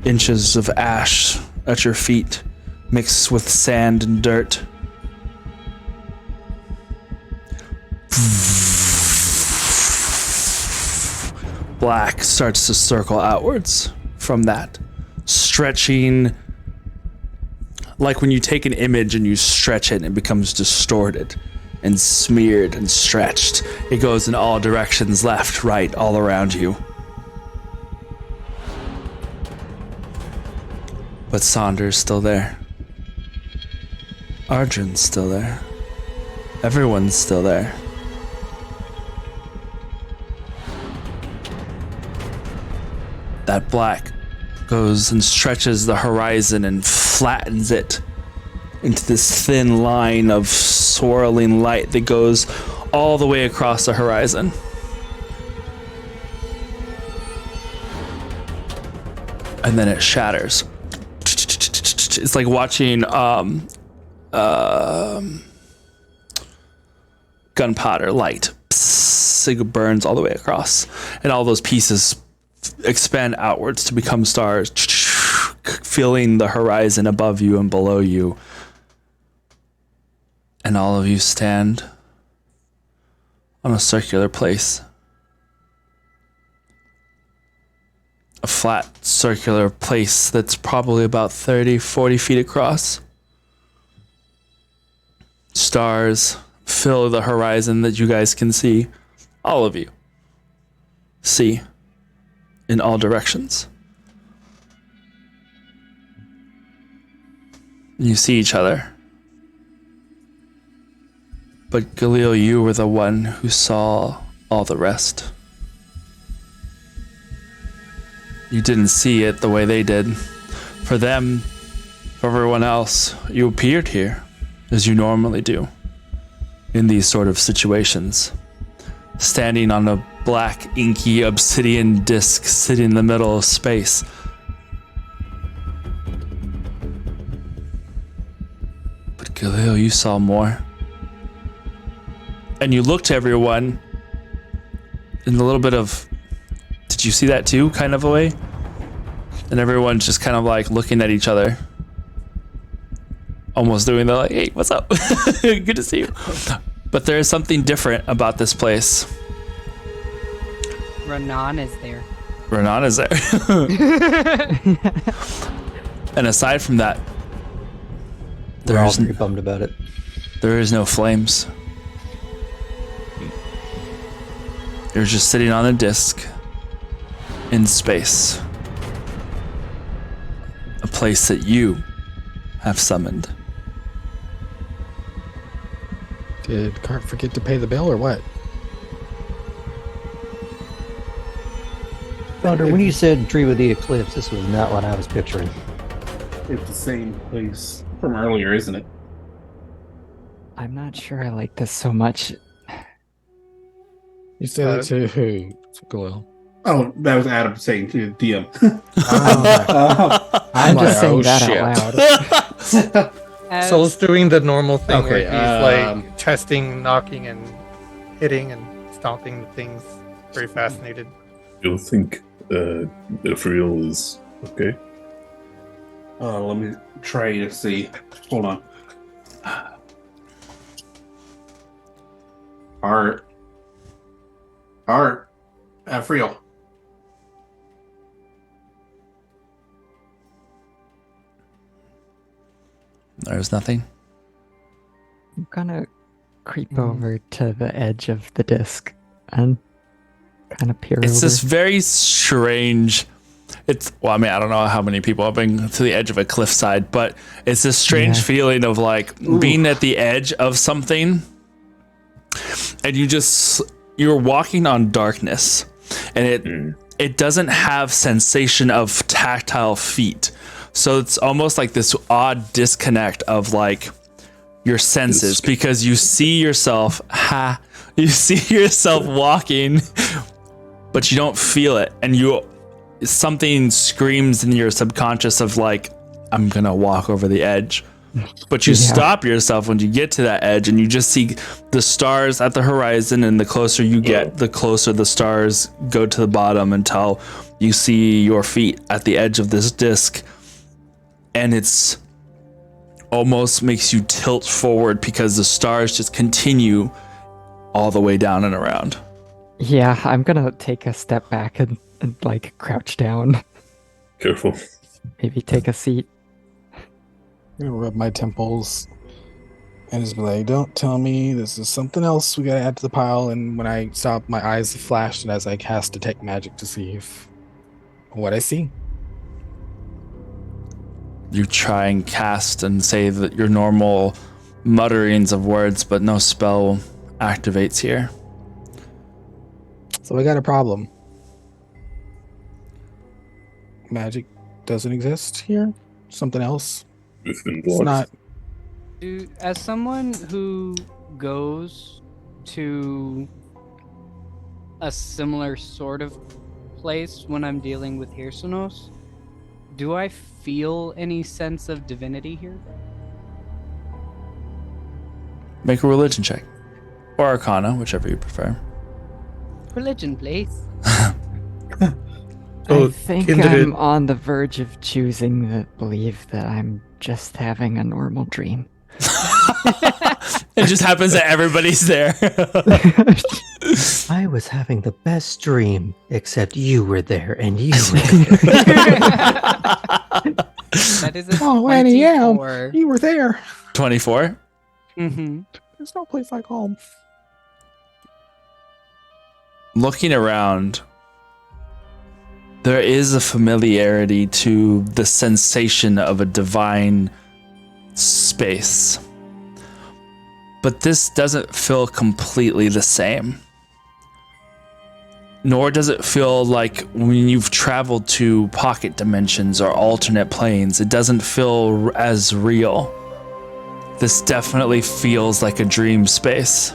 Inches of ash at your feet, mixed with sand and dirt. Black starts to circle outwards from that, stretching like when you take an image and you stretch it and it becomes distorted and smeared and stretched. It goes in all directions, left, right, all around you. But Saunders still there. Arjun's still there. Everyone's still there. That black goes and stretches the horizon and flattens it into this thin line of swirling light that goes all the way across the horizon. And then it shatters. It's like watching gunpowder light. It burns all the way across. And all those pieces expand outwards to become stars, filling the horizon above you and below you. And all of you stand on a circular place. A flat circular place that's probably about 30, 40 feet across. Stars fill the horizon that you guys can see. All of you see in all directions. You see each other. But Galil, you were the one who saw all the rest. You didn't see it the way they did. For them, for everyone else, you appeared here, as you normally do, in these sort of situations. Standing on a black, inky obsidian disc sitting in the middle of space. But Galil, you saw more. And you looked to everyone in a little bit of, did you see that too, kind of a way? And everyone's just kind of like looking at each other. Almost doing the like, hey, what's up? Good to see you. But there is something different about this place. Renan is there. Renan is there. And aside from that, We're all pretty bummed about it. there is no flames. You're just sitting on a disc in space. A place that you have summoned. Did Cart forget to pay the bill or what? Thunder, when you said Tree with the Eclipse, this was not what I was picturing. It's the same place from earlier, isn't it? I'm not sure I like this so much. You said it to who? To Galil. Oh, that was Adam saying to the DM. I'm like, just saying oh, that shit. out loud. As, Soul's doing the normal thing Okay, where he's like testing, knocking, and hitting and stomping the things. Very fascinated. You'll think Ephriel is okay. Let me try to see. Hold on. Art. Afriel. There's nothing. I'm gonna creep over to the edge of the disc and kind of peer It's over. this very strange I mean, I don't know how many people have been to the edge of a cliffside, but it's this strange feeling of like being at the edge of something, and you're walking on darkness, and it doesn't have sensation of tactile feet. So it's almost like this odd disconnect of like your senses, because you see yourself walking, but you don't feel it, and something screams in your subconscious of like, I'm gonna walk over the edge. But you stop yourself when you get to that edge, and you just see the stars at the horizon, and the closer you get, the closer the stars go to the bottom until you see your feet at the edge of this disc. And it's almost makes you tilt forward because the stars just continue all the way down and around. Yeah, I'm gonna take a step back and like crouch down. Careful. Maybe take a seat. I'm gonna rub my temples and just be like, don't tell me this is something else we gotta add to the pile. And when I stop, my eyes flashed, and as I cast Detect Magic to see what I see. You try and cast and say that your normal mutterings of words, but no spell activates here. So I got a problem. Magic doesn't exist here. Something else. It's been It's blocked. not. As someone who goes to a similar sort of place when I'm dealing with Hirsonos, do I feel any sense of divinity here? Make a religion check. Or Arcana, whichever you prefer. Religion, please. So, I think Kindred- I'm on the verge of choosing to believe that I'm just having a normal dream. It just happens that everybody's there. I was having the best dream, except you were there and you were there. That is a Oh, Annie, yeah, 24. you were there. 24. Mm-hmm. There's no place like home. Looking around, there is a familiarity to the sensation of a divine space. But this doesn't feel completely the same. Nor does it feel like when you've traveled to pocket dimensions or alternate planes, it doesn't feel as real. This definitely feels like a dream space.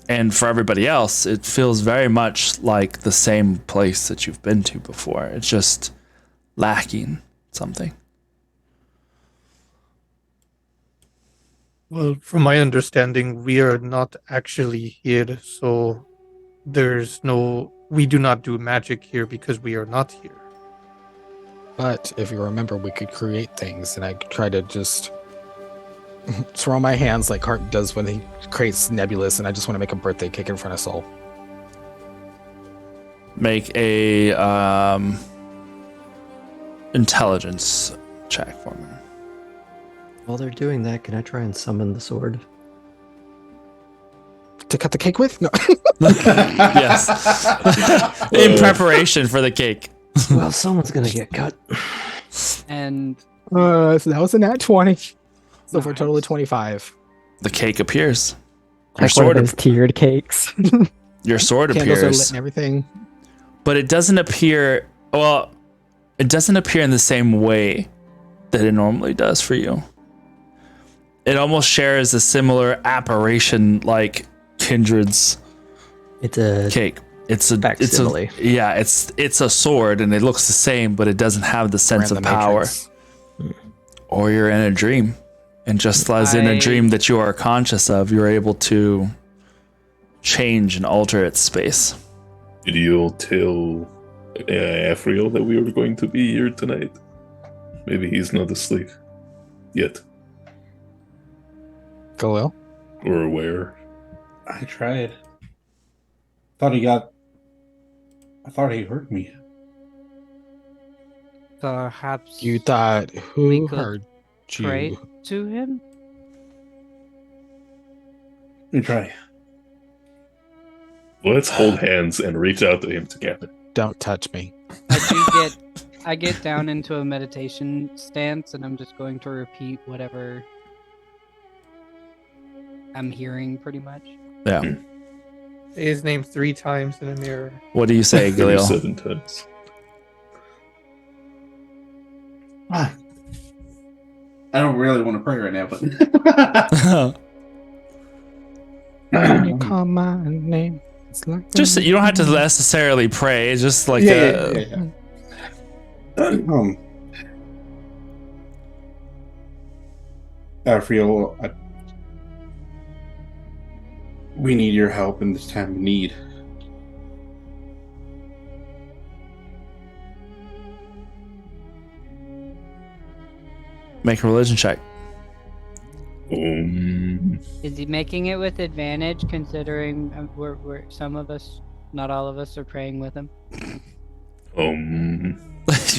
And for everybody else, it feels very much like the same place that you've been to before. It's just lacking something. Well, from my understanding, we are not actually here, so we do not do magic here because we are not here. But if you remember, we could create things, and I could try to just throw my hands like Hart does when he creates Nebulous, and I just want to make a birthday cake in front of Soul. Make a intelligence check for me. While they're doing that, can I try and summon the sword? To cut the cake with? No. Yes. In preparation for the cake. Well, someone's gonna get cut. And So that was a nat 20. So for a total of 25. The cake appears. Your Like one of sword, those tiered cakes. your sword Candles are lit appears, and everything. but it doesn't appear. Well, it doesn't appear in the same way that it normally does for you. It almost shares a similar apparition like Kindred's It's a cake. It's a facsimile. it's a sword, and it looks the same, but it doesn't have the sense Ran of the power. Matrix. Or you're in a dream, and just as in a dream that you are conscious of, you're able to change and alter its space. Did you tell Afriel that we were going to be here tonight? Maybe he's not asleep yet, Galil? or aware. I tried. I thought he heard me. perhaps You thought We who could heard pray you? to him? Let me try. Let's hold hands and reach out to him together. Don't touch me. I get down into a meditation stance, and I'm just going to repeat whatever I'm hearing, pretty much. Yeah. Say his name 3 times in a mirror. What do you say, Galil? 37 times. I don't really want to pray right now, but When you call my name, it's like Just you don't have to necessarily pray. It's just like yeah. I feel we need your help in this time of need. make a religion check. Is he making it with advantage, considering we're some of us, not all of us, are praying with him? You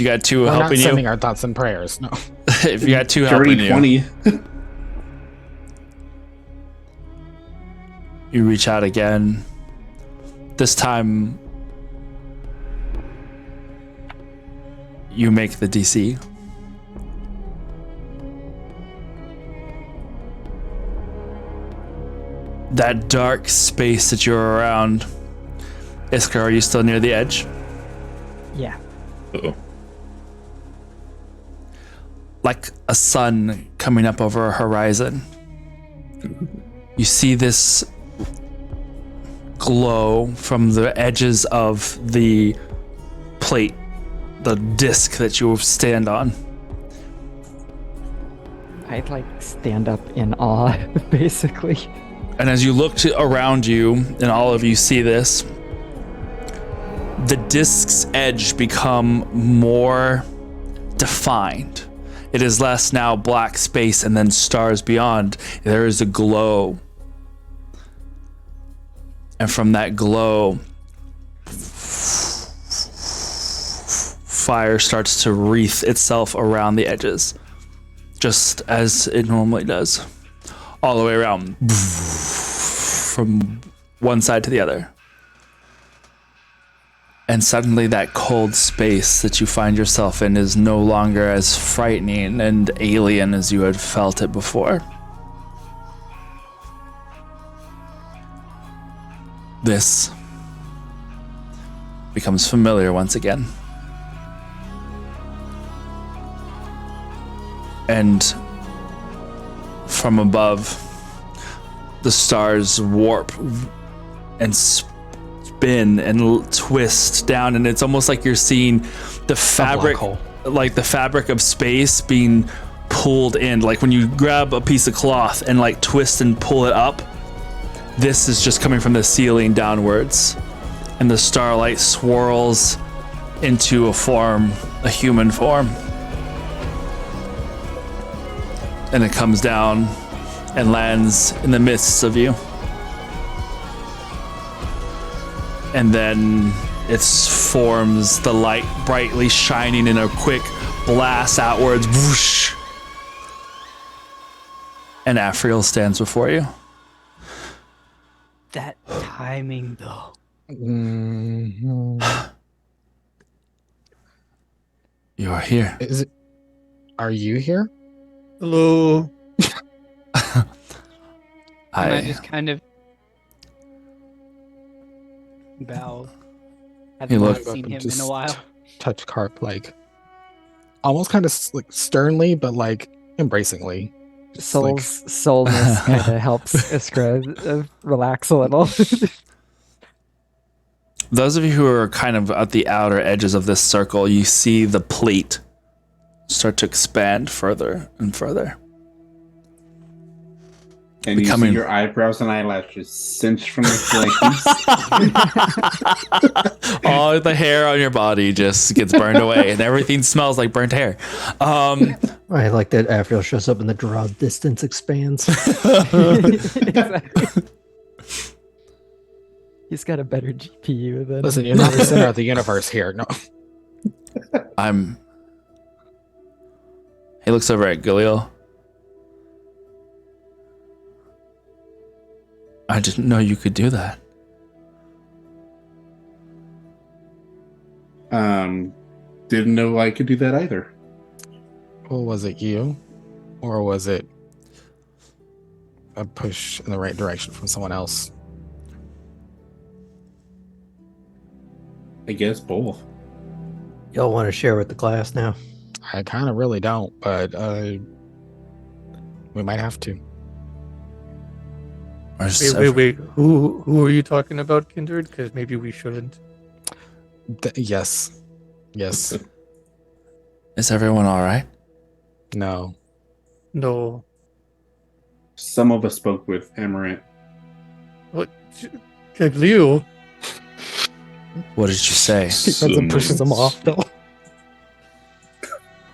got 2 We're not helping you. sending our thoughts and prayers. No. If you got 2 helping Dirty you, 20. you reach out again. This time, you make the DC. That dark space that you're around. Iskar, are you still near the edge? Yeah. Uh-oh. Like a sun coming up over a horizon. You see this glow from the edges of the plate, the disc that you stand on. I'd like stand up in awe, basically. And as you look around you, and all of you see this, the disc's edge become more defined. It is less now black space and then stars beyond. There is a glow. And from that glow, fire starts to wreath itself around the edges, just as it normally does. All the way around, from one side to the other. And suddenly that cold space that you find yourself in is no longer as frightening and alien as you had felt it before. This becomes familiar once again. And from above, the stars warp and spin and twist down, and it's almost like you're seeing the fabric, like the fabric of space being pulled in. Like when you grab a piece of cloth and like twist and pull it up, this is just coming from the ceiling downwards, and the starlight swirls into a human form. And it comes down and lands in the midst of you. And then it forms the light brightly shining in a quick blast outwards. Whoosh. And Afriel stands before you. That timing, though. You are here. Are you here? Hello. And I just kind of bow. Haven't look seen him in a while. Touch Carp, like almost kind of like sternly, but like embracingly. Just like, Soulness kind of helps Iskra relax a little. Those of you who are kind of at the outer edges of this circle, you see the plate start to expand further and further. And you see your eyebrows and eyelashes cinch from the flames. All the hair on your body just gets burned away, and everything smells like burnt hair. I like that Afriel shows up and the draw distance expands. Exactly. He's got a better GPU than. Listen, you're not the center of the universe here. No. He looks over at Galil. I didn't know you could do that. Didn't know I could do that either. Well, was it you? Or was it a push in the right direction from someone else? I guess both. Y'all want to share with the class now? I kind of really don't, but we might have to. Wait. Who are you talking about, Kindred? Because maybe we shouldn't. Yes. Yes. Is everyone all right? No. No. Some of us spoke with Amaranth. What? Leo? What did you say? He runs and pushes him off, though.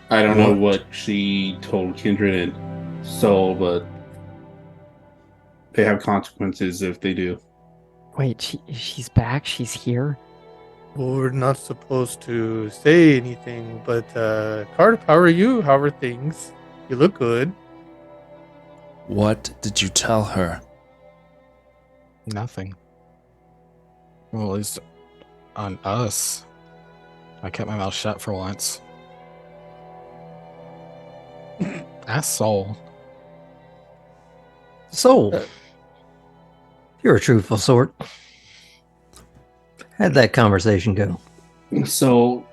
I don't know What? what she told Kindred and Soul, but they have consequences if they do. Wait, she's back? She's here? Well, we're not supposed to say anything, but Card, how are you? How are things? You look good. What did you tell her? Nothing. Well, at least on us. I kept my mouth shut for once. Ask Soul. Soul, you're a truthful sort. How'd that conversation go? So,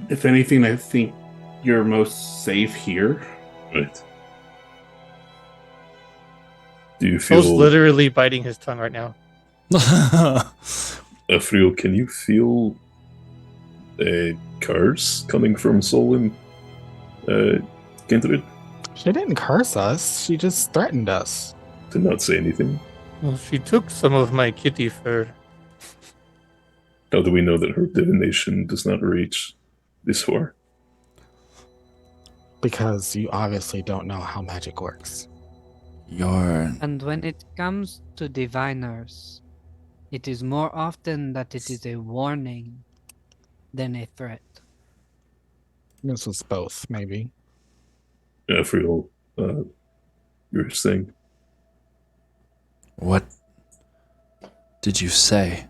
if anything, I think you're most safe here. Right. Do you Soul's feel, literally biting his tongue right now. Afriel, can you feel curse coming from Soul and Kindred? She didn't curse us. She just threatened us. Did not say anything. Well, she took some of my kitty fur. How do we know that her divination does not reach this far? Because you obviously don't know how magic works. You're... And when it comes to diviners, it is more often that it is a warning than a threat. This was both, maybe. Afriel, you're saying? What did you say?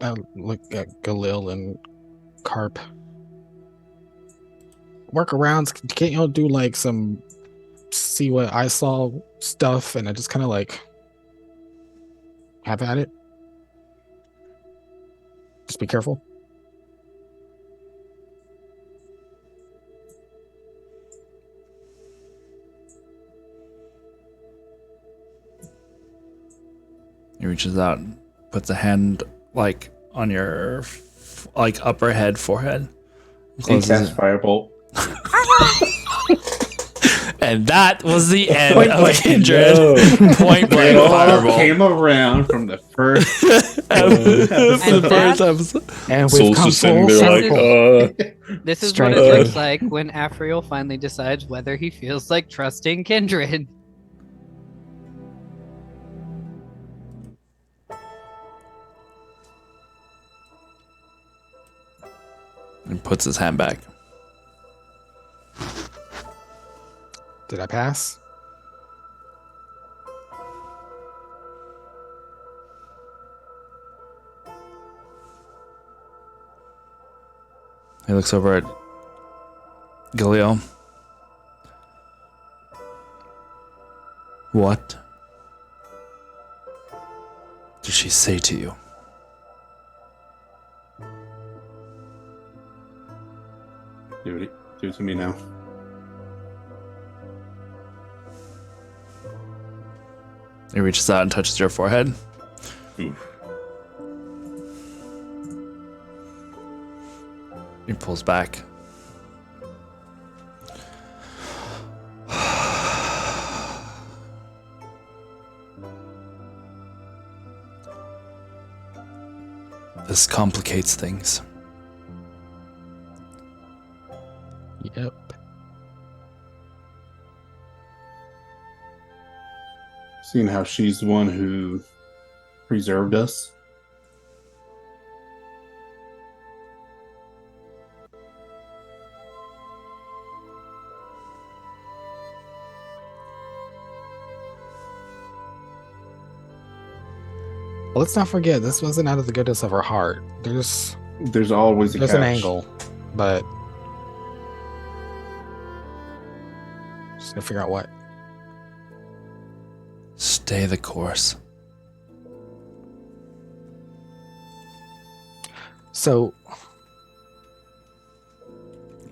I look at Galil and Carp. Workarounds, can't y'all do like some see what I saw stuff and I just kind of like have at it? Just be careful. He reaches out and puts a hand like on your like upper head, forehead. And Closes cast it. Firebolt. And that was the end Point of blank. Kindred. Point It blank all fireball. came around from the first The first episode. And we've Soul's come just sitting full there circle. This is Strike what it three. looks like when Afriel finally decides whether he feels like trusting Kindred. And puts his hand back. Did I pass? He looks over at Galil. What did she say to you? Do it to me now. He reaches out and touches your forehead. Oof. He pulls back. This complicates things. Yep. Seeing how she's the one who preserved us. let's not forget, this wasn't out of the goodness of our heart. There's always a an catch. angle, but just gonna figure out what. Stay the course. So,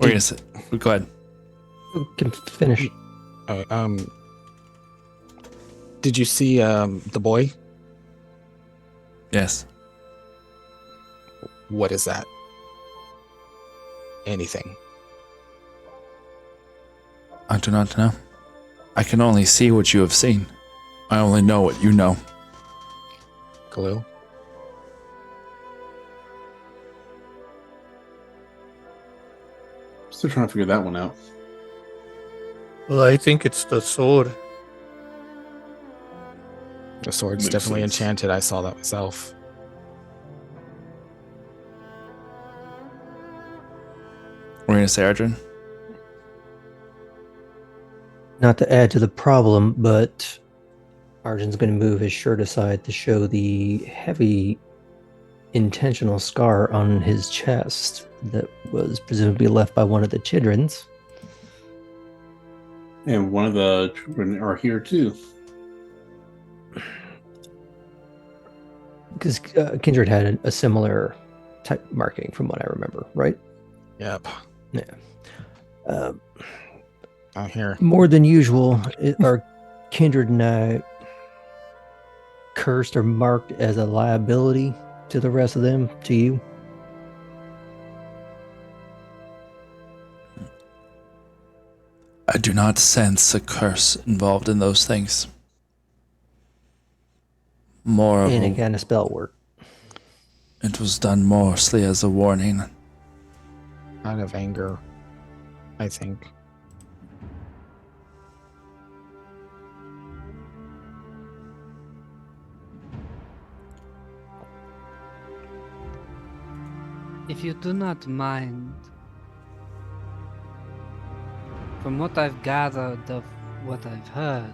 Wait a second. Go ahead. You can finish. did you see the boy? Yes. What is that? Anything? I do not know. I can only see what you have seen. I only know what you know. Khalil? Still trying to figure that one out. Well, I think it's the sword. The sword's Makes definitely sense. enchanted. I saw that myself. What are you going to say, Arjun? Not to add to the problem, but Arjun's going to move his shirt aside to show the heavy intentional scar on his chest that was presumably left by one of the children's. And one of the children are here too. Because Kindred had a similar type marking from what I remember, right? Yep. Yeah. Out here. More than usual, are Kindred and I cursed or marked as a liability to the rest of them, to you? I do not sense a curse involved in those things. More of Any a, kind of spell work. it was done mostly as a warning. Out of anger, I think. If you do not mind, from what I've gathered of what I've heard,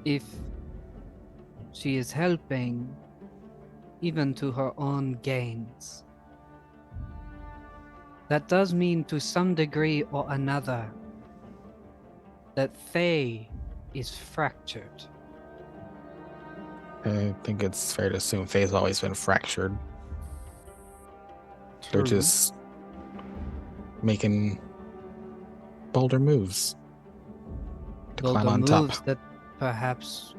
if she is helping even to her own gains, that does mean to some degree or another that Faye is fractured. I think it's fair to assume Faye's always been fractured. They're True. just making bolder moves to climb Bolder on moves top. that perhaps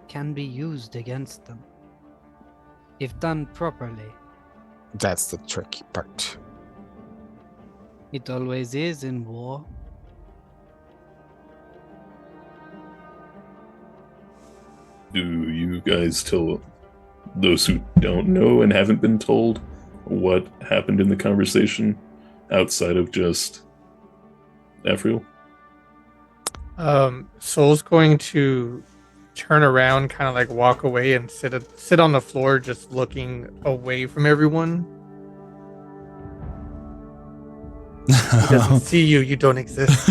can be used against them if done properly. That's the tricky part. It always is in war. Do you guys tell those who don't know and haven't been told what happened in the conversation outside of just Afriel? Soul's going to turn around, kind of like walk away and sit on the floor, just looking away from everyone. He doesn't see you. You don't exist.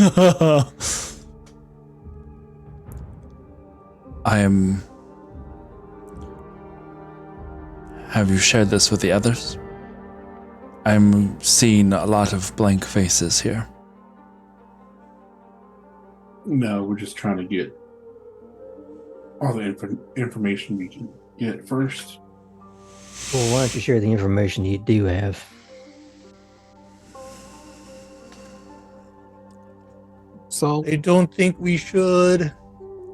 Have you shared this with the others? I'm seeing a lot of blank faces here. No, we're just trying to get all the information we can get first. Well, why don't you share the information you do have? So I don't think we should.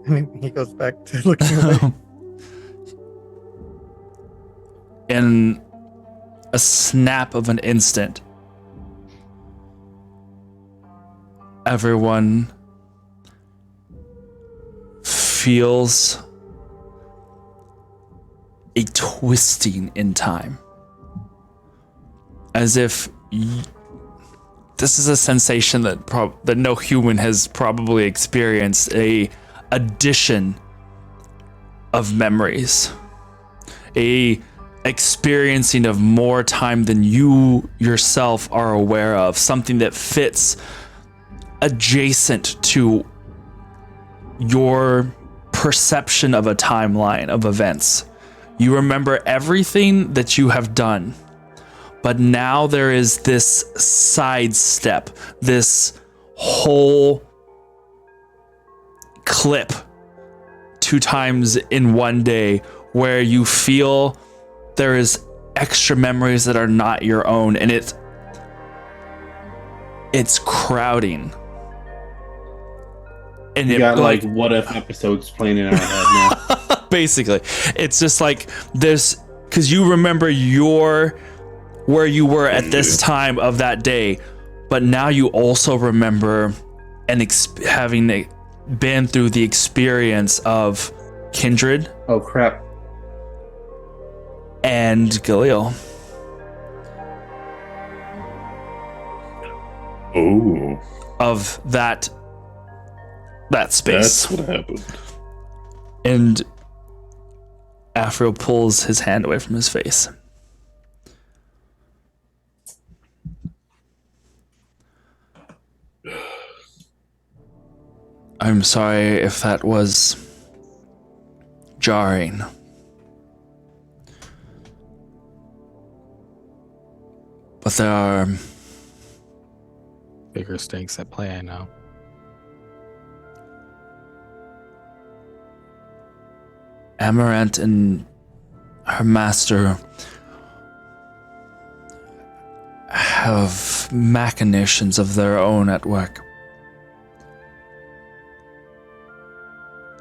And he goes back to looking away. In a snap of an instant, everyone feels a twisting in time. As if this is a sensation that that no human has probably experienced, a addition of memories, a experiencing of more time than you yourself are aware of, something that fits adjacent to your perception of a timeline of events. You remember everything that you have done, but now there is this sidestep, this whole clip 2 times in one day where you feel there is extra memories that are not your own, and it's crowding. And You got like what if episodes playing in our head now. basically, it's just like this, because you remember where you were at this time of that day, but now you also remember and having been through the experience of Kindred. Oh crap. And Galil. Oh. Of that space. That's what happened. And Afro pulls his hand away from his face. I'm sorry if that was jarring. But there are bigger stakes at play, I know. Amaranth and her master have machinations of their own at work.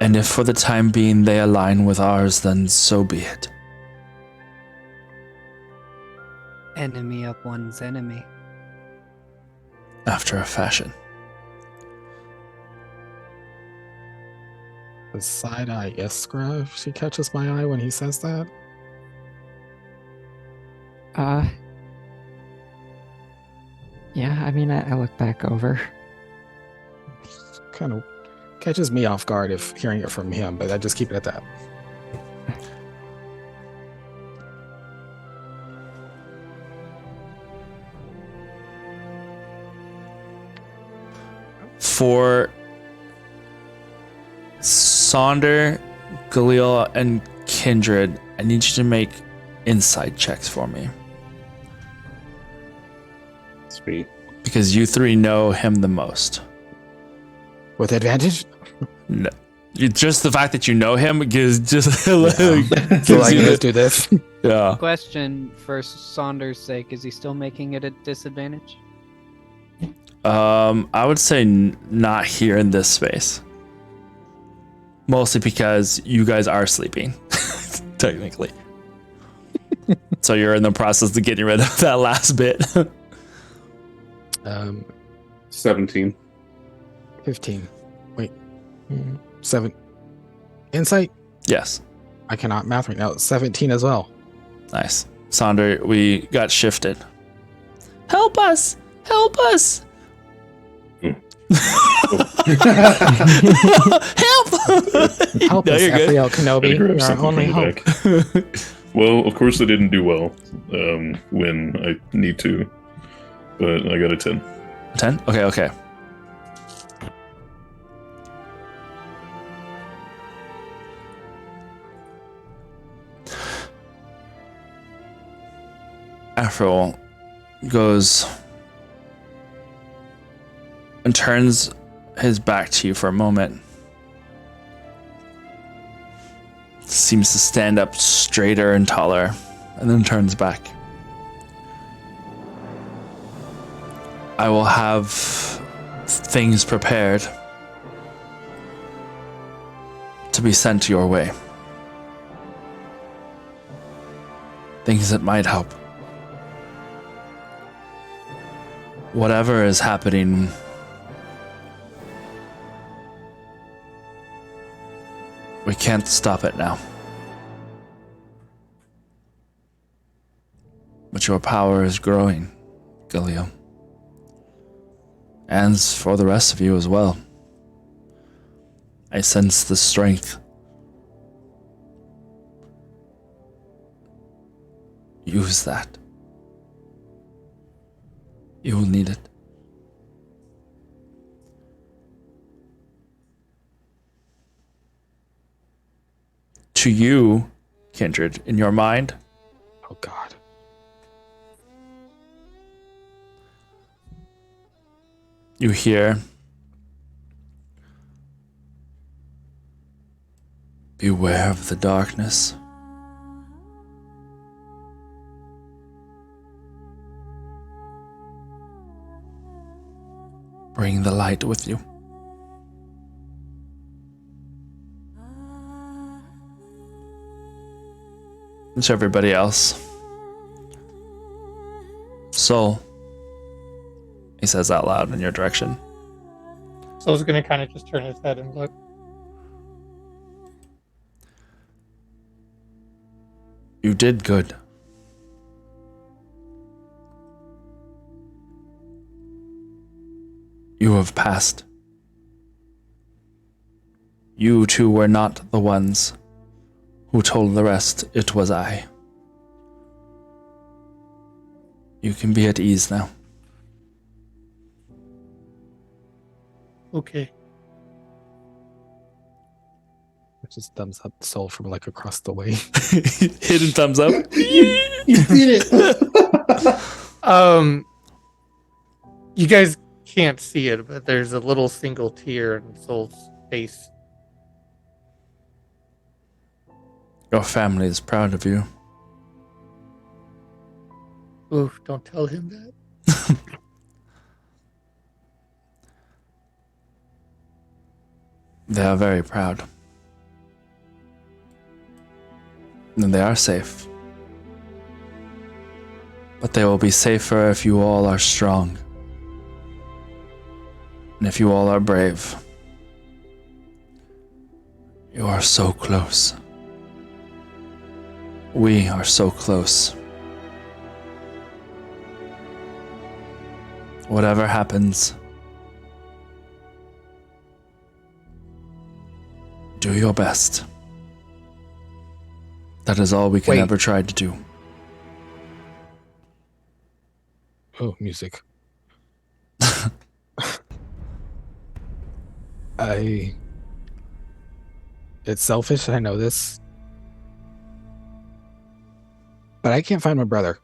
And if for the time being they align with ours, then so be it. Enemy of one's enemy. After a fashion. The side-eye Iskra, if she catches my eye when he says that. Yeah, I mean, I look back over. Kind of catches me off guard if hearing it from him, but I just keep it at that. For Sonder, Galil, and Kindred, I need you to make insight checks for me. Sweet. Because you 3 know him the most. With advantage? No. Just the fact that you know him gives just So I can just do this. Yeah. Question for Saunders' sake: is he still making it a disadvantage? I would say not here in this space. Mostly because you guys are sleeping, technically. So you're in the process of getting rid of that last bit. 17. 15. Wait. 7. Insight? Yes. I cannot math right now. 17 as well. Nice. Sonder, we got shifted. Help us! Help us! Help! Help No, us, you're good. Ephriel Kenobi. Grab You're our something only from the hope. back. Well, of course I didn't do well when I need to, but I got a 10. 10? Okay. Afro goes and turns his back to you for a moment. Seems to stand up straighter and taller, and then turns back. I will have things prepared to be sent your way. Things that might help. Whatever is happening, we can't stop it now. But your power is growing, Galil. And for the rest of you as well. I sense the strength. Use that. You will need it. to you, Kindred, in your mind, Oh God. you hear, beware of the darkness. Bring the light with you. And to everybody else. Soul, he says out loud in your direction. Soul's gonna kind of just turn his head and look. You did good. You have passed. You two were not the ones who told the rest it was I. You can be at ease now. Okay. Just thumbs up Soul from like across the way. Hidden thumbs up. You did it. You guys can't see it, but there's a little single tear in Soul's face. Your family is proud of you. Oof, don't tell him that. They are very proud. And they are safe. But they will be safer if you all are strong. And if you all are brave. You are so close. We are so close. Whatever happens, do your best. That is all we can Wait. ever try to do. Oh, music. It's selfish, I know this. But I can't find my brother.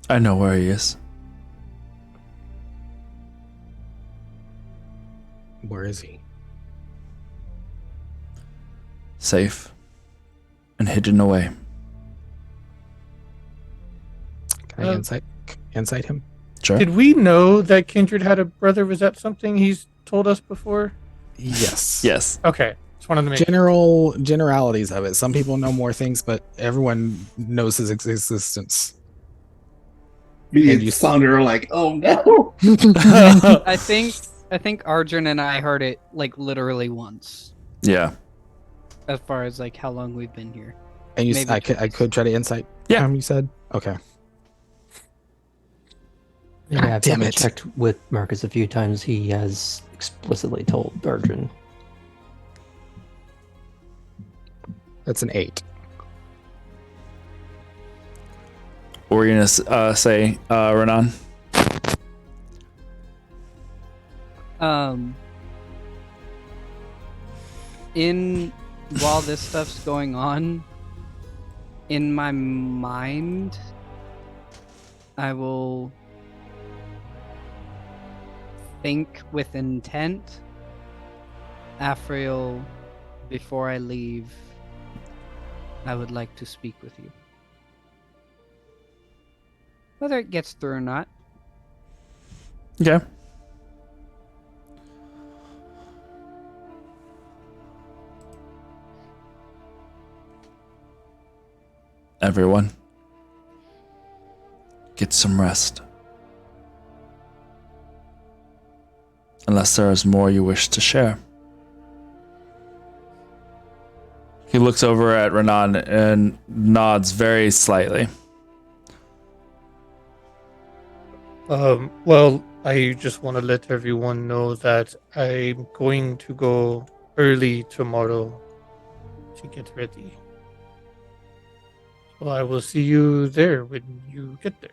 I know where he is. Where is he? Safe and hidden away. Can I insight him? Sure. Did we know that Kindred had a brother? Was that something he's told us before? Yes. Yes. Okay. Just wanted to make Generalities of it. Some people know more things, but everyone knows his existence. Me And and you- Sonder are like, oh no. I think Arjun and I heard it like literally once, Yeah. as far as like how long we've been here. And you, Maybe I could try to insight. Yeah. You said okay. Yeah, I've damn it. checked with Marcus a few times. He has explicitly told Arjun. That's an 8. What were you gonna say, Renan? While this stuff's going on, in my mind, I will think with intent. Afriel, before I leave, I would like to speak with you. Whether it gets through or not. Okay. Everyone, get some rest. Unless there is more you wish to share. He looks over at Renan and nods very slightly. Well, I just want to let everyone know that I'm going to go early tomorrow to get ready. So I will see you there when you get there.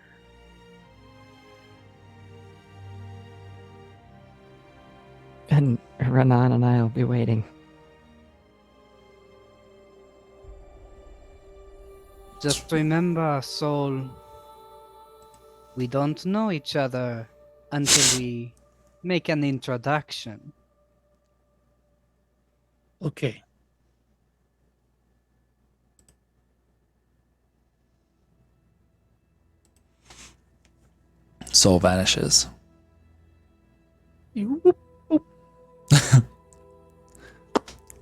And Renan and I will be waiting. Just remember, Soul, we don't know each other until we make an introduction. Okay. Soul vanishes.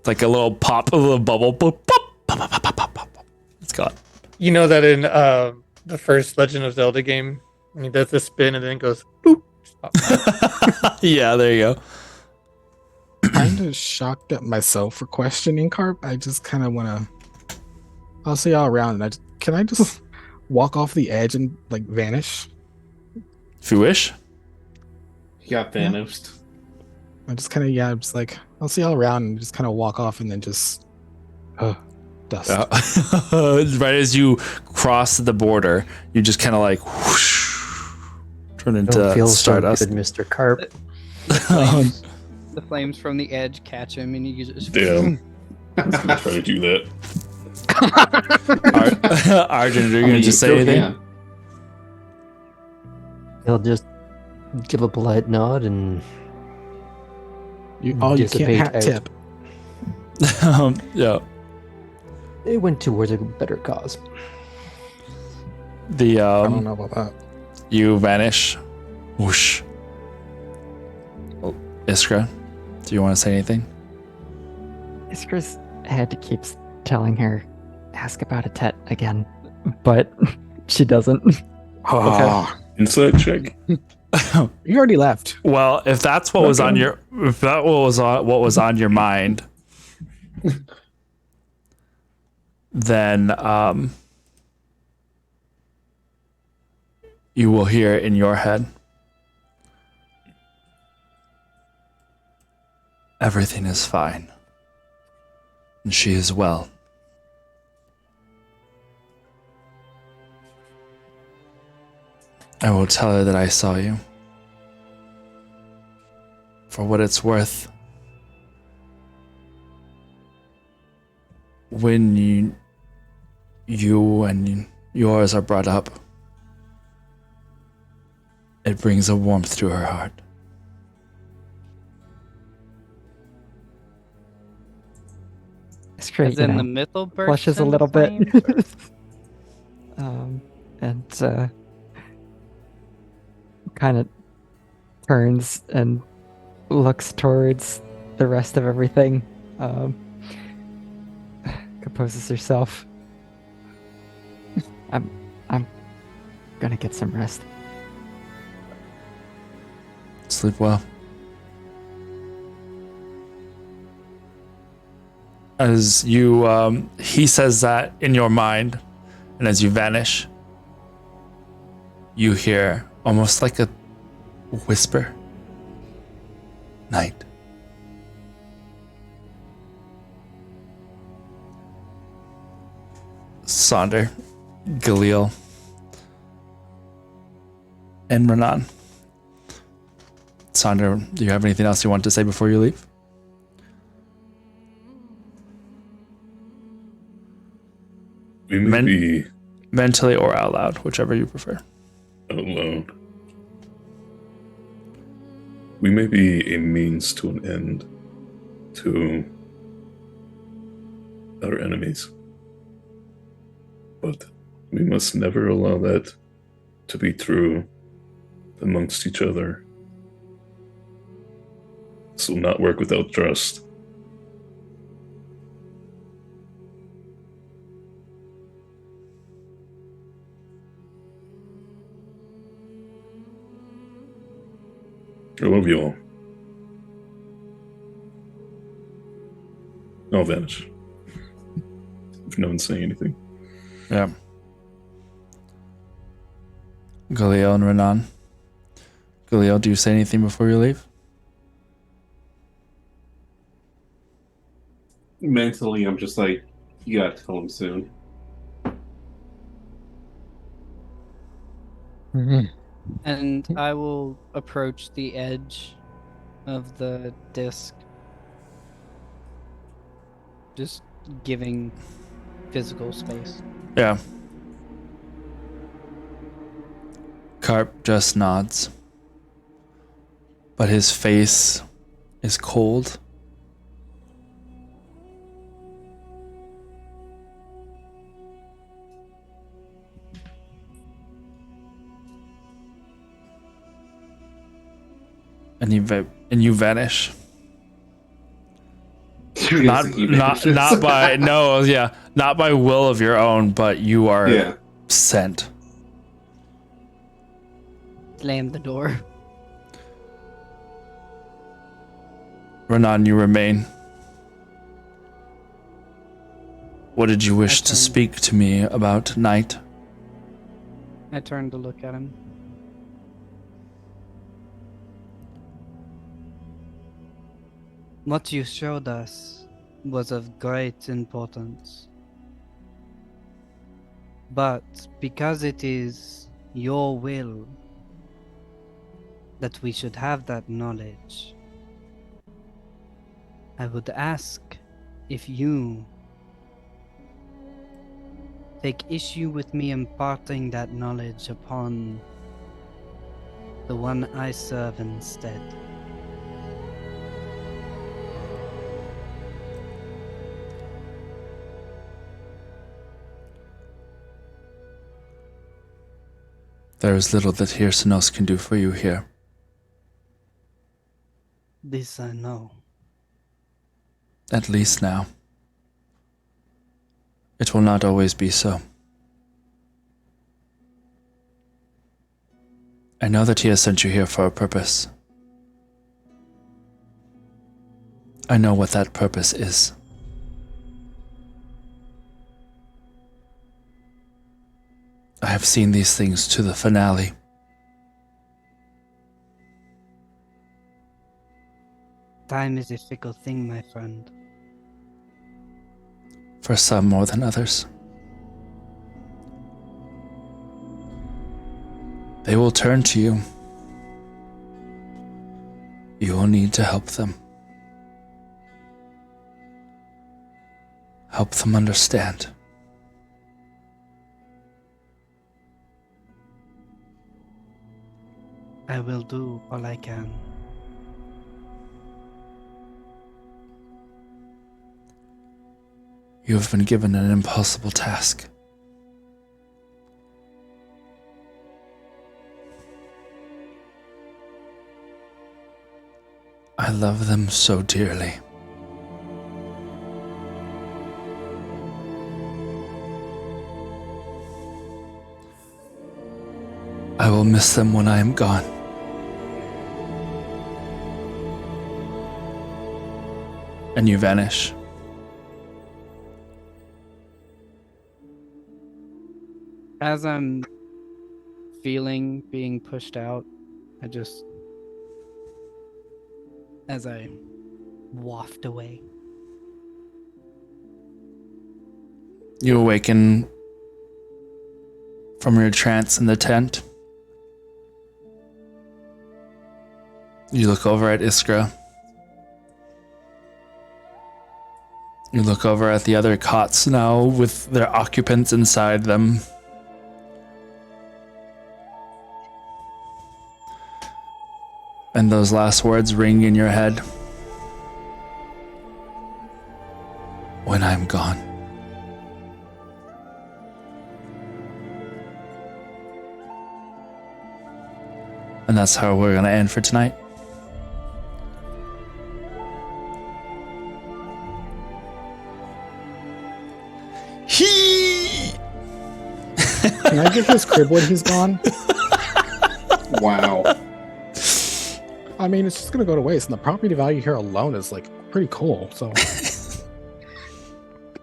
Like a little pop, a little bubble. Boop, pop, pop, pop, pop, pop, pop, pop. It's gone. You know that in the first Legend of Zelda game, when he does the spin and then it goes boop. Just pop. Yeah, there you go. Kind of shocked at myself for questioning Carp. I just kind of want to. I'll see y'all around. And can I just walk off the edge and like vanish? If you wish. He got Thanos. I just kind of I'm just like I'll see y'all around and just kind of walk off and then just dust. Right as you cross the border, you just kind of like whoosh, turn into Don't feel so stardust. good, Mr. Carp. The flames from the edge catch him, and you just Damn. I was gonna try to do that. Arjun, are you gonna just say anything? Yeah. He'll just give a polite nod and You can't dissipate hat out. tip. Yeah. It went towards a better cause. The I don't know about that. you vanish. Whoosh. Oh, Iskra, do you want to say anything? Iskra's head keeps telling her, ask about a Tet again, but she doesn't. Oh, Insight check. you already left. Well, if that's what was on your, if that was what was on your mind, then you will hear it in your head. Everything is fine, and she is well. I will tell her that I saw you. For what it's worth, when you and yours are brought up, it brings a warmth to her heart. Iskra, as in the mythal burst blushes a into little bit. flames, And kind of turns and looks towards the rest of everything. Composes herself. I'm gonna get some rest. Sleep well. As you, he says that in your mind, and as you vanish, you hear almost like a whisper. Night. Sonder, Galil, and Renan. Sonder, do you have anything else you want to say before you leave? We may be Mentally or out loud, whichever you prefer. out loud. We may be a means to an end to our enemies. But we must never allow that to be true amongst each other. This will not work without trust. I love you all. I'll vanish. If no one's saying anything. Yeah. Galil and Renan. Galil, do you say anything before you leave? Mentally, I'm just like, you gotta tell him soon. and I will approach the edge of the disc. Just giving physical space. Yeah. Carp just nods. But his face is cold. And you vanish. Not by will of your own, but you are sent. Slam the door. Renan, you remain. What did you wish to speak to me about tonight? I turned to look at him. What you showed us was of great importance. But because it is your will that we should have that knowledge, I would ask if you take issue with me imparting that knowledge upon the one I serve instead. There is little that Hirsanos can do for you here. This I know. At least now. It will not always be so. I know that he has sent you here for a purpose. I know what that purpose is. I have seen these things to the finale. Time is a fickle thing, my friend. For some more than others. They will turn to you. You will need to help them. Help them understand. I will do all I can. You have been given an impossible task. I love them so dearly. I will miss them when I am gone. And you vanish. As I'm feeling being pushed out, as I waft away. You awaken from your trance in the tent. You look over at Iskra. You look over at the other cots now with their occupants inside them. And those last words ring in your head. When I'm gone. And that's how we're going to end for tonight. Can I get his crib when he's gone? Wow. I mean, it's just gonna go to waste, and the property value here alone is like pretty cool. So,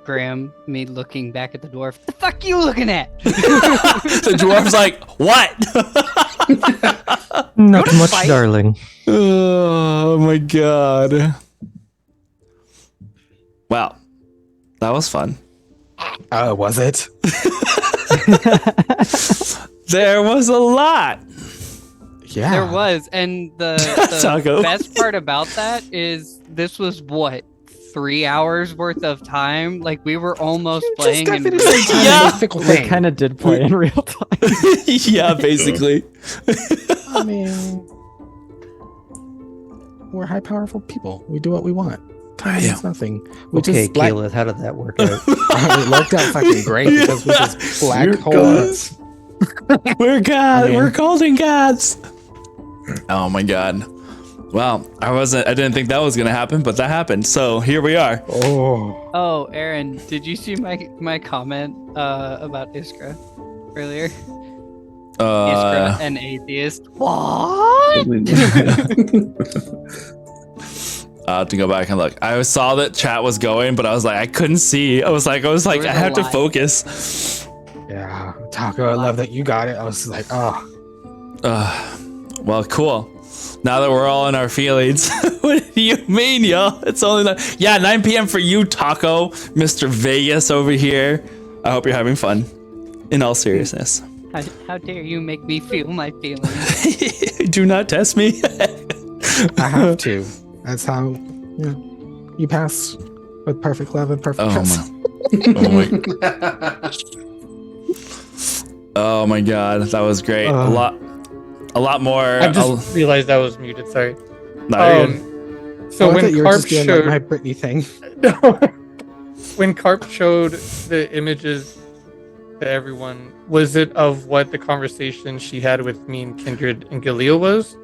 Graham, me looking back at the dwarf. The fuck you looking at? The dwarf's like, what? Not much, fight. darling. Oh my god. Wow. That was fun. was it? There was a lot. Yeah. There was, and the Taco. best part about that is this was what 3 hours worth of time. Like we were almost You playing just in got real finished time. Yeah. the fickle We thing. kind of did play in real time. Yeah, basically. I mean, we're high powerful people. We do what we want. Time Yeah. means nothing. We Okay, just black. Keyleth, how did that work out? It worked out fucking great because we just black We're hole. gods. We're God. I mean- We're golden gods. Oh my God. Well, I didn't think that was gonna happen, but that happened. So here we are. Oh, Oh, Aaron, did you see my comment about Iskra earlier? Iskra, an atheist. What? I'll have to go back and look. I saw that chat was going, but I was like, I couldn't see. I was like, was I a have to lot. focus. yeah, Taco. I love that you got it. I was like, oh, Well, cool. Now that we're all in our feelings, what do you mean, yo? It's only 9 p.m. for you, Taco, Mr. Vegas over here. I hope you're having fun. In all seriousness, How dare you make me feel my feelings? do not test me. I have to. That's how you pass with perfect love and perfect trust. Oh my God, that was great. A lot more. I just realized I was muted. Sorry. No, you're good. So I when thought you were Carp just doing showed like my Britney thing. when Carp showed the images to everyone, was it of what the conversation she had with me and Kindred and Galil was?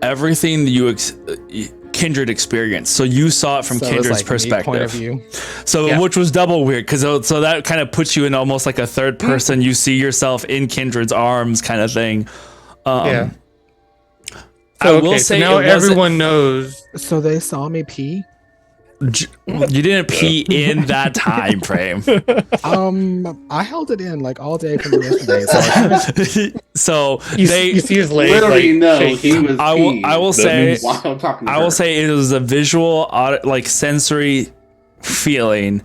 Everything that Kindred experienced, so you saw it from So it was Kindred's like me perspective. point of view. So, Yeah. which was double weird, because so that kind of puts you in almost like a third person. You see yourself in Kindred's arms, kind of thing. Yeah. I So, will okay, say so now it wasn't- everyone knows. So they saw me pee. You didn't pee in that time frame. I held it in like all day from yesterday. So I kind of So You they, see his leg Literally, like no, shake. he was. I will That say, means- While talking to I will her. say it was a visual, like sensory feeling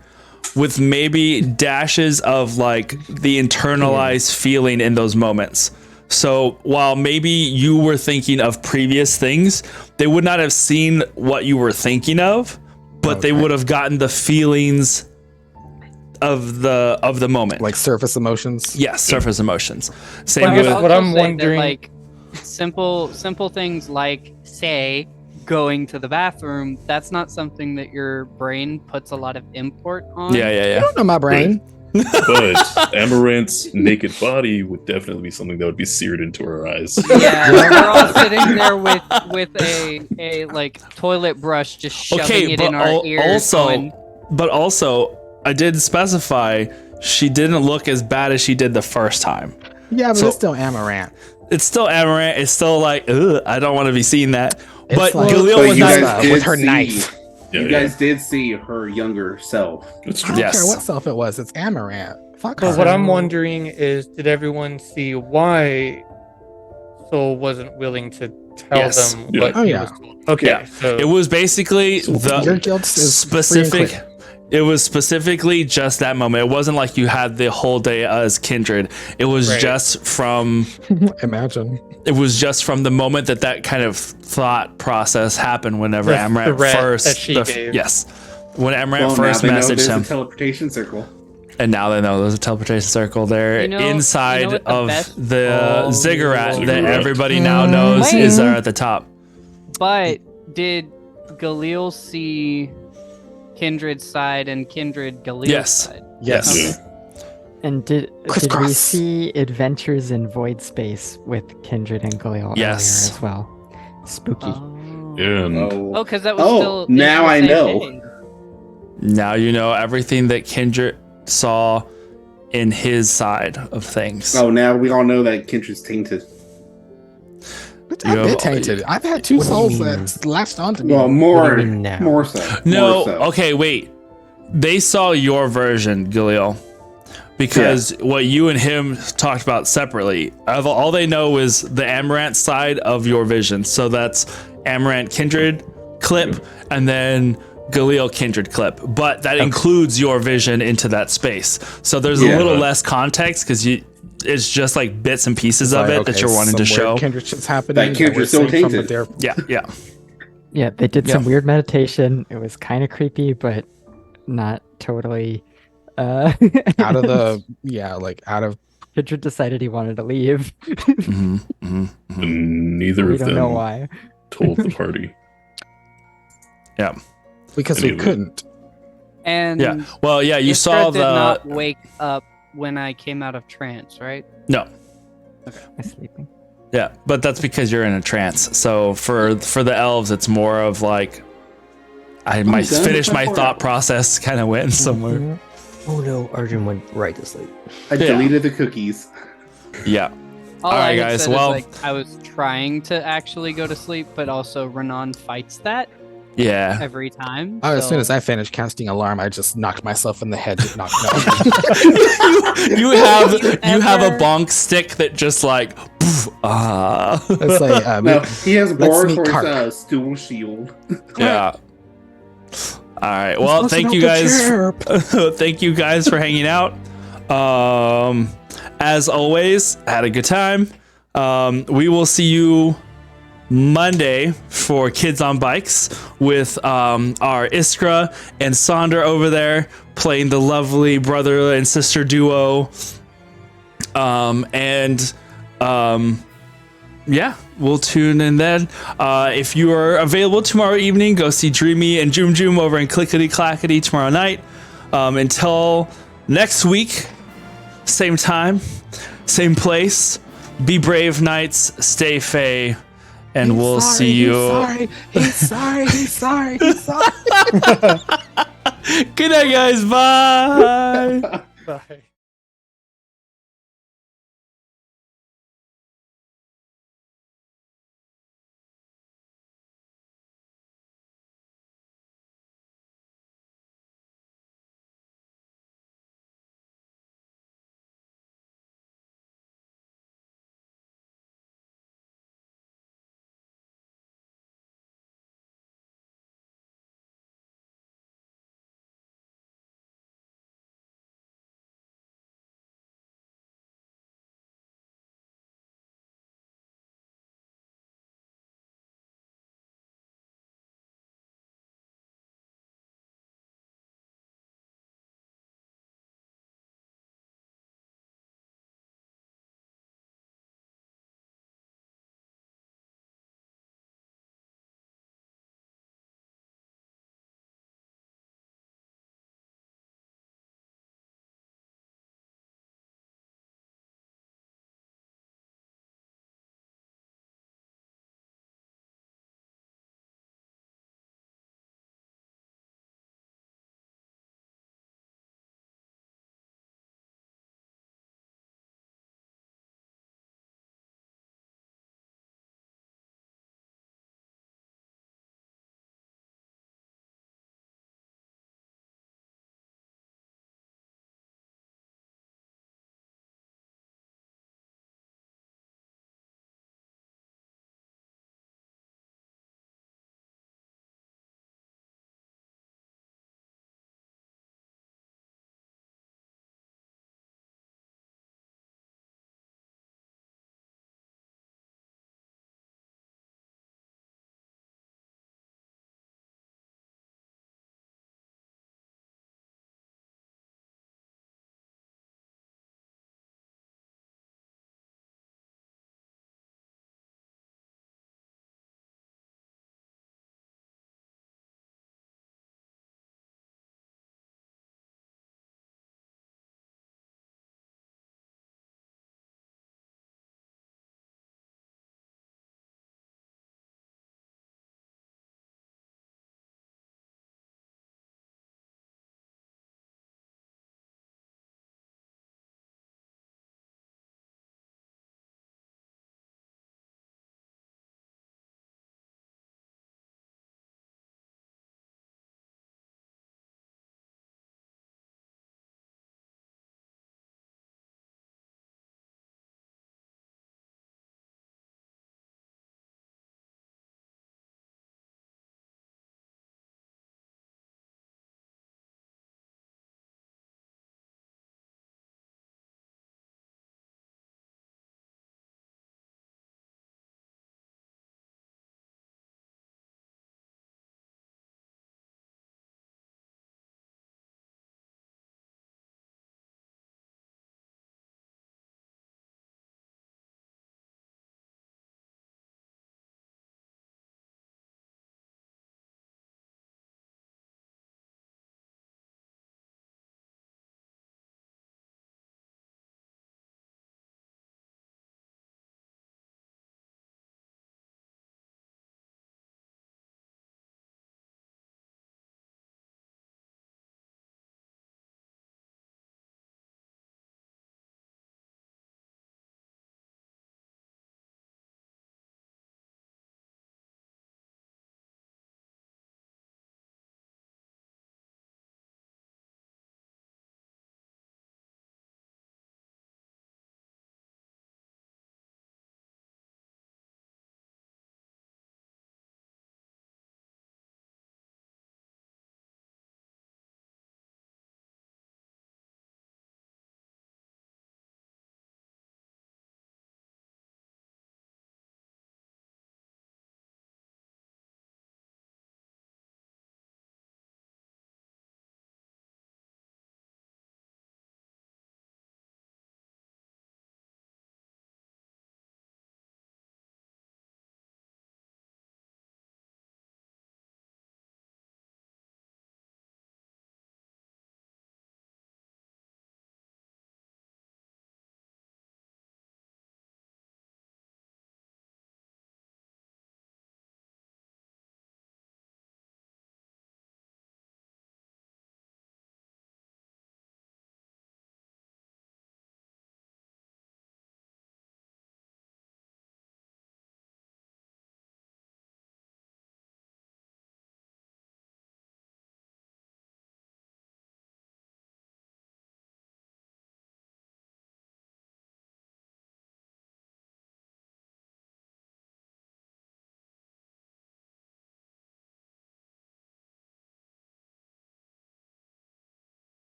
with maybe dashes of like the internalized feeling in those moments. So while maybe you were thinking of previous things, they would not have seen what you were thinking of, but they would have gotten the feelings of the moment. like surface emotions. Yes, surface emotions. Same Well, I with guess I'll what also I'm say that, wondering- like simple things like say going to the bathroom, that's not something that your brain puts a lot of import on. yeah. I don't know my brain. But Amaranth's naked body would definitely be something that would be seared into her eyes. Yeah, we're all sitting there with a like toilet brush just shoving Okay, it but in our ears. also, going, but also, I did specify she didn't look as bad as she did the first time. Yeah, but So- it's still Amaranth. It's still Amaranth. It's still like, ugh, I don't want to be seeing that. It's But like- Galil But was you not. guys did with her see- knife. Yeah, You yeah. guys did see her younger self. That's I true. don't Yes. care what self it was. It's Amaranth. Fuck But her. what I'm wondering is, did everyone see why Soul wasn't willing to tell Yes. them Yeah. what Oh, he yeah. was told? Okay, Yeah. so It was basically Your the guilt is specific. free and It was specifically just that moment. It wasn't like you had the whole day as Kindred. It was Right. just from. clear. Imagine. It was just from the moment that kind of thought process happened. Whenever The Amaranth threat first, that she gave. yes, when Amaranth Well, now first they know messaged there's him. a teleportation circle. And now they know there's a teleportation circle there You know inside what the of best- the ziggurat that Ziggurat. everybody now knows Wait. is there at the top. but did Galil see Kindred's side and Kindred Galil's Yes. side? Yes. Yeah. And did we Crisscross. see adventures in void space with Kindred and Galil Yes. earlier as well? Spooky. Yeah, and Oh, because that was Oh, still now the I same know. day. Now you know everything that Kindred saw in his side of things. Oh, now we all know that Kindred's tainted. It's You a have- bit tainted. I've had two What do you souls mean? that latched onto me. Well, What do more, you mean now? more so. No, more so. okay, wait. They saw your version, Galil, because what you and him talked about separately. All they know is the Amaranth side of your vision. So that's Amaranth Kindred clip, and then Galil Kindred clip. But that includes your vision into that space. So there's a Yeah. little less context because it's just like bits and pieces It's of like, it that okay, you're wanting to some show. weird kindred shit's happening. That kindred we're still seeing from, tainted. but they're- Yeah. Yeah, they did some Yeah. weird meditation. It was kind of creepy, but not totally. out of the out of Kindred decided he wanted to leave. Mm-hmm, mm-hmm, mm-hmm. And neither We of don't know them why. told the party. Yeah. because Any we of it. couldn't. And Yeah. Well, yeah, you Iskra saw did the not wake up when I came out of trance, right? no. I'm sleeping. Yeah, but that's because you're in a trance. So for the elves, it's more of like I might done finish with my my part. thought process, kind of went somewhere. Oh no, Arjun went right to sleep. I deleted the cookies. Yeah. All All right, I had guys, said well- is, like, I was trying to actually go to sleep, but also Renan fights that Yeah. every time. As soon so- as I finished casting alarm, I just knocked myself in the head. Knocked you have you have a ever- bonk stick that just like poof, It's like No, he has borrowed meet for Kark. his stool shield. yeah. All right. Well, thank you guys. Thank you guys for hanging out. As always, had a good time. We will see you Monday for Kids on Bikes with our Iskra and Sonder over there playing the lovely brother and sister duo. Yeah, we'll tune in then. If you are available tomorrow evening, go see Dreamy and Joom Joom over in Clickety Clackety tomorrow night. Until next week, same time, same place. Be brave, knights. Stay fey, and we'll see you. He's sorry. Good night, guys. Bye. Bye.